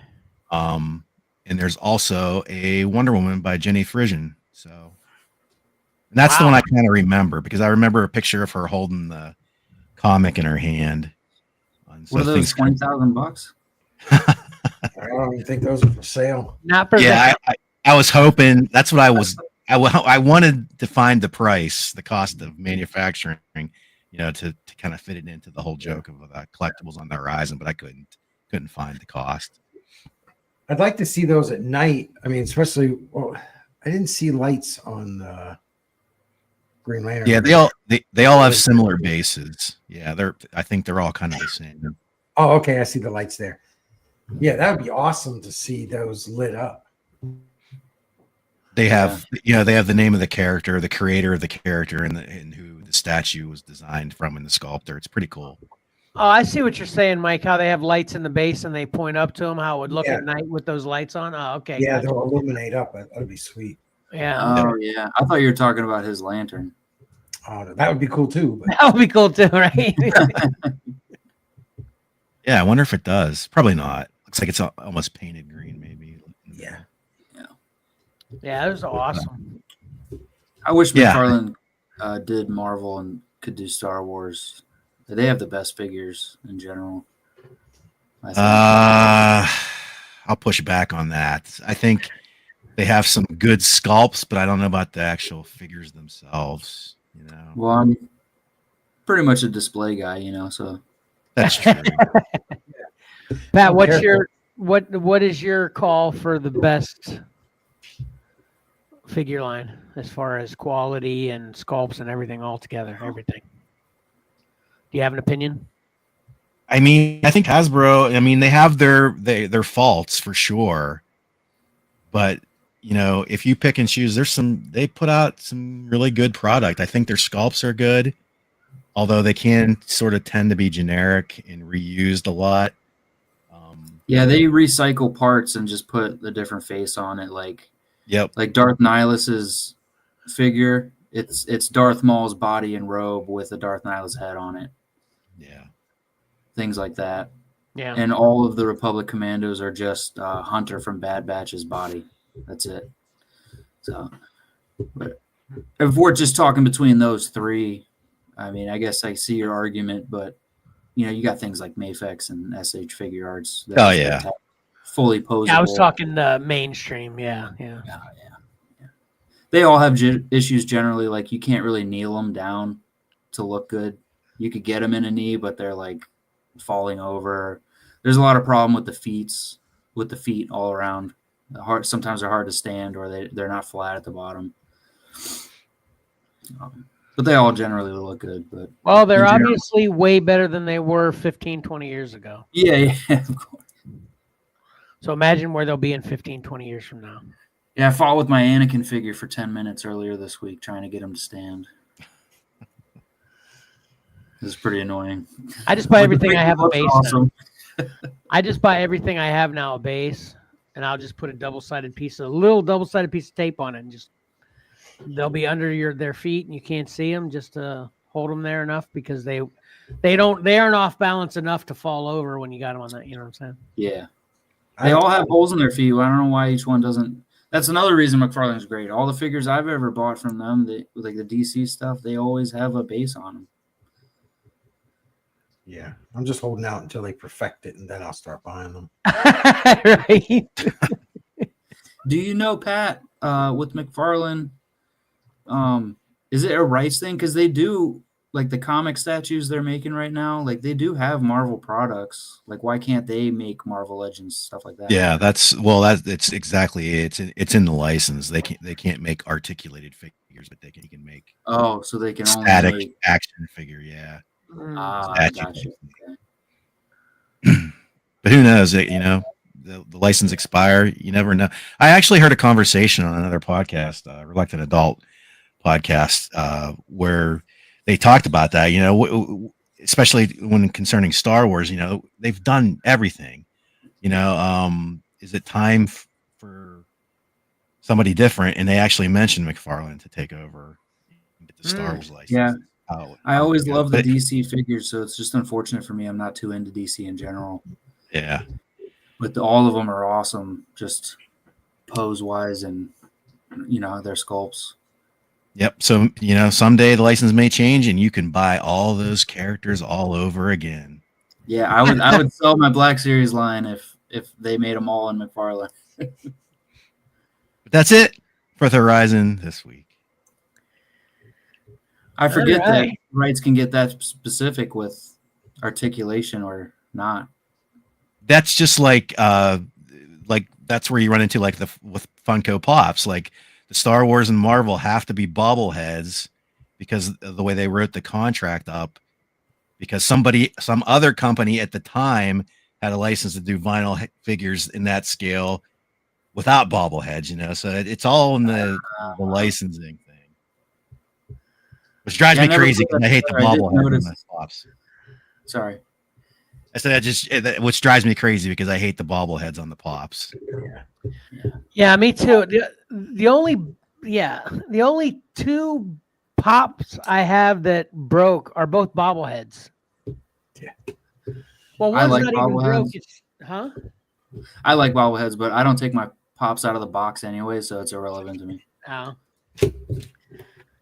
And there's also a Wonder Woman by Jenny Frisian. So, and that's the one I kind of remember, because I remember a picture of her holding the comic in her hand. What are those, $20,000? I don't even think those are for sale. Not for I was hoping that's what I wanted to find the price, the cost of manufacturing, to kind of fit it into the whole joke of collectibles on the horizon, but I couldn't find the cost. I'd like to see those at night. I mean, especially, I didn't see lights on Green Lantern. Yeah, they all have similar bases. Yeah, I think they're all kind of the same. Oh, okay, I see the lights there. Yeah, that would be awesome to see those lit up. They have, they have the name of the character, the creator of the character, and who the statue was designed from, and the sculptor. It's pretty cool. Oh, I see what you're saying, Mike. How they have lights in the base and they point up to them. How it would look at night with those lights on. Oh, okay. Yeah, they'll illuminate up. That'd be sweet. Yeah. Oh, yeah. I thought you were talking about his lantern. Oh, that would be cool too. But... That would be cool too, right? Yeah, I wonder if it does. Probably not. Looks like it's almost painted green, maybe. Yeah. Yeah, that was awesome. I wish McFarlane did Marvel and could do Star Wars. They have the best figures in general. I'll push back on that. I think they have some good sculpts, but I don't know about the actual figures themselves. Well, I'm pretty much a display guy, so that's true. Pat, what is your call for the best figure line as far as quality and sculpts and everything all together? Everything. Do you have an opinion? I mean, I think Hasbro, they have their faults for sure. But, if you pick and choose, they put out some really good product. I think their sculpts are good, although they can sort of tend to be generic and reused a lot. Yeah, they recycle parts and just put the different face on it. Like Darth Nihilus's figure, it's Darth Maul's body and robe with a Darth Nihilus head on it. Yeah. Things like that. Yeah. And all of the Republic Commandos are just Hunter from Bad Batch's body. That's it. So, but if we're just talking between those three, I guess I see your argument, but you got things like Mafex and SH Figure Arts. That fully posable. Yeah, I was talking the mainstream. Yeah. They all have issues generally. Like you can't really kneel them down to look good. You could get them in a knee, but they're like falling over. There's a lot of problem with the feet all around. Sometimes they're hard to stand, or they're not flat at the bottom. But they all generally look good. But they're obviously way better than they were 15, 20 years ago. Yeah, of course. So imagine where they'll be in 15, 20 years from now. Yeah, I fought with my Anakin figure for 10 minutes earlier this week trying to get him to stand. This is pretty annoying. I just buy everything I have a base awesome. now. I just buy everything I have now a base, and I'll just put a double-sided piece of tape on it, and just they'll be under their feet, and you can't see them. Just to hold them there enough, because they aren't off balance enough to fall over when you got them on that. You know what I'm saying? Yeah. They all have holes in their feet. I don't know why each one doesn't. That's another reason McFarlane's great. All the figures I've ever bought from them, like the DC stuff, they always have a base on them. Yeah, I'm just holding out until they perfect it, and then I'll start buying them. Right. Do you know, Pat, with McFarlane, is it a rights thing? Because they do, like the comic statues they're making right now, like they do have Marvel products. Like, why can't they make Marvel Legends, stuff like that? Yeah, it's exactly it. It's in the license. They can't make articulated figures, but they can make Oh, so they can only static make... action figure. Yeah. Gotcha. But who knows? The license expire. You never know. I actually heard a conversation on another podcast, Reluctant Adult podcast, where they talked about that. Especially when concerning Star Wars. They've done everything. Is it time for somebody different? And they actually mentioned McFarlane to take over and get the Star Wars license. Yeah. I always love the DC figures, so it's just unfortunate for me. I'm not too into DC in general. Yeah. But all of them are awesome, just pose-wise and, their sculpts. Yep. So, someday the license may change and you can buy all those characters all over again. Yeah, I would sell my Black Series line if they made them all in McFarlane. But that's it for the Horizon this week. I forget that rights can get that specific with articulation or not. That's just like that's where you run into with Funko Pops. Like the Star Wars and Marvel have to be bobbleheads because of the way they wrote the contract up. Because some other company at the time had a license to do vinyl figures in that scale without bobbleheads. So it's all in the licensing thing. Which drives me crazy because I hate the bobblehead in my pops. Sorry. I said which drives me crazy because I hate the bobbleheads on the pops. Yeah, me too. The only two pops I have that broke are both bobbleheads. Yeah. Well, I one's like not even broke. Huh? I like bobbleheads, but I don't take my pops out of the box anyway, so it's irrelevant to me. Oh.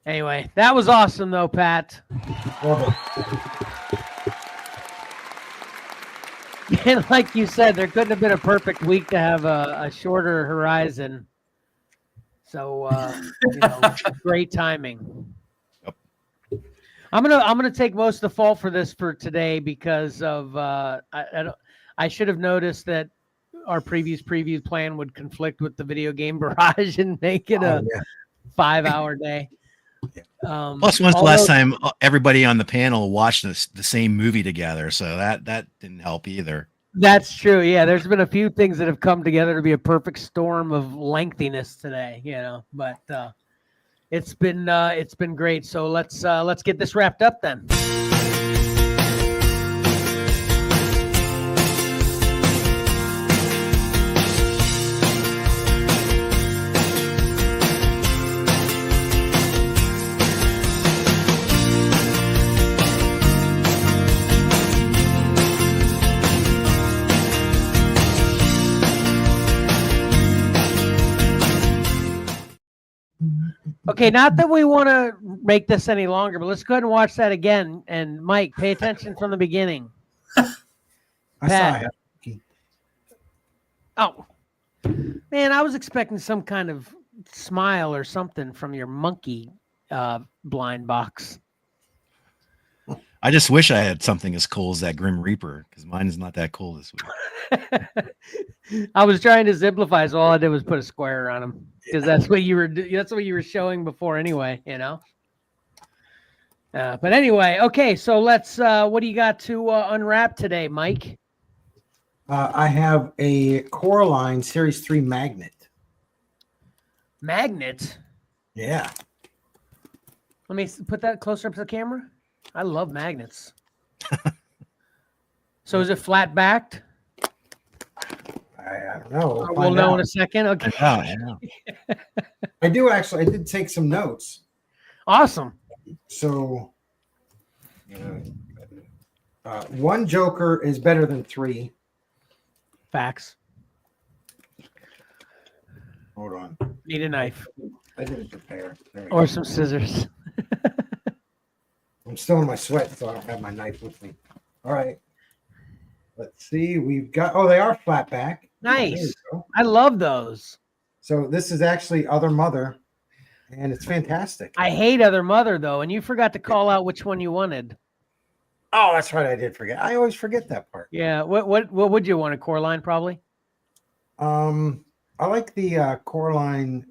Anyway, that was awesome, though, Pat. And like you said, there couldn't have been a perfect week to have a shorter Horizon. So, great timing. Yep. I'm gonna take most of the fault for this for today because of I should have noticed that our previous preview plan would conflict with the video game barrage and make it a 5-hour day. Plus, when's the last time everybody on the panel watched the same movie together? So that didn't help either. That's true. Yeah, there's been a few things that have come together to be a perfect storm of lengthiness today. But it's been great. So let's get this wrapped up then. Okay, not that we want to make this any longer, but let's go ahead and watch that again. And Mike, pay attention from the beginning. I saw it. Oh, man, I was expecting some kind of smile or something from your monkey blind box. I just wish I had something as cool as that Grim Reaper because mine is not that cool this week. I was trying to simplify, so all I did was put a square on him because that's what you were showing before anyway, But anyway, okay, so let's. What do you got to unwrap today, Mike? I have a Coraline Series 3 magnet. Magnet? Yeah. Let me put that closer up to the camera. I love magnets. So is it flat backed? I don't know. We'll know in a second. Okay. I know. I did take some notes. Awesome. So, one Joker is better than 3. Facts. Hold on. Need a knife I didn't prepare. There we or go. some scissors. I'm still in my sweat, so I don't have my knife with me. All right. Let's see. We've got. Oh, they are flat back. Oh, there we Nice. go. I love those. So this is actually Other Mother, and it's fantastic. I hate Other Mother though, and you forgot to call out which one you wanted. Oh, that's right. I did forget. I always forget that part. Yeah. What would you want? A Coraline probably. I like the Coraline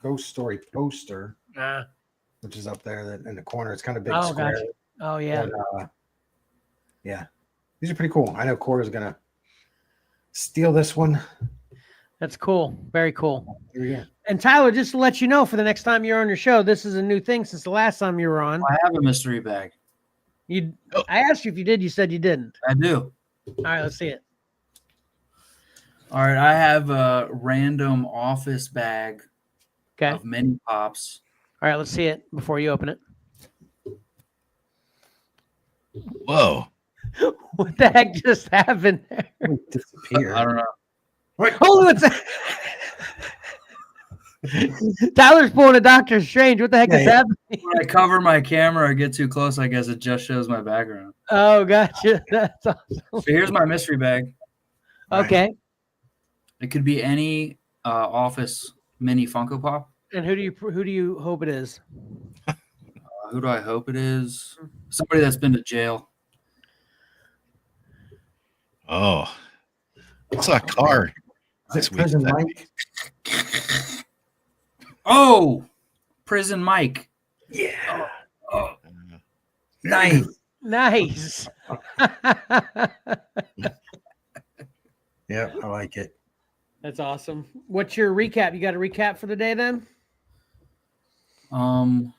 Ghost Story poster, Ah. which is up there in the corner. It's kind of big Oh, square. gotcha. Oh yeah. But, yeah, these are pretty cool. I know Cora's gonna steal this one. That's cool. Very cool. Here we go. And Tyler, just to let you know, for the next time you're on your show, this is a new thing since the last time you were on. I have a mystery bag. I asked you if you did. You said you didn't. I do. All right, let's see it. All right, I have a random office bag Okay. of mini pops. All right, let's see it before you open it. Whoa. What the heck just happened there? It disappeared. I don't know. Wait. Oh, what's that? Tyler's pulling a Doctor Strange. What the heck is happening? When I cover my camera or get too close, I guess it just shows my background. Oh, gotcha. That's awesome. So here's my mystery bag. Okay. It could be any office mini Funko Pop. And who do you hope it is? Who do I hope it is? Somebody that's been to jail. Oh. It's a car. Is That's it Prison weird. Mike? Oh, Prison Mike. Yeah. Oh, Nice. Nice. Yeah, I like it. That's awesome. What's your recap? You got a recap for the day then? Marvel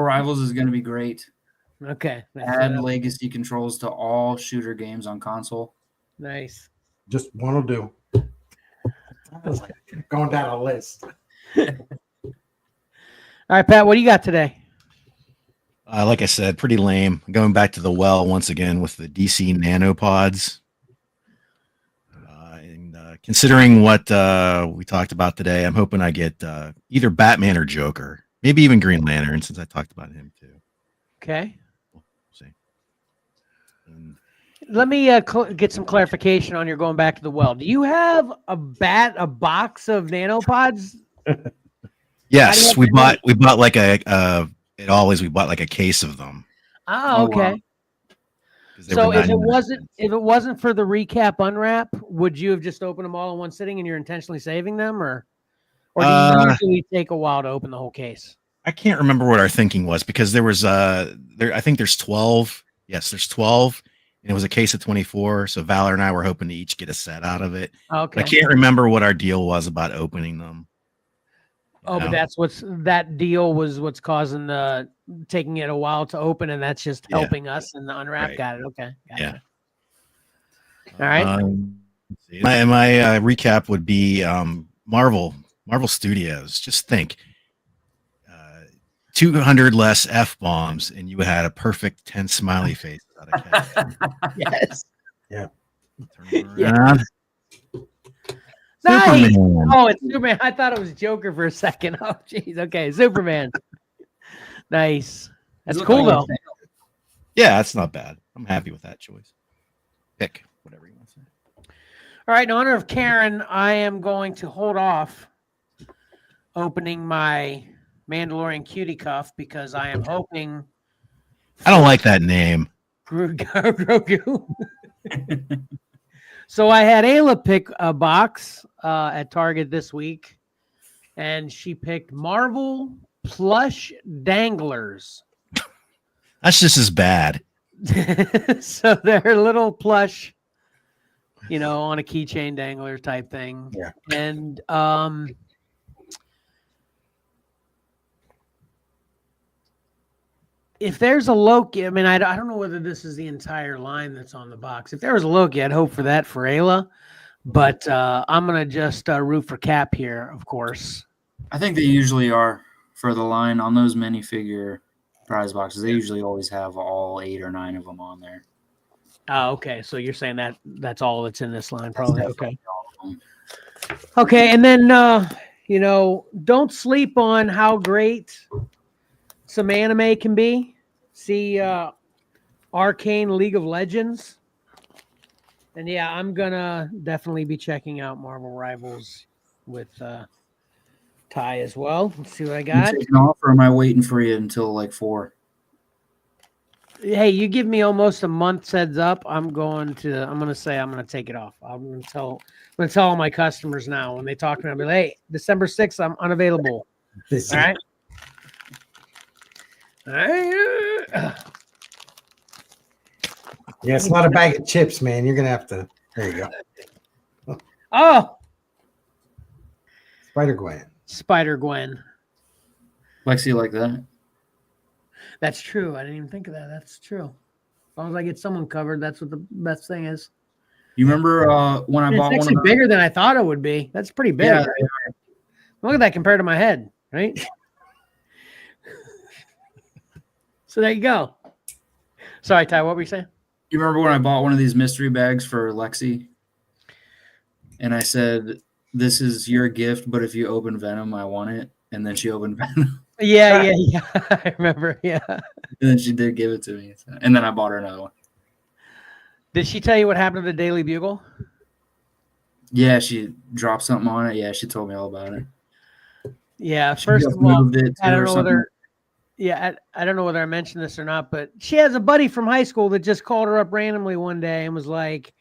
Rivals is going to be great. Okay. Add legacy controls to all shooter games on console. Nice. Just one will do. Going down a list. All right, Pat, what do you got today? Like I said, pretty lame. Going back to the well once again with the DC nanopods. Considering what we talked about today, I'm hoping I get either Batman or Joker, maybe even Green Lantern, since I talked about him too. Okay. We'll see. And Let me get some clarification on your going back to the well. Do you have a box of nanopods? yes, we bought like we bought like a case of them. Oh, okay. Wow. So if it wasn't for the recap unwrap, would you have just opened them all in one sitting and you're intentionally saving them, or do you usually take a while to open the whole case? I can't remember what our thinking was because there was I think there's 12. Yes, there's 12. And it was a case of 24. So Valor and I were hoping to each get a set out of it. Okay. I can't remember what our deal was about opening them. Oh, but that's that deal was what's causing taking it a while to open, and that's just helping us in the unwrap. Right. Got it. Okay. Gotcha. Yeah. All right. Let's see. My recap would be Marvel Studios. Just think, 200 less F-bombs, and you had a perfect 10 smiley faces out of cat. Yes. Yeah. Turn around. Nice. Superman. Oh, it's Superman. I thought it was Joker for a second. Oh, jeez. Okay, Superman. Nice. That's You look cool, like though. a fan. Yeah, that's not bad. I'm happy with that choice. Pick whatever you want to say. All right, in honor of Karen, I am going to hold off opening my Mandalorian cutie cuff because I am hoping I don't like that name. Grogu. So I had Ayla pick a box at Target this week, and she picked Marvel plush danglers. That's just as bad. So they're little plush, on a keychain dangler type thing. Yeah. And if there's a Loki, I mean, I don't know whether this is the entire line that's on the box. If there was a Loki, I'd hope for that for Ayla. But I'm going to just root for Cap here, of course. I think they usually are for the line on those minifigure prize boxes. They usually always have all 8 or 9 of them on there. Oh, okay. So you're saying that's all that's in this line, probably. That's Okay. definitely all of them. Okay, and then don't sleep on how great some anime can be. See Arcane League of Legends. And yeah, I'm gonna definitely be checking out Marvel Rivals with Ty as well. Let's see what I You got. taking off, or am I waiting for you until like 4? Hey, you give me almost a month's heads up. I'm gonna take it off. I'm gonna tell all my customers now when they talk to me. I'll be like, hey, December 6th, I'm unavailable. This All right. All right. Yeah, it's not a bag of chips, man. You're gonna have to. There you go. Oh, Spider-Gwen. Spider-Gwen. Lexi like that? That's true. I didn't even think of that. That's true. As long as I get someone covered, that's what the best thing is. You remember when I And bought it's one actually of bigger than I thought it would be. That's pretty big. Yeah, Right? Look at that compared to my head, right? So there you go. Sorry, Ty, what were you saying? you remember when I bought one of these mystery bags for Lexi? And I said, "This is your gift, but if you open Venom, I want it." And then she opened Venom. Yeah. I remember. Yeah. And then she did give it to me. And then I bought her another one. Did she tell you what happened to the Daily Bugle? Yeah, she dropped something on it. Yeah, she told me all about it. Yeah. She First just of all, moved it I to don't or know something. whether. Yeah, I don't know whether I mentioned this or not, but she has a buddy from high school that just called her up randomly one day and was like,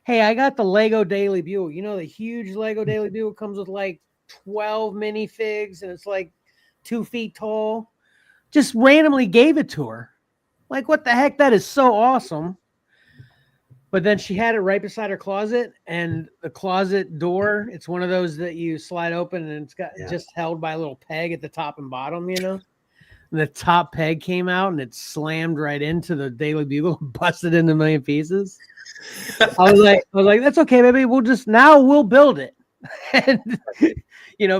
hey, I got the Lego Daily Bugle. You know, the huge Lego Daily Bugle comes with like 12 minifigs and it's like 2 feet tall. Just randomly gave it to her. Like, what the heck? That is so awesome. But then she had it right beside her closet, and the closet door, it's one of those that you slide open and it's got just held by a little peg at the top and bottom, you know? And the top peg came out and it slammed right into the Daily Bugle and busted into a million pieces. I was like, that's okay, baby. We'll build it. And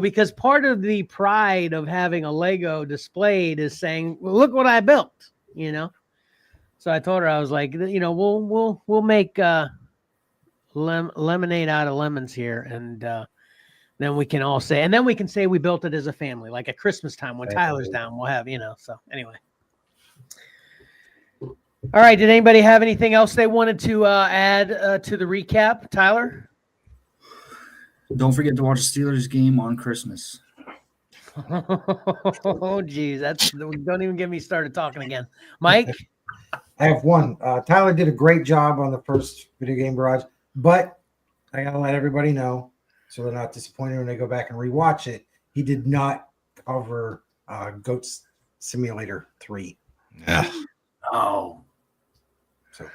because part of the pride of having a Lego displayed is saying, well, look what I built, So I told her, I was like, we'll make lemonade out of lemons here, and then we can all say, and then we can say we built it as a family, like at Christmas time when Tyler's down, we'll have, So anyway. All right. Did anybody have anything else they wanted to add to the recap, Tyler? Don't forget to watch the Steelers game on Christmas. Oh, geez. Don't even get me started talking again. Mike? I have one. Tyler did a great job on the first Video Game Barrage, but I got to let everybody know so they're not disappointed when they go back and rewatch it. He did not cover Goat Simulator 3. Yeah. Oh. So,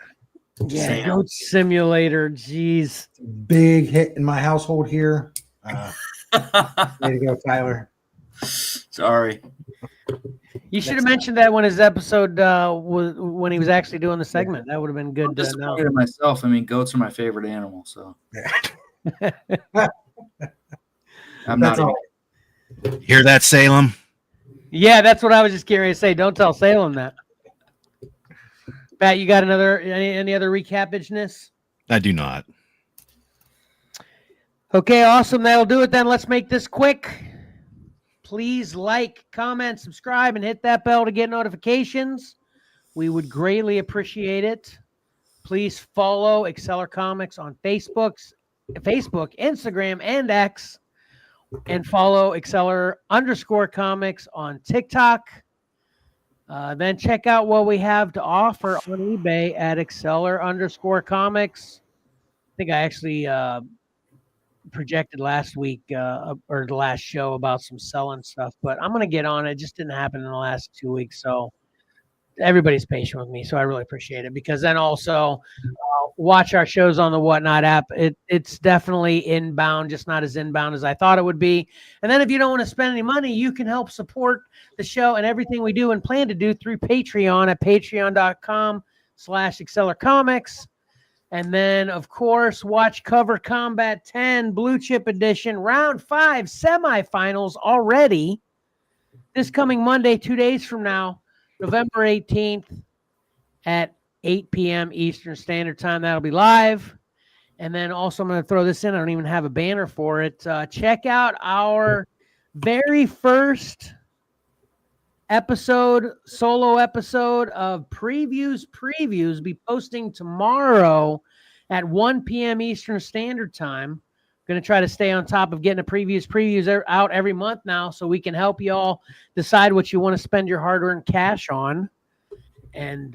yeah, Goat Simulator. Jeez. Big hit in my household here. Way to go, Tyler. Sorry. You should have mentioned that when his episode was when he was actually doing the segment. That would have been good I'm to know. disappointed in myself. I mean, goats are my favorite animal, so I'm That's not. all. Hear that, Salem? Yeah, that's what I was just curious to say. Don't tell Salem that. Pat, you got any other recapage-ness? I do not. Okay, awesome. That'll do it then. Let's make this quick. Please like, comment, subscribe, and hit that bell to get notifications. We would greatly appreciate it. Please follow Xcellar Comics on Facebook, Instagram, and X. And follow Xcellar_comics on TikTok. Then check out what we have to offer on eBay at Xcellar_comics. I think I actually projected last week or the last show about some selling stuff, but I'm going to get on it. It just didn't happen in the last 2 weeks. So everybody's patient with me. So I really appreciate it, because then also watch our shows on the Whatnot app. It's definitely inbound, just not as inbound as I thought it would be. And then if you don't want to spend any money, you can help support the show and everything we do and plan to do through Patreon at patreon.com/XcellarComics. And then, of course, watch Cover Combat 10 Blue Chip Edition Round 5 semifinals already this coming Monday, 2 days from now, November 18th at 8 p.m. Eastern Standard Time. That'll be live. And then also I'm going to throw this in. I don't even have a banner for it. Check out our very first solo episode of Previews. Be posting tomorrow at 1 p.m. Eastern Standard Time. Going to try to stay on top of getting a previews out every month now so we can help you all decide what you want to spend your hard-earned cash on. And,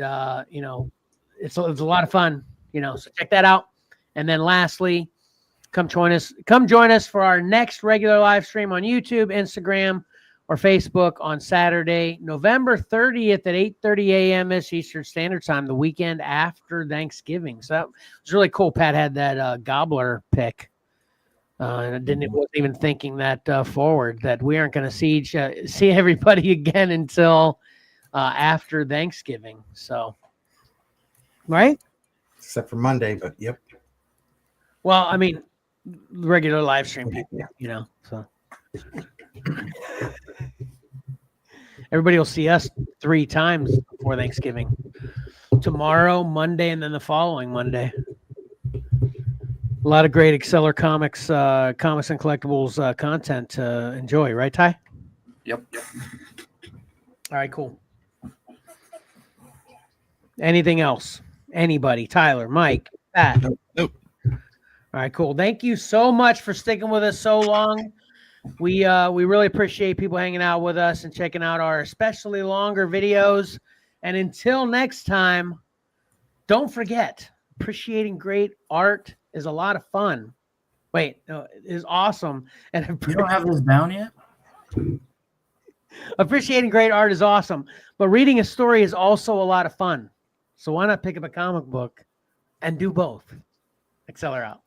it's a lot of fun, so check that out. And then lastly, come join us for our next regular live stream on YouTube, Instagram, or Facebook on Saturday, November 30th at 8:30 a.m. Eastern Standard Time, the weekend after Thanksgiving. So that was really cool. Pat had that gobbler pick. And I wasn't even thinking that forward, that we aren't going to see everybody again until after Thanksgiving. So, right? Except for Monday, but yep. Well, I mean, regular live stream people, so. Everybody will see us 3 times before Thanksgiving. Tomorrow, Monday, and then the following Monday. A lot of great Xcellar comics and collectibles content to enjoy, right, Ty? Yep. All right, cool. Anything else? Anybody? Tyler, Mike, Pat? Nope. All right, cool. Thank you so much for sticking with us so long. We really appreciate people hanging out with us and checking out our especially longer videos. And until next time, don't forget, appreciating great art is a lot of fun. Wait, no, it is awesome. And You don't have this down yet? appreciating great art is awesome, but reading a story is also a lot of fun. So why not pick up a comic book and do both? Xcellar out.